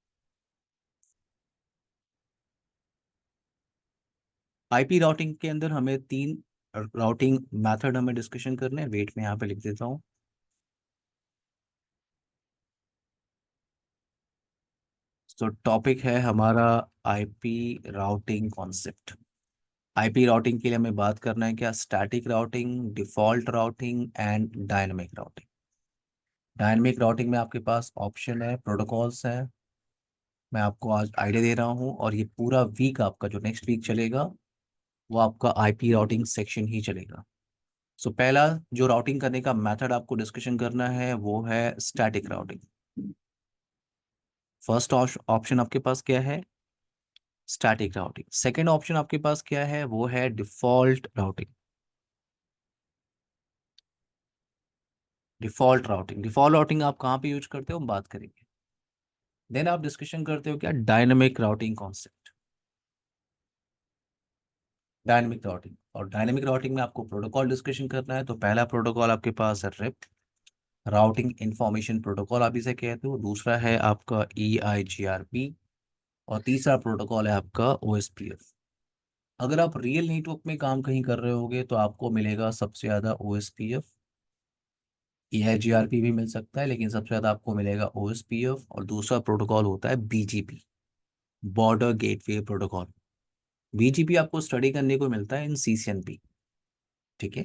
Speaker 1: आईपी राउटिंग के अंदर हमें 3 राउटिंग मेथड हमें डिस्कशन करने हैं। वेट में यहाँ पे लिख देता हूँ। तो टॉपिक है हमारा IP routing concept. IP routing के लिए हमें बात करना है क्या? Static routing, default routing and dynamic routing. Dynamic routing में आपके पास ऑप्शन है, प्रोटोकॉल्स है। मैं आपको आज आइडिया दे रहा हूँ और ये पूरा वीक आपका जो नेक्स्ट वीक चलेगा वो आपका आईपी राउटिंग सेक्शन ही चलेगा। सो पहला जो राउटिंग करने का मेथड आपको डिस्कशन करना है वो है स्टैटिक राउटिंग। फर्स्ट ऑप्शन आपके पास क्या है? Static routing. सेकेंड ऑप्शन आपके पास क्या है? वो है डिफॉल्ट राउटिंग। डिफॉल्ट राउटिंग आप कहाँ पे यूज करते हो हम बात करेंगे। देन आप डिस्कशन करते हो क्या? Dynamic routing concept. Dynamic routing, और डायनेमिक राउटिंग में आपको प्रोटोकॉल डिस्कशन करना है। तो पहला प्रोटोकॉल आपके पास है रिप, राउटिंग इंफॉर्मेशन प्रोटोकॉल आप इसे कहते हो। दूसरा है आपका EIGRP और तीसरा प्रोटोकॉल है आपका OSPF। अगर आप रियल नेटवर्क में काम कहीं कर रहे होगे तो आपको मिलेगा सबसे ज़्यादा OSPF। EIGRP भी मिल सकता है लेकिन सबसे ज़्यादा आपको मिलेगा OSPF। और दूसरा प्रोटोकॉल होता है BGP, border gateway protocol. BGP आपको स्टडी करने को मिलता है इन CCNP, ठीक है।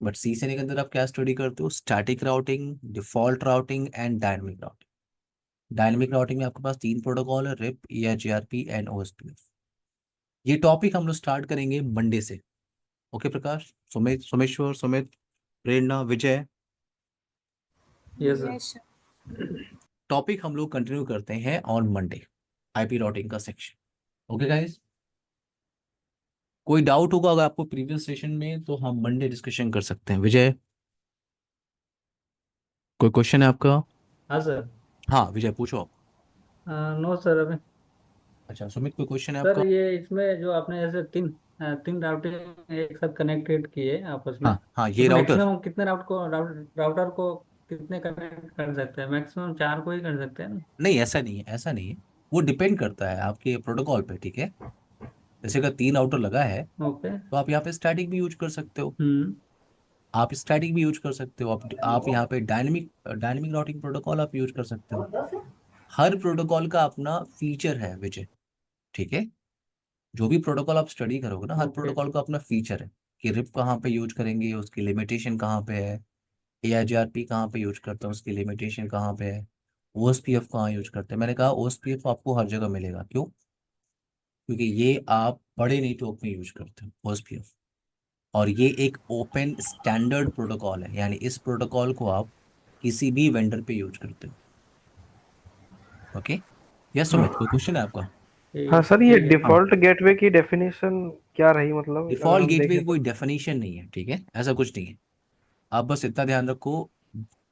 Speaker 1: बट CCNA के अंदर आप क्या स्टडी करते हो? Static routing, default routing and dynamic routing. Dynamic routing में आपके पास 3 प्रोटोकॉल है, रिप, EIGRP एंड OSPF। ये टॉपिक हम लोग स्टार्ट करेंगे मंडे से। Okay Prakash, Sumit, Someshwar, Sumit, Prerna, Vijay.
Speaker 3: Yes sir.
Speaker 4: Yes
Speaker 1: topic हम लोग कंटिन्यू करते हैं ऑन मंडे, आईपी राउटिंग का सेक्शन। ओके गाइस, कोई डाउट होगा अगर आपको प्रीवियस सेशन में तो हम मंडे डिस्कशन कर सकते हैं। विजय, कोई क्वेश्चन है आपका?
Speaker 3: हाँ सर।
Speaker 1: हाँ विजय पूछो आप।
Speaker 3: नो सर अभी।
Speaker 1: अच्छा सुमित, कोई क्वेश्चन है
Speaker 3: सर
Speaker 1: आपका?
Speaker 3: ये इसमें जो आपने ऐसे तीन राउटिंग एक साथ कनेक्टेड किए आपस में,
Speaker 1: हाँ हाँ, ये
Speaker 3: उसमें
Speaker 1: राउटर।
Speaker 3: मैक्सिमम कितने राउटर को कितने कनेक्ट कर सकते हैं? मैक्सिमम 4 को ही कर सकते हैं ना?
Speaker 1: नहीं ऐसा नहीं है, ऐसा नहीं है। वो डिपेंड करता है आपके प्रोटोकॉल पे, ठीक है। जैसे अगर 3 राउटर लगा है
Speaker 3: ओके।
Speaker 1: तो आप यहाँ पे स्टैटिक भी यूज कर सकते हो।
Speaker 3: हम्म।
Speaker 1: आप स्टैटिक भी यूज कर सकते हो। आप यहाँ पे डायनेमिक डायनेमिक राउटिंग प्रोटोकॉल आप यूज कर सकते हो। हर प्रोटोकॉल का अपना फीचर है विजय, ठीक है। जो भी प्रोटोकॉल आप स्टडी करोगे ना, हर
Speaker 3: ओके।
Speaker 1: प्रोटोकॉल का अपना फीचर है कि रिप कहाँ पे यूज करेंगे, उसकी लिमिटेशन कहाँ पे है, AIGRP कहाँ पे यूज करते हैं, उसकी लिमिटेशन कहाँ पे है, OSPF कहाँ यूज करते हैं। मैंने कहा OSPF आपको हर जगह मिलेगा, क्यों? क्योंकि ये आप बड़े नेटवर्क में यूज करते हैं OSPF, और ये एक ओपन स्टैंडर्ड प्रोटोकॉल है, यानी इस प्रोटोकॉल को आप किसी भी वेंडर पे यूज करते हो। ओके, यस सुमित, कोई क्वेश्चन है आपका?
Speaker 6: हाँ सर, ये
Speaker 3: ठीक है।
Speaker 6: डिफॉल्ट गेटवे की डेफिनेशन क्या रही, मतलब अगर
Speaker 1: डिफॉल्ट
Speaker 6: हम
Speaker 1: गेटवे
Speaker 6: देखें
Speaker 1: की
Speaker 6: तो?
Speaker 1: कोई डेफिनेशन नहीं है, ठीक है, ऐसा कुछ नहीं है। आप बस इतना ध्यान रखो,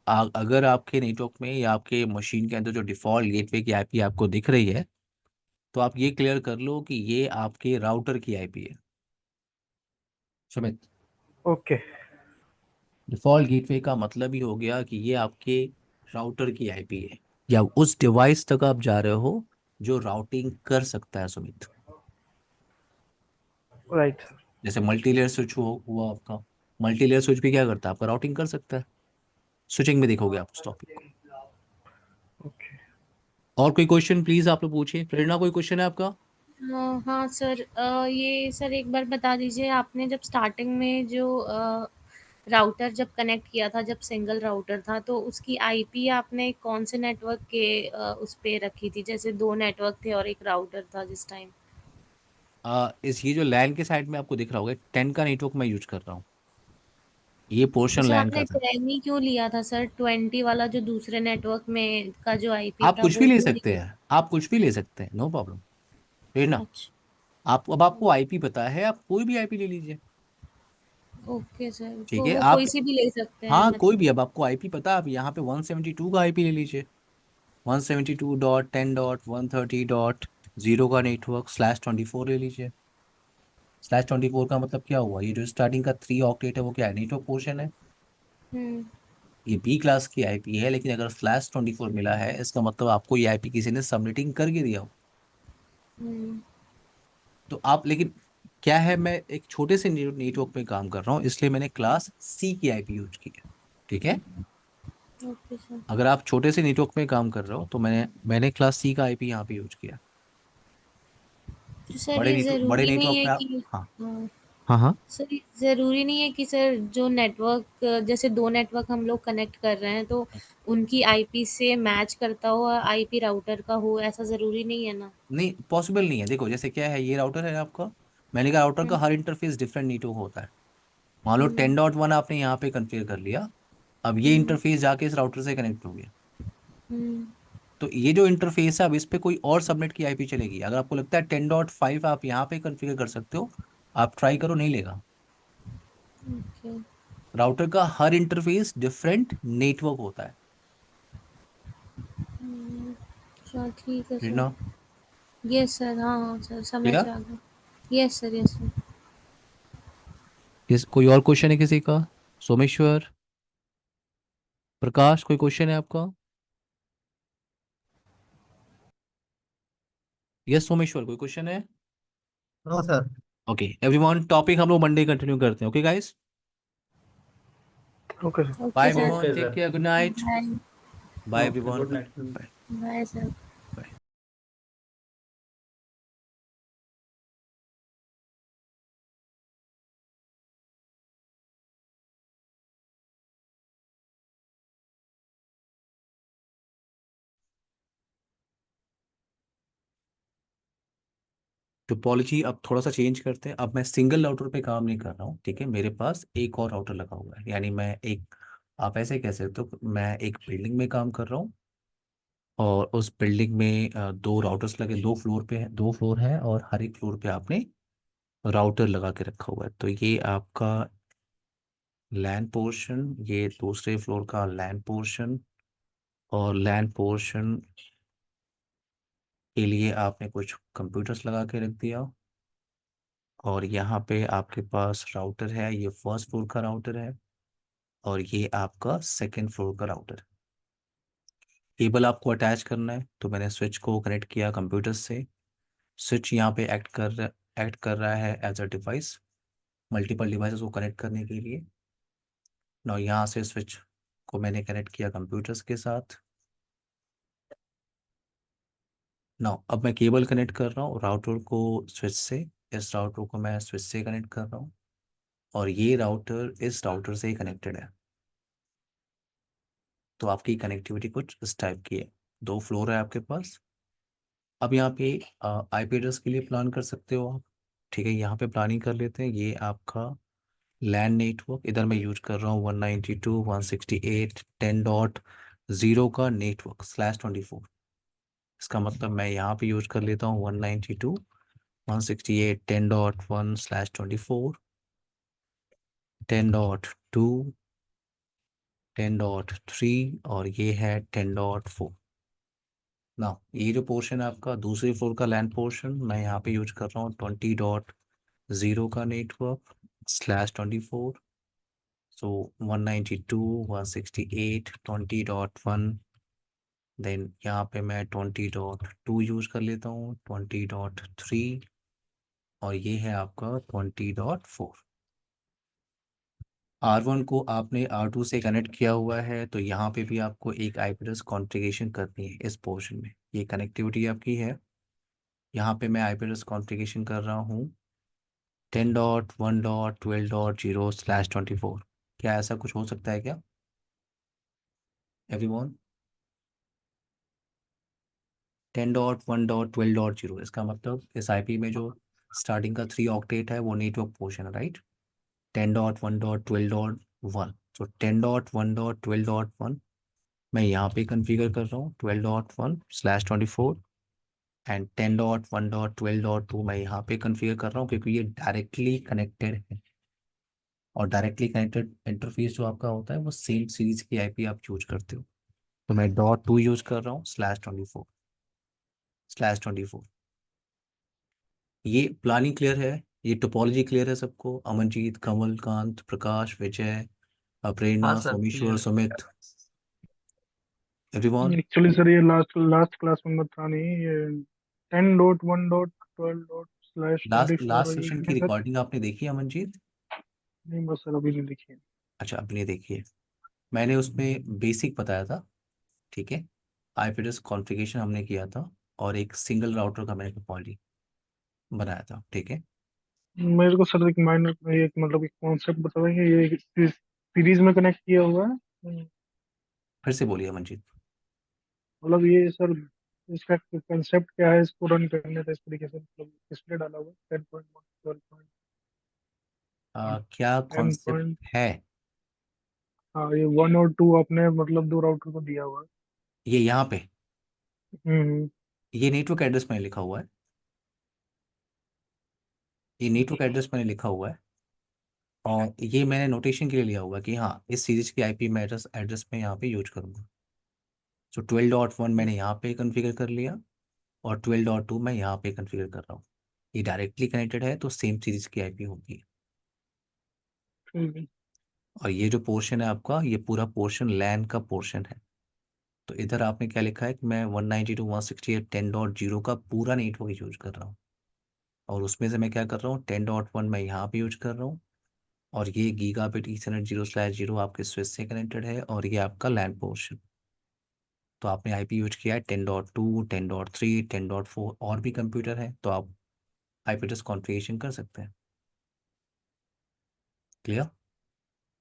Speaker 1: अगर आपके नेटवर्क में या आपके मशीन के अंदर जो डिफॉल्ट गेटवे की आईपी आपको दिख रही है, तो आप ये क्लियर कर लो कि ये आपके राउटर की आईपी है। सुमित,
Speaker 6: ओके।
Speaker 1: डिफॉल्ट गेटवे का मतलब ही हो गया कि ये आपके राउटर की आईपी है, या उस डिवाइस तक आप जा रहे हो जो राउटिंग कर सकता है। Sumit,
Speaker 6: right sir.
Speaker 1: जैसे मल्टी लेयर स्विच हुआ आपका, मल्टी लेयर स्विच भी क्या करता है, आपका राउटिंग कर सकता है। स्विचिंग में देखोगे आप उस टॉपिक को।
Speaker 6: ओके।
Speaker 1: और कोई क्वेश्चन प्लीज आप लोग पूछिए। प्रेरणा, कोई क्वेश्चन है आपका?
Speaker 4: हाँ सर, ये सर एक बार बता दीजिए, आपने जब स्टार्टिंग में जो राउटर जब कनेक्ट किया था, जब सिंगल राउटर था, तो उसकी आईपी आपने कौन से नेटवर्क के उस पे रखी थी? जैसे दो नेटवर्क थे और एक राउटर था जिस टाइम।
Speaker 1: इस ये जो लैन के साइड में आपको दिख रहा होगा, 10 का नेटवर्क मैं यूज कर रहा हूँ, ये
Speaker 4: तो
Speaker 1: पोर्शन
Speaker 4: सर
Speaker 1: लैन
Speaker 4: आपने
Speaker 1: का था।
Speaker 4: 10 ही क्यों लिया था सर? 20 वाला जो दूसरे नेटवर्क में का जो आईपी
Speaker 1: आप
Speaker 4: था
Speaker 1: कुछ भी
Speaker 4: वो
Speaker 1: ले
Speaker 4: क्यों नहीं
Speaker 1: सकते
Speaker 4: लिया?
Speaker 1: हैं, आप कुछ भी ले सकते हैं, नो प्रॉब्लम। प्रेरणा,
Speaker 4: अच्छा।
Speaker 1: आप अब आपको आईपी पता है, आप कोई भी आईपी ले लीजिए,
Speaker 4: ओके सर,
Speaker 1: ठीक
Speaker 4: तो
Speaker 1: है।
Speaker 4: वो
Speaker 1: आप,
Speaker 4: कोई सी भी ले सकते हैं
Speaker 1: हाँ कोई
Speaker 4: मतलब?
Speaker 1: भी, अब आपको आईपी पता है, आप यहाँ पे 172 का आईपी ले लीजिए, 172.10.130.0 का नेटवर्क /24 ले लीजिए। /24 का मतलब क्या हुआ, ये जो स्टार्टिंग का 3 ऑक्टेट है वो क्या है, नेटवर्क पोर्शन है।
Speaker 4: हम्म।
Speaker 1: ये बी क्लास की आईपी है, लेकिन अगर /24 मिला है, इसका मतलब आपको ये आईपी किसी ने सबनेटिंग करके दिया हो।
Speaker 4: हम्म।
Speaker 1: तो आप, लेकिन क्या है, मैं एक छोटे से नेटवर्क में काम कर रहा हूँ, इसलिए मैंने क्लास सी की आईपी यूज की है, ठीक है।
Speaker 4: Okay sir.
Speaker 1: अगर आप छोटे से नेटवर्क में काम कर रहे हो तो मैंने क्लास सी का आईपी यहाँ पे यूज किया।
Speaker 4: तो सर ये
Speaker 1: बड़े
Speaker 4: ज़रूरी नहीं
Speaker 1: नेटवर्क
Speaker 4: है
Speaker 1: में आप,
Speaker 4: कि
Speaker 1: हाँ
Speaker 4: हाँ,
Speaker 1: हाँ हाँ,
Speaker 4: सर ये ज़रूरी नहीं है कि सर जो नेटवर्क, जैसे दो नेटवर्क हम लोग कनेक्ट कर रहे हैं तो उनकी आईपी से मैच करता हो आईपी राउटर का हो, ऐसा ज़रूरी नहीं है ना?
Speaker 1: नहीं पॉसिबल नहीं है। देखो जैसे क्या है, ये राउटर है आपका, मैंने कहा राउटर का
Speaker 4: हुँ,
Speaker 1: हर इंटरफेस डिफरेंट नेटवर्क होता है। मान लो
Speaker 4: हुँ,
Speaker 1: 10.1 आपने यहाँ पे कन्फिगर कर लिया, अब ये
Speaker 4: हुँ,
Speaker 1: इंटरफेस जाके इस राउटर से कनेक्ट हो गया,
Speaker 4: हुँ,
Speaker 1: तो ये जो इंटरफेस है अब इस पे कोई और सबनेट की आईपी चलेगी। अगर आपको लगता है 10.5 आप यहाँ पे कन्फिगर कर सकते हो, आप ट्राई करो, नहीं लेगा।
Speaker 4: ओके।
Speaker 1: राउटर का हर इंटरफेस डिफरेंट नेटवर्क होता है,
Speaker 4: हुँ, चलो ठीक है
Speaker 1: ठीक
Speaker 4: सर।
Speaker 1: ना?
Speaker 4: यस सर, हाँ, हाँ सर,
Speaker 1: ठीक
Speaker 4: समझ
Speaker 1: है।
Speaker 4: आ गया। Yes sir, yes sir.
Speaker 1: कोई और क्वेश्चन है किसी का? सोमेश्वर, प्रकाश, कोई क्वेश्चन है आपका? यस सोमेश्वर, कोई क्वेश्चन है?
Speaker 7: No sir.
Speaker 1: Okay everyone, topic हम लोग मंडे कंटिन्यू करते हैं। Okay guys,
Speaker 6: okay sir.
Speaker 1: Bye
Speaker 4: okay sir.
Speaker 1: Everyone,
Speaker 3: okay
Speaker 1: take
Speaker 3: sir.
Speaker 1: Care, good night.
Speaker 4: Bye.
Speaker 1: Bye
Speaker 3: okay,
Speaker 1: everyone,
Speaker 3: good night.
Speaker 1: Bye.
Speaker 4: Bye sir.
Speaker 1: Bye. Topology अब थोड़ा सा change करते हैं। अब मैं सिंगल राउटर पे काम नहीं कर रहा हूँ, ठीक है, मेरे पास एक और राउटर लगा हुआ है, यानी मैं एक, आप ऐसे कह सकते हो, मैं एक बिल्डिंग में काम कर रहा हूँ, और उस बिल्डिंग में दो राउटर्स लगे, 2 फ्लोर पे है, 2 फ्लोर है, और हर एक फ्लोर पे आपने राउटर लगा के रखा हुआ है। तो ये आपका लैन पोर्शन, ये दूसरे फ्लोर का लैन पोर्शन, और लैन पोर्शन के लिए आपने कुछ कंप्यूटर्स लगा के रख दिया, और यहाँ पे आपके पास राउटर है, ये फर्स्ट फ्लोर का राउटर है, और ये आपका सेकंड फ्लोर का राउटर है। केबल आपको अटैच करना है, तो मैंने स्विच को कनेक्ट किया कंप्यूटर से। स्विच यहाँ पे एक्ट कर रहा है as a device, multiple devices को कनेक्ट करने के लिए। ना यहाँ से स्विच को मैंने कनेक्ट किया कंप्यूटर्स के साथ। ना अब मैं केबल कनेक्ट कर रहा हूँ राउटर को स्विच से, इस राउटर को मैं स्विच से कनेक्ट कर रहा हूँ, और ये राउटर इस राउटर से ही कनेक्टेड है। तो आपकी कनेक्टिविटी कुछ इस टाइप की है। 2 फ्लोर है आपके पास। अब यहाँ पे आईपी एड्रेस के लिए प्लान कर सकते हो आप। ठीक है, यहाँ पे प्लानिंग कर लेते हैं। ये आपका लैन नेटवर्क, इधर मैं यूज कर रहा हूँ 192.168.10.0 का नेटवर्क /24। इसका मतलब मैं यहाँ पे यूज कर लेता हूँ 192.168.10.1/24, 10.2, 10.3 और ये है 10.4 ना। ये जो पोर्शन है आपका दूसरी फ्लोर का लैन पोर्शन, मैं यहाँ पे यूज कर रहा हूँ 20.0 का नेटवर्क /24। सो 192.168.20.1, देन यहाँ पे मैं 20.2 यूज कर लेता हूँ, 20.3 और ये है आपका 20.4। R1 को आपने R2 से कनेक्ट किया हुआ है, तो यहाँ पे भी आपको एक आईपी एड्रेस कॉन्फ़िगरेशन करनी है इस पोर्शन में। ये कनेक्टिविटी आपकी है। यहाँ पे मैं आईपी एड्रेस कॉन्फ़िगरेशन कर रहा हूँ 10.1.12.0/24। क्या ऐसा कुछ हो सकता है क्या एवरीवन? 10.1.12.0, इसका मतलब इस आईपी में जो स्टार्टिंग का 3 ऑक्टेट है वो नेटवर्क पोर्शन है, राइट। 10.1.12.1, तो 10.1.12.1 मैं यहाँ पे कॉन्फ़िगर कर रहा हूँ 12.1/24 एंड 10.1.12.2 मैं यहाँ पे कॉन्फ़िगर कर रहा हूँ, क्योंकि ये डायरेक्टली कनेक्टेड है। और डायरेक्टली कनेक्टेड इंटरफेस जो आपका होता है वो सेम सीरीज की आईपी आप यूज करते हो। तो मैं .2 यूज कर रहा हूँ /24। ये प्लानिंग क्लियर है, ये टोपोलॉजी क्लियर है सबको? अमनजीत, कमलकांत, प्रकाश, विजय, प्रेरणा,
Speaker 3: हाँ sir,
Speaker 1: Someshwar,
Speaker 3: clear.
Speaker 1: Sumit, everyone.
Speaker 2: Actually sir ये लास्ट लास्ट क्लास में बता नहीं, ये 10.1.12.
Speaker 1: लास्ट
Speaker 2: /24
Speaker 1: सेशन की
Speaker 2: है सर।
Speaker 1: रिकॉर्डिंग आपने देखी है अमनजीत?
Speaker 2: नहीं बस सर अभी नहीं देखिए।
Speaker 1: अच्छा, अपनी देखिए। मैंने उसमें बेसिक बताया था, ठीक है। आईपी एड्रेस कॉन्फ़िगरेशन हमने किया था और एक सिंगल राउटर का मैंने टोपोलॉजी बनाया था, ठीक है।
Speaker 2: मेरे को सर एक माइनर एक मतलब एक कॉन्सेप्ट बता देंगे, ये सीरीज में कनेक्ट किया हुआ है।
Speaker 1: फिर से बोलिए अमनजीत।
Speaker 2: मतलब ये सर इसका कंसेप्ट क्या है, इसको रन करने का इस तरीके से, मतलब किसने डाला हुआ है 10.1 12.
Speaker 1: क्या
Speaker 2: टेन
Speaker 1: कॉन्सेप्ट
Speaker 2: पॉइंट
Speaker 1: है?
Speaker 2: हाँ ये 1 और 2 आपने मतलब दो राउटर को दिया हुआ है।
Speaker 1: ये यहाँ पे
Speaker 2: हम्म।
Speaker 1: ये नेटवर्क एड्रेस मैंने लिखा हुआ है, ये नेटवर्क एड्रेस मैंने लिखा हुआ है। और ये मैंने नोटेशन के लिए लिया हुआ है कि हाँ इस सीरीज की आईपी मैं एड्रेस एड्रेस में यहाँ पे यूज करूँगा। सो 12.1 मैंने यहाँ पे कॉन्फ़िगर कर लिया और 12.2 मैं यहाँ पे कॉन्फ़िगर कर रहा हूँ। ये डायरेक्टली कनेक्टेड है तो सेम सीरीज की आईपी होगी।
Speaker 2: ठीक है।
Speaker 1: और ये जो पोर्शन है आपका, ये पूरा पोर्शन लैन का पोर्शन है। तो इधर आपने क्या लिखा है कि मैं 192.168.10.0 का पूरा नेटवर्क यूज कर रहा हूँ। और उसमें से मैं क्या कर रहा हूँ 10.1 मैं यहाँ पे यूज कर रहा हूँ। और ये गीगाबिट ईथरनेट 0/0 आपके स्विच से कनेक्टेड है और ये आपका लैन पोर्शन। तो आपने आईपी यूज किया है 10.2, 10.3, 10.4 और भी कंप्यूटर है, तो आप आईपी एड्रेस कॉन्फ़िगरेशन कर सकते हैं। क्लियर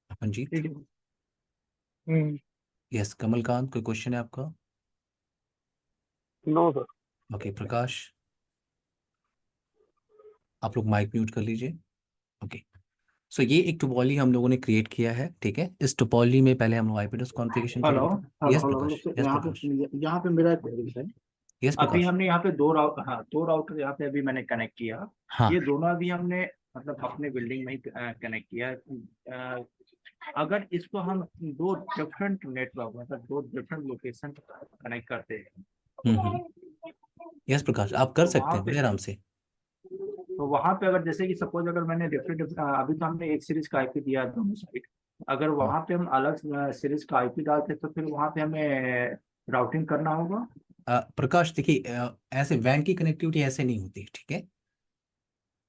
Speaker 1: अमनजीत?
Speaker 2: ठीक है। हम्म।
Speaker 1: यस कमलकांत, कोई क्वेश्चन है आपका?
Speaker 5: No sir.
Speaker 1: ओके प्रकाश, आप लोग माइक म्यूट कर लीजिए। ओके, सो ये एक टोपोलॉजी हम लोगों ने क्रिएट किया है, ठीक है। इस टोपोलॉजी में पहले हम लोग आईपी एड्रेस कॉन्फ़िगरेशन
Speaker 8: हेलो
Speaker 1: करेंगे।
Speaker 8: हेलो
Speaker 1: यस
Speaker 8: हेलो हेलो
Speaker 1: प्रकाश,
Speaker 8: सर,
Speaker 1: यस
Speaker 8: यहाँ
Speaker 1: प्रकाश,
Speaker 8: पे मेरा एक क्वेरी है।
Speaker 1: यस
Speaker 8: अभी
Speaker 1: प्रकाश।
Speaker 8: हमने यहाँ पे दो राउटर यहाँ पे अभी मैंने कनेक्ट किया।
Speaker 1: हाँ
Speaker 8: ये दोनों अभी हमने मतलब अपने बिल्डिंग में ही कनेक्ट किया है। अगर इसको हम दो डिफरेंट नेटवर्क मतलब दो डिफरेंट लोकेशन कनेक्ट करते हैं
Speaker 1: यस प्रकाश, आप कर
Speaker 8: तो
Speaker 1: सकते
Speaker 8: वहाँ
Speaker 1: हैं
Speaker 8: पे
Speaker 1: बड़े आराम से।
Speaker 8: अगर जैसे कि सपोज अगर मैंने डिफरेंट अभी तो हमने एक सीरीज का आईपी दिया है दोनों साइड। अगर
Speaker 1: हाँ
Speaker 8: वहाँ पे हम अलग सीरीज का आईपी डालते तो फिर वहाँ पे हमें राउटिंग करना होगा।
Speaker 1: प्रकाश देखिए, ऐसे वैन की कनेक्टिविटी ऐसे नहीं होती, ठीक है।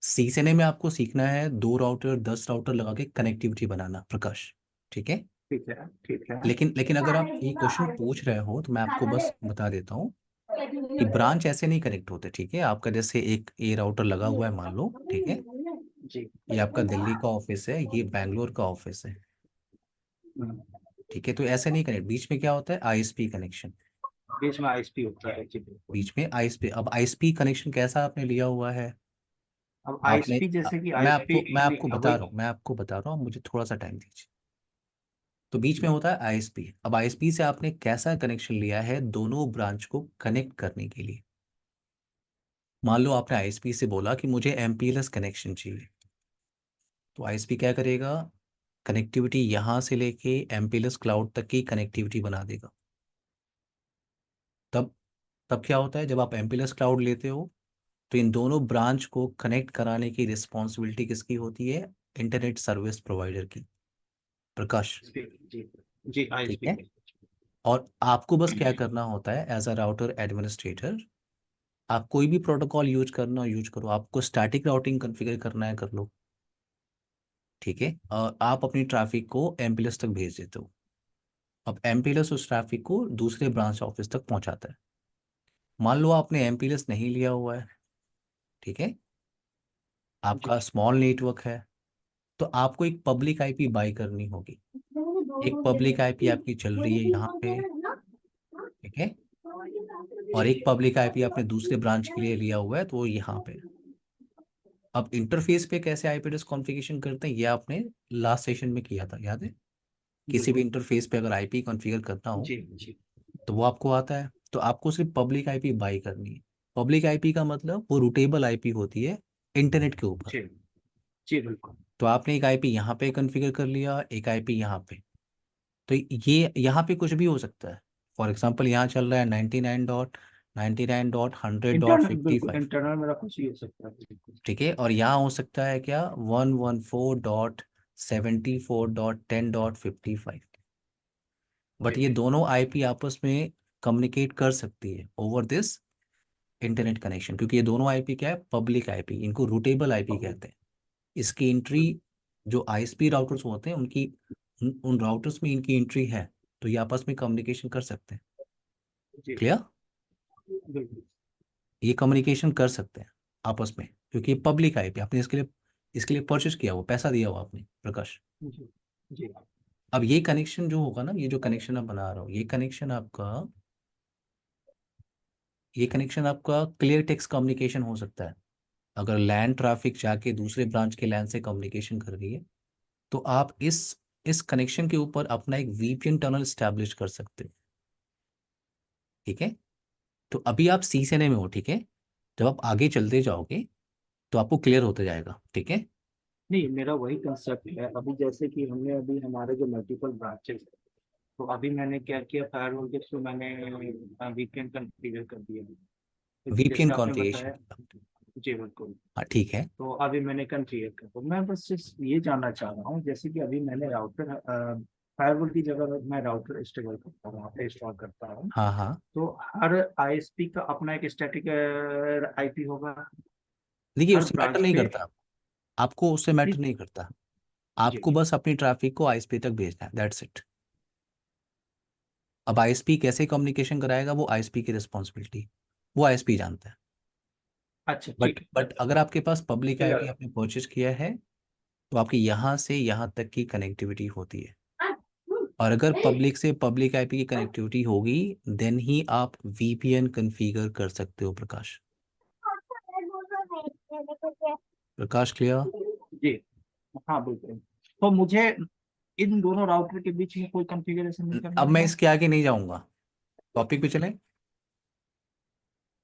Speaker 1: सीसीएनए में आपको सीखना है 2 राउटर 10 राउटर लगा के कनेक्टिविटी बनाना प्रकाश, ठीक है।
Speaker 8: ठीक है ठीक है।
Speaker 1: लेकिन अगर आप ये क्वेश्चन पूछ रहे हो तो मैं आपको बस बता देता हूँ कि ब्रांच ऐसे नहीं कनेक्ट होते, ठीक है। आपका जैसे एक ए राउटर लगा हुआ है मान लो, ठीक है।
Speaker 8: जी।
Speaker 1: ये आपका दिल्ली का ऑफिस है, ये बैंगलोर का ऑफिस है, ठीक है, तो ऐसे नहीं कनेक्ट, बीच में क्या होता है, आईएसपी कनेक्शन,
Speaker 8: बीच में आईएसपी होता है जी बिल्कुल।
Speaker 1: बीच में आईएसपी। अब आईएसपी कनेक्शन कैसा आपने लिया हुआ है,
Speaker 8: अब
Speaker 1: आपने
Speaker 8: आईएसपी जैसे कि
Speaker 1: मैं
Speaker 8: आईएसपी
Speaker 1: आपको बता रहा हूँ, मैं आपको बता रहा हूँ, मुझे थोड़ा सा टाइम दीजिए। तो बीच में होता है आईएसपी। अब आईएसपी से आपने कैसा कनेक्शन लिया है, दोनों ब्रांच को कनेक्ट करने के लिए। मान लो आपने आईएसपी से बोला कि मुझे एमपीएलएस कनेक्शन चाहिए, तो आईएसपी क्या करेगा, कनेक्टिविटी यहाँ से लेके एमपीएलएस क्लाउड तक की कनेक्टिविटी बना देगा। तब तब क्या होता है, जब आप एमपीएलएस क्लाउड लेते हो तो इन दोनों ब्रांच को कनेक्ट कराने की रिस्पॉन्सिबिलिटी किसकी होती है, इंटरनेट सर्विस प्रोवाइडर की, प्रकाश।
Speaker 8: जी जी
Speaker 1: ठीक
Speaker 8: आईएसपी
Speaker 1: है, और आपको बस क्या करना होता है एज अ राउटर एडमिनिस्ट्रेटर, आप कोई भी प्रोटोकॉल यूज करना यूज करो, आपको स्टैटिक राउटिंग कॉन्फ़िगर करना है कर लो, ठीक है, और आप अपनी ट्रैफिक को एमपीएलएस तक भेज देते हो। अब एमपीएलएस उस ट्रैफिक को दूसरे ब्रांच ऑफिस तक पहुंचाता है। मान लो आपने एमपीएलएस नहीं लिया हुआ है, ठीक है, आपका स्मॉल नेटवर्क है, तो आपको एक पब्लिक आईपी बाय करनी होगी। एक पब्लिक आईपी आपकी चल रही है यहाँ पे, ठीक है, और एक पब्लिक आईपी आपने दूसरे ब्रांच के लिए लिया हुआ है, तो वो यहाँ पे। अब इंटरफेस पे कैसे आईपी एड्रेस कॉन्फ़िगरेशन करते हैं, ये आपने लास्ट सेशन में किया था, याद है। किसी भी इंटरफेस पे अगर आईपी कॉन्फ़िगर करना हो
Speaker 8: जी जी
Speaker 1: तो वो आपको आता है। तो आपको सिर्फ पब्लिक आईपी बाय करनी है। पब्लिक आईपी का मतलब वो रूटेबल आईपी होती है इंटरनेट के ऊपर।
Speaker 8: जी जी बिल्कुल।
Speaker 1: तो आपने एक आईपी यहाँ पे कॉन्फ़िगर कर लिया, एक आईपी यहाँ पे, तो ये यहाँ पे कुछ भी हो सकता है। फॉर एग्जांपल यहाँ चल रहा है 99.99.100.55,
Speaker 8: इंटरनल मेरा कुछ ही हो सकता है बिल्कुल।
Speaker 1: ठीक है, और यहाँ हो सकता है क्या 114.74.10.55। बट ये दोनों आईपी आपस में कम्युनिकेट कर सकती है ओवर दिस इंटरनेट कनेक्शन, क्योंकि ये दोनों आईपी क्या है, पब्लिक आईपी, इनको रूटेबल आईपी कहते हैं। इसकी एंट्री जो आईएसपी राउटर्स होते हैं उनकी उन राउटर्स में इनकी एंट्री है, तो ये आपस में कम्युनिकेशन कर सकते हैं।
Speaker 8: जी
Speaker 1: क्लियर,
Speaker 8: बिल्कुल।
Speaker 1: ये कम्युनिकेशन कर सकते हैं आपस में, क्योंकि ये पब्लिक आईपी, आपने इसके लिए परचेज किया, वो पैसा दिया हुआ आपने, प्रकाश।
Speaker 8: जी जी
Speaker 1: अब ये कनेक्शन जो होगा ना, ये जो कनेक्शन आप बना रहा हो, ये कनेक्शन आपका क्लियर टेक्स्ट कम्युनिकेशन हो सकता है। अगर लैंड ट्रैफिक जाके दूसरे ब्रांच के लैंड से कम्युनिकेशन कर रही है, तो आप इस कनेक्शन के ऊपर अपना एक वीपीएन टनल स्टैब्लिश कर सकते हो, ठीक है। तो अभी आप सी से में हो, ठीक है, जब आप आगे चलते जाओगे तो आपको क्लियर होते जाएगा, ठीक है।
Speaker 8: नहीं, मेरा वही कंसेप्ट है। अभी जैसे कि हमने अभी हमारे जो मल्टीपल ब्रांचेस, तो अभी मैंने क्या किया, फायरवॉल के थ्रू मैंने वीकेंड कॉन्फ़िगर कर दिया, क्योंकि
Speaker 1: वीपीएन
Speaker 8: जैसे आपने
Speaker 1: कॉन्फ़िगरेशन,
Speaker 8: बताया। जी बिल्कुल।
Speaker 1: हाँ ठीक है।
Speaker 8: तो अभी मैंने कॉन्फ़िगर कर, तो मैं बस ये जानना चाह रहा हूँ, जैसे कि अभी मैंने राउटर फायरवॉल की जगह मैं राउटर इंस्टॉल करता हूँ, वहाँ पे इंस्टॉल करता हूँ।
Speaker 1: हाँ हाँ,
Speaker 8: तो हर आईएसपी का अपना एक स्टैटिक आईपी होगा
Speaker 1: देखिए
Speaker 8: हर
Speaker 1: उससे मैटर
Speaker 8: ब्रांच
Speaker 1: नहीं
Speaker 8: पे।
Speaker 1: करता, आपको उससे मैटर
Speaker 8: नहीं,
Speaker 1: नहीं करता,
Speaker 8: जी
Speaker 1: आपको बस अपनी ट्रैफिक को आईएसपी तक भेजना है, दैट्स इट। अब आईएसपी कैसे कम्युनिकेशन कराएगा, वो आईएसपी की रिस्पॉन्सिबिलिटी, वो आईएसपी जानता है।
Speaker 8: अच्छा
Speaker 1: बट
Speaker 8: ठीक है।
Speaker 1: बट अगर आपके पास पब्लिक आईपी
Speaker 8: क्लियर।
Speaker 1: आपने परचेज किया है, तो आपकी यहाँ से यहाँ तक की कनेक्टिविटी होती है। और अगर पब्लिक से पब्लिक आईपी की कनेक्टिविटी होगी, देन ही आप वीपीएन कॉन्फ़िगर कर सकते हो, प्रकाश। प्रकाश क्लियर।
Speaker 8: जी हाँ बिल्कुल। तो मुझे इन दोनों राउटर के बीच में कोई कॉन्फ़िगरेशन नहीं करना
Speaker 1: अब मैं
Speaker 8: होगा।
Speaker 1: इसके आगे नहीं जाऊंगा, टॉपिक पे चलें,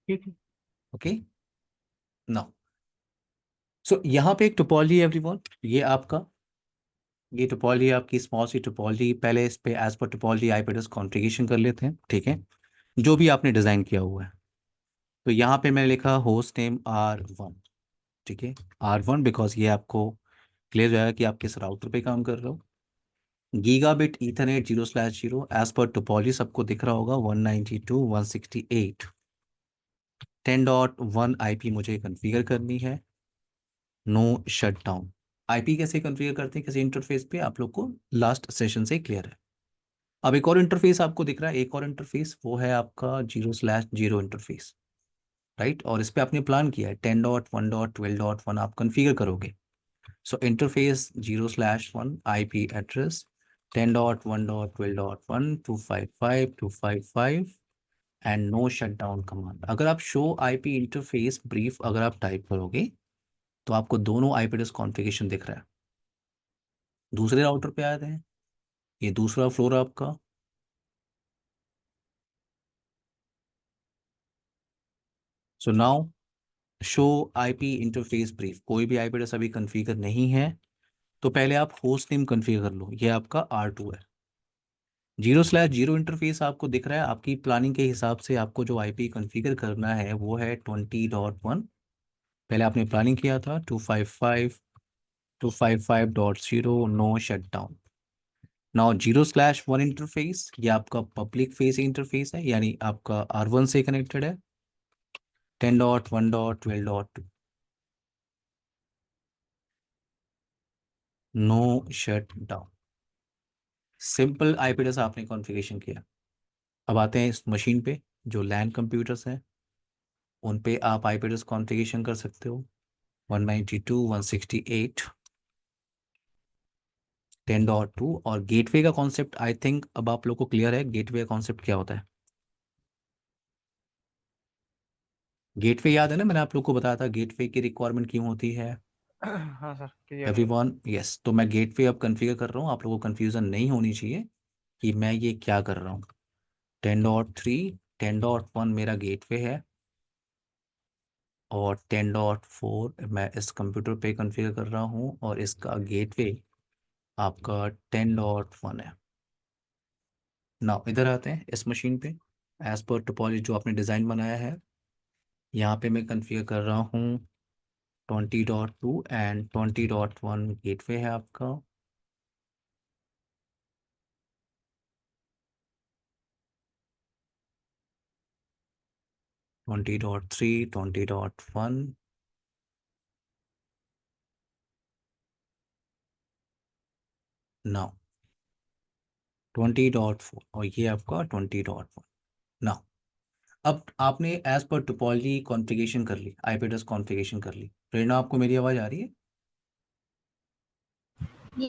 Speaker 8: ठीक है।
Speaker 1: ओके। नाउ सो यहाँ पे एक टोपोलॉजी एवरीवन, ये टोपोलॉजी आपकी स्मॉल सी टोपोलॉजी, पहले इस पे as per topology IP address configuration कर लेते हैं, ठीक है, जो भी आपने डिज़ाइन किया हुआ है। तो यहाँ पे मैंने लिखा होस्ट नेम R1, ठीक है, R1 बिकॉज ये आपको क्लियर हो जाएगा कि आप किस राउटर पे काम कर रहे हो। Gigabit ethernet 0/0 as per topology सबको दिख रहा होगा, 192.168 10.1 आईपी मुझे कॉन्फ़िगर करनी है, नो शटडाउन। आईपी कैसे कॉन्फ़िगर करते हैं किसी इंटरफेस पे, आप लोग को लास्ट सेशन से क्लियर है। अब एक और इंटरफेस आपको दिख रहा है, एक और इंटरफेस, वो है आपका 0/0 इंटरफेस, राइट, और इस पे आपने प्लान किया है 10.1.12.1 आप कॉन्फ़िगर करोगे। So interface 0/1 IP address 10.1.12.1 255 255 and no shutdown command. अगर आप शो आईपी इंटरफेस ब्रीफ अगर आप टाइप करोगे तो आपको दोनों आईपी एड्रेस कॉन्फ़िगरेशन दिख रहा है। दूसरे राउटर पे आते हैं, ये दूसरा फ्लोर आपका, so now show IP interface brief. कोई भी आईपी एड्रेस अभी कॉन्फ़िगर नहीं है तो पहले आप होस्ट नेम कॉन्फ़िगर कर लो, ये आपका R2 है। 0/0 इंटरफेस आपको दिख रहा है। आपकी प्लानिंग के हिसाब से आपको जो आईपी कॉन्फ़िगर करना है वो है 20.1। पहले आपने प्लानिंग किया था 255.255.0 नो शटडाउन। नाउ 0/1 इंटरफेस ये आपका पब्लिक फेसिंग इंटरफेस है, यानी आपका R1 से कनेक्टेड है। 10.1.12.2 no shut down. Simple IP address आपने कॉन्फ़िगरेशन किया। अब आते हैं इस मशीन पे जो लैन कंप्यूटर्स हैं, उन पे आप आईपी एड्रेस कॉन्फ़िगरेशन कर सकते हो। 192.168 10.2 और गेटवे का कॉन्सेप्ट आई थिंक अब आप लोग को क्लियर है। गेटवे का कॉन्सेप्ट क्या होता है? गेटवे याद है ना, मैंने आप लोग को बताया था गेटवे की रिक्वायरमेंट क्यों होती है।
Speaker 6: हाँ सर, क्लियर है।
Speaker 1: एवरीवन यस, तो मैं गेटवे अब कॉन्फ़िगर कर रहा हूँ, आप लोगों को कन्फ्यूज़न नहीं होनी चाहिए कि मैं ये क्या कर रहा हूँ। 10.3 10.1 मेरा गेटवे है और 10.4 मैं इस कंप्यूटर पे कॉन्फ़िगर कर रहा हूँ और इसका गेटवे आपका 10.1 है। नाउ इधर आते हैं इस मशीन पे, एज पर टोपोलॉजी जो आपने डिज़ाइन बनाया है, यहाँ पे मैं कॉन्फ़िगर कर रहा हूँ 20.2 एंड 20.1 गेटवे है आपका। ट्वेंटी डॉट थ्री 20.1 नाउ 20.4 और ये आपका 20.1 नाउ। अब आपने एज पर टोपोलॉजी कॉन्फ़िगरेशन कर ली, आईपी एड्रेस कॉन्फ़िगरेशन कर ली। प्रेरणा, आपको मेरी आवाज़ आ रही है?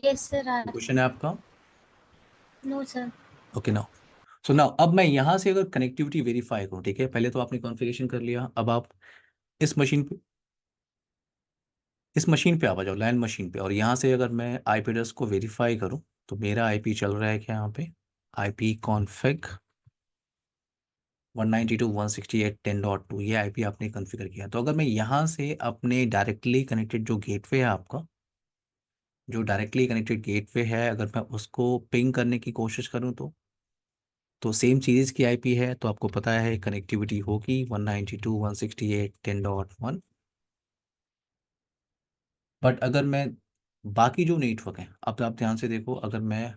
Speaker 4: यस सर आ
Speaker 1: क्वेश्चन है आपका?
Speaker 4: No sir.
Speaker 1: Okay now, so now अब मैं यहाँ से अगर कनेक्टिविटी वेरीफाई करूँ, ठीक है, पहले तो आपने कॉन्फ़िगरेशन कर लिया। अब आप इस मशीन पे आ जाओ, लैंड मशीन पे, और यहाँ से अगर मैं आईपी एड्रेस को वेरीफाई करूँ तो मेरा आईपी चल रहा है क्या यहाँ पे, आईपी कॉन्फ़िग 192.168.10.2 ये आईपी आपने कॉन्फ़िगर किया। तो अगर मैं यहाँ से अपने डायरेक्टली कनेक्टेड जो गेटवे है आपका, जो डायरेक्टली कनेक्टेड गेटवे है, अगर मैं उसको पिंग करने की कोशिश करूँ तो सेम सीरीज़ की आईपी है, तो आपको पता है कनेक्टिविटी होगी 192.168.10.1। बट अगर मैं बाकी जो नेटवर्क हैं, अब आप ध्यान से देखो, अगर मैं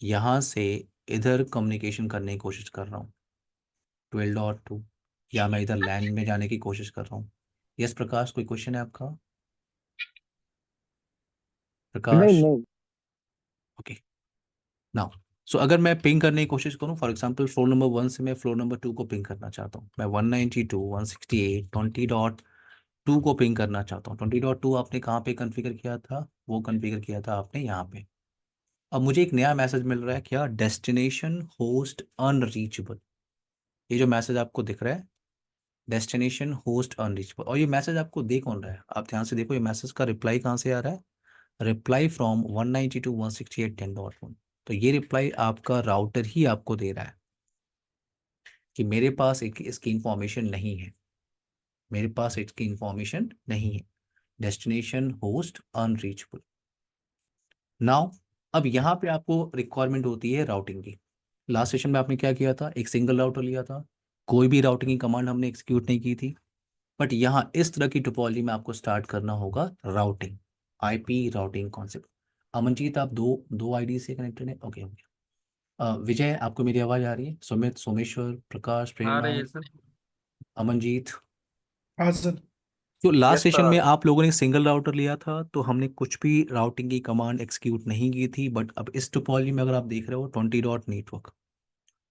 Speaker 1: यहाँ से इधर कम्युनिकेशन करने की कोशिश कर रहा हूँ 12.2, या मैं इधर लैंड में जाने की कोशिश कर रहा हूँ। यस प्रकाश, कोई क्वेश्चन है आपका?
Speaker 5: नहीं
Speaker 1: प्रकाश,
Speaker 5: नहीं,
Speaker 1: ओके नाउ। सो अगर मैं पिंग करने की कोशिश करूँ, फॉर एग्जांपल फ्लोर नंबर 1 से मैं फ्लोर नंबर 2 को पिंग करना चाहता हूँ, मैं 192.168.20.2 को पिंग करना चाहता हूँ। 20.2 आपने कहाँ पे कॉन्फ़िगर किया था? वो कॉन्फ़िगर किया था आपने यहाँ पे। अब मुझे एक नया मैसेज मिल रहा है, क्या? Destination host unreachable. ये जो मैसेज आपको दिख रहा है, डेस्टिनेशन होस्ट अनरीचेबल, और ये मैसेज आपको दे कौन रहा है? आप ध्यान से देखो, ये मैसेज का रिप्लाई कहाँ से आ रहा है? Reply from 192.168.10.1। तो ये रिप्लाई आपका राउटर ही आपको दे रहा है कि मेरे पास एक इसकी इंफॉर्मेशन नहीं है, मेरे पास इसकी इंफॉर्मेशन नहीं है, डेस्टिनेशन होस्ट अनरीचेबल। नाउ अब यहाँ पे आपको रिक्वायरमेंट होती है राउटिंग की। लास्ट सेशन में आपने क्या किया था? एक सिंगल राउटर लिया था, कोई भी राउटिंग की कमांड हमने एग्जीक्यूट नहीं की थी। बट यहाँ इस तरह की टोपोलॉजी में आपको स्टार्ट करना होगा routing, IP routing concept. Amanjeet, आप दो दो आईडी से कनेक्टेड है? Okay okay. विजय, आपको मेरी आवाज़ आ रही है? सुमित, सोमेश्वर, प्रकाश,
Speaker 3: आ
Speaker 1: प्रेरणा,
Speaker 3: रही है सर।
Speaker 1: अमनजीत।
Speaker 2: हाँ सर।
Speaker 1: तो लास्ट
Speaker 8: Yes,
Speaker 1: सेशन
Speaker 8: sir.
Speaker 1: में आप लोगों ने सिंगल राउटर लिया था तो हमने कुछ भी राउटिंग की कमांड एक्सिक्यूट नहीं की थी। बट अब इस टोपोलॉजी में अगर आप देख रहे हो 20 डॉट नेटवर्क,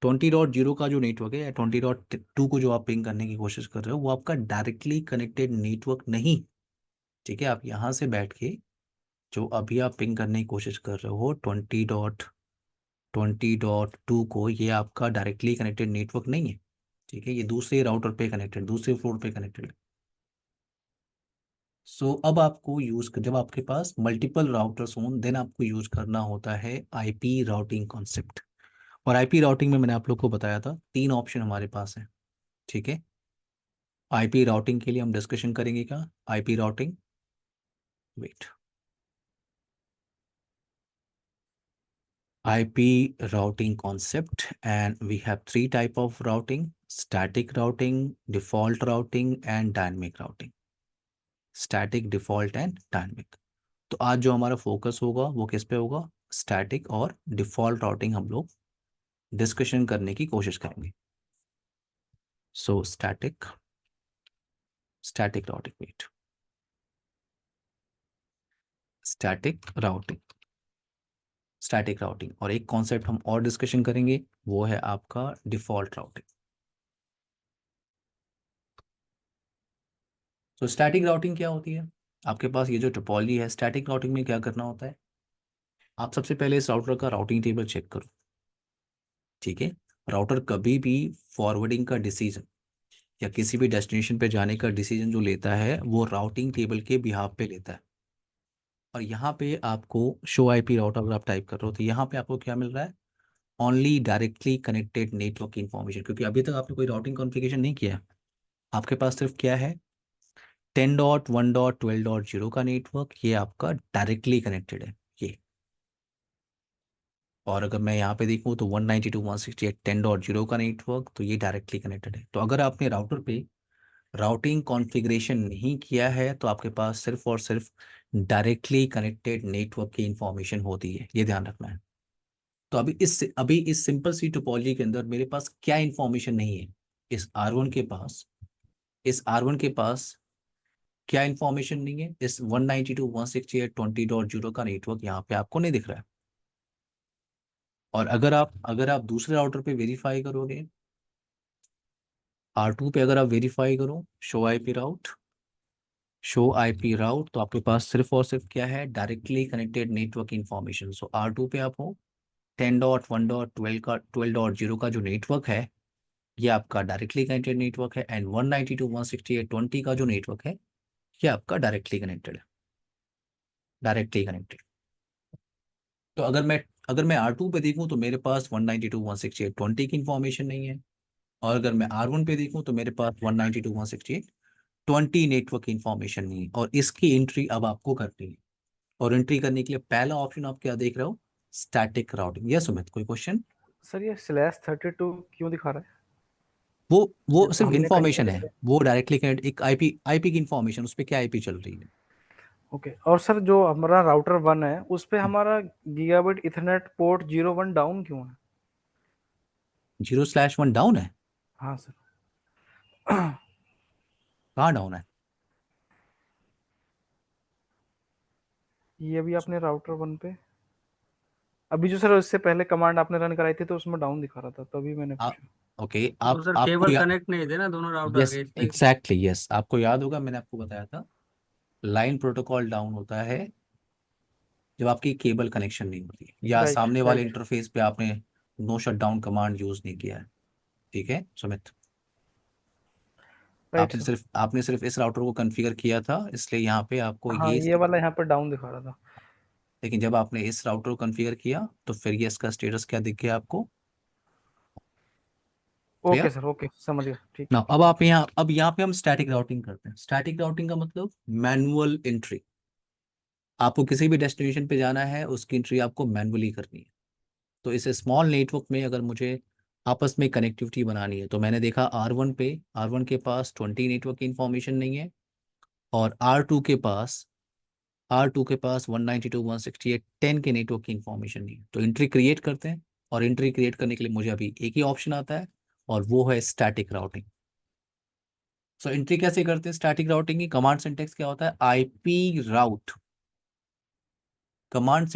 Speaker 1: 20.0 का जो नेटवर्क है या 20.2 को जो आप पिंग करने की कोशिश कर रहे हो, वो आपका डायरेक्टली कनेक्टेड नेटवर्क नहीं। ठीक है, आप यहाँ से बैठ के जो अभी आप पिंग करने की कोशिश कर रहे हो 20. 20.2 को, ये आपका डायरेक्टली कनेक्टेड नेटवर्क नहीं है, ठीक है, ये दूसरे राउटर पे कनेक्टेड, दूसरे फ्लोर पे कनेक्टेड है। सो अब आपको यूज जब आपके पास मल्टीपल राउटर्स हों देन आपको यूज करना होता है आईपी राउटिंग कॉन्सेप्ट। और आईपी राउटिंग में मैंने आप लोग को बताया था 3 ऑप्शन हमारे पास है, ठीक है। आईपी राउटिंग के लिए हम डिस्कशन करेंगे क्या, IP routing, wait, IP routing concept, and we have 3 type of routing: static routing, default routing and dynamic routing। static, default and dynamic। तो आज जो हमारा फोकस होगा वो किस पे होगा, स्टैटिक और डिफॉल्ट राउटिंग हम लोग डिस्कशन करने की कोशिश करेंगे। So static routing, wait, static routing और एक कॉन्सेप्ट हम और डिस्कशन करेंगे, वो है आपका डिफॉल्ट राउटिंग। तो स्टैटिक राउटिंग क्या होती है, आपके पास ये जो टोपोलॉजी है, स्टैटिक राउटिंग में क्या करना होता है, आप सबसे पहले इस राउटर का राउटिंग टेबल चेक करो, ठीक है। राउटर कभी भी फॉरवर्डिंग का डिसीजन या किसी भी डेस्टिनेशन पे जाने का डिसीजन जो लेता है वो राउटिंग टेबल के बिहाफ पे लेता है। और यहाँ पे आपको शो आईपी राउटर अगर आप टाइप कर रहे हो तो यहाँ पे आपको क्या मिल रहा है, only directly connected network information, क्योंकि अभी तक आपने कोई राउटिंग कॉन्फ़िगरेशन नहीं किया है, आपके पास सिर्फ क्या है 10.1.12.0 का नेटवर्क, ये आपका डायरेक्टली कनेक्टेड है ये। और अगर मैं यहाँ पे देखूँ तो 192.168.10.0 का नेटवर्क, तो ये डायरेक्टली कनेक्टेड है। तो अगर आपने राउटर पे राउटिंग कॉन्फ़िगरेशन नहीं किया है तो आपके पास सिर्फ और सिर्फ डायरेक्टली कनेक्टेड नेटवर्क की इंफॉर्मेशन होती है, ये ध्यान रखना है। तो अभी इस सिंपल सी टोपोलॉजी के अंदर मेरे पास क्या इंफॉर्मेशन नहीं है, इस R1 के पास क्या इंफॉर्मेशन नहीं है, इस 192.168.20.0 का नेटवर्क यहाँ पे आपको नहीं दिख रहा है। और अगर आप दूसरे राउटर पे वेरीफाई करोगे, R2 पे अगर आप वेरीफाई करो शो आईपी राउट, तो आपके पास सिर्फ और सिर्फ क्या है, डायरेक्टली कनेक्टेड नेटवर्क इन्फॉर्मेशन। सो R2 पे आप हो 10.1.12 का 12.0 का जो नेटवर्क है ये आपका डायरेक्टली कनेक्टेड नेटवर्क है, एंड 192.168.20 का जो नेटवर्क है ये आपका डायरेक्टली कनेक्टेड है, डायरेक्टली कनेक्टेड। तो अगर मैं R2 पे देखूं तो मेरे पास 192.168.20 की इंफॉर्मेशन नहीं है, और अगर मैं R1 पे देखूं तो मेरे पास 192.168.20 नेटवर्क इंफॉर्मेशन नहीं है। और इसकी एंट्री अब आपको करनी है, और एंट्री करने के लिए पहला ऑप्शन आप क्या देख रहे हो, स्टैटिक राउटिंग। यस सुमित, कोई क्वेश्चन?
Speaker 6: सर ये /32 क्यों दिखा रहा है?
Speaker 1: वो
Speaker 6: तो
Speaker 1: सिर्फ
Speaker 6: हमने
Speaker 1: इंफॉर्मेशन
Speaker 6: कहीं
Speaker 1: है, वो डायरेक्टली कनेक्ट एक आईपी की इंफॉर्मेशन, उस पर क्या आईपी चल रही है।
Speaker 6: ओके। और सर जो हमारा राउटर 1 है उस पे हमारा गीगाबिट इथरनेट पोर्ट 01 डाउन क्यों है?
Speaker 1: 0/1 डाउन है?
Speaker 6: हाँ सर।
Speaker 1: कहाँ डाउन है?
Speaker 6: ये अभी आपने राउटर 1 पे अभी जो सर इससे पहले कमांड आपने रन कराई थी तो उसमें डाउन दिखा रहा था, तभी मैंने पूछा।
Speaker 1: ओके,
Speaker 3: तो सर
Speaker 1: आपको
Speaker 3: केबल कनेक्ट नहीं थे ना दोनों राउटर
Speaker 1: यस
Speaker 3: के, इसलिए।
Speaker 1: एग्जैक्टली यस, आपको याद होगा मैंने आपको बताया था लाइन प्रोटोकॉल डाउन होता है जब आपकी केबल कनेक्शन नहीं होती या
Speaker 6: राइट
Speaker 1: सामने वाले
Speaker 6: राइट
Speaker 1: इंटरफेस पे आपने no shut down command use नहीं किया है, ठीक है सुमित।
Speaker 6: Right sir.
Speaker 1: आपने सिर्फ इस राउटर को कॉन्फ़िगर किया था, इसलिए यहाँ पे आपको
Speaker 6: हाँ
Speaker 1: ये
Speaker 6: ये वाला यहाँ पर डाउन दिखा रहा था।
Speaker 1: लेकिन जब आपने इस राउटर को कॉन्फ़िगर किया तो फिर ये इसका स्टेटस क्या दिख गया आपको,
Speaker 6: ओके
Speaker 1: क्लियर
Speaker 6: सर, ओके समझ गया, ठीक
Speaker 1: ना।
Speaker 6: है
Speaker 1: अब
Speaker 6: ठीक है।
Speaker 1: आप यहाँ पे हम स्टैटिक राउटिंग करते हैं। स्टैटिक राउटिंग का मतलब मैनुअल एंट्री, आपको किसी भी डेस्टिनेशन पे जाना है उसकी एंट्री आपको मैनुअली करनी है। तो इस स्मॉल नेटवर्क में अगर मुझे आपस में कनेक्टिविटी बनानी है तो मैंने देखा आर वन के पास 20 नेटवर्क की इंफॉर्मेशन नहीं है, और आर टू के पास 192.168.10 के नेटवर्क की इंफॉर्मेशन नहीं है। तो एंट्री क्रिएट करते हैं, और एंट्री क्रिएट करने के लिए मुझे अभी एक ही ऑप्शन आता है और वो है स्टैटिक राउटिंग। सो एंट्री कैसे करते हैं स्टैटिक राउटिंग की, कमांड सिंटेक्स क्या होता है, आईपी राउट कमांड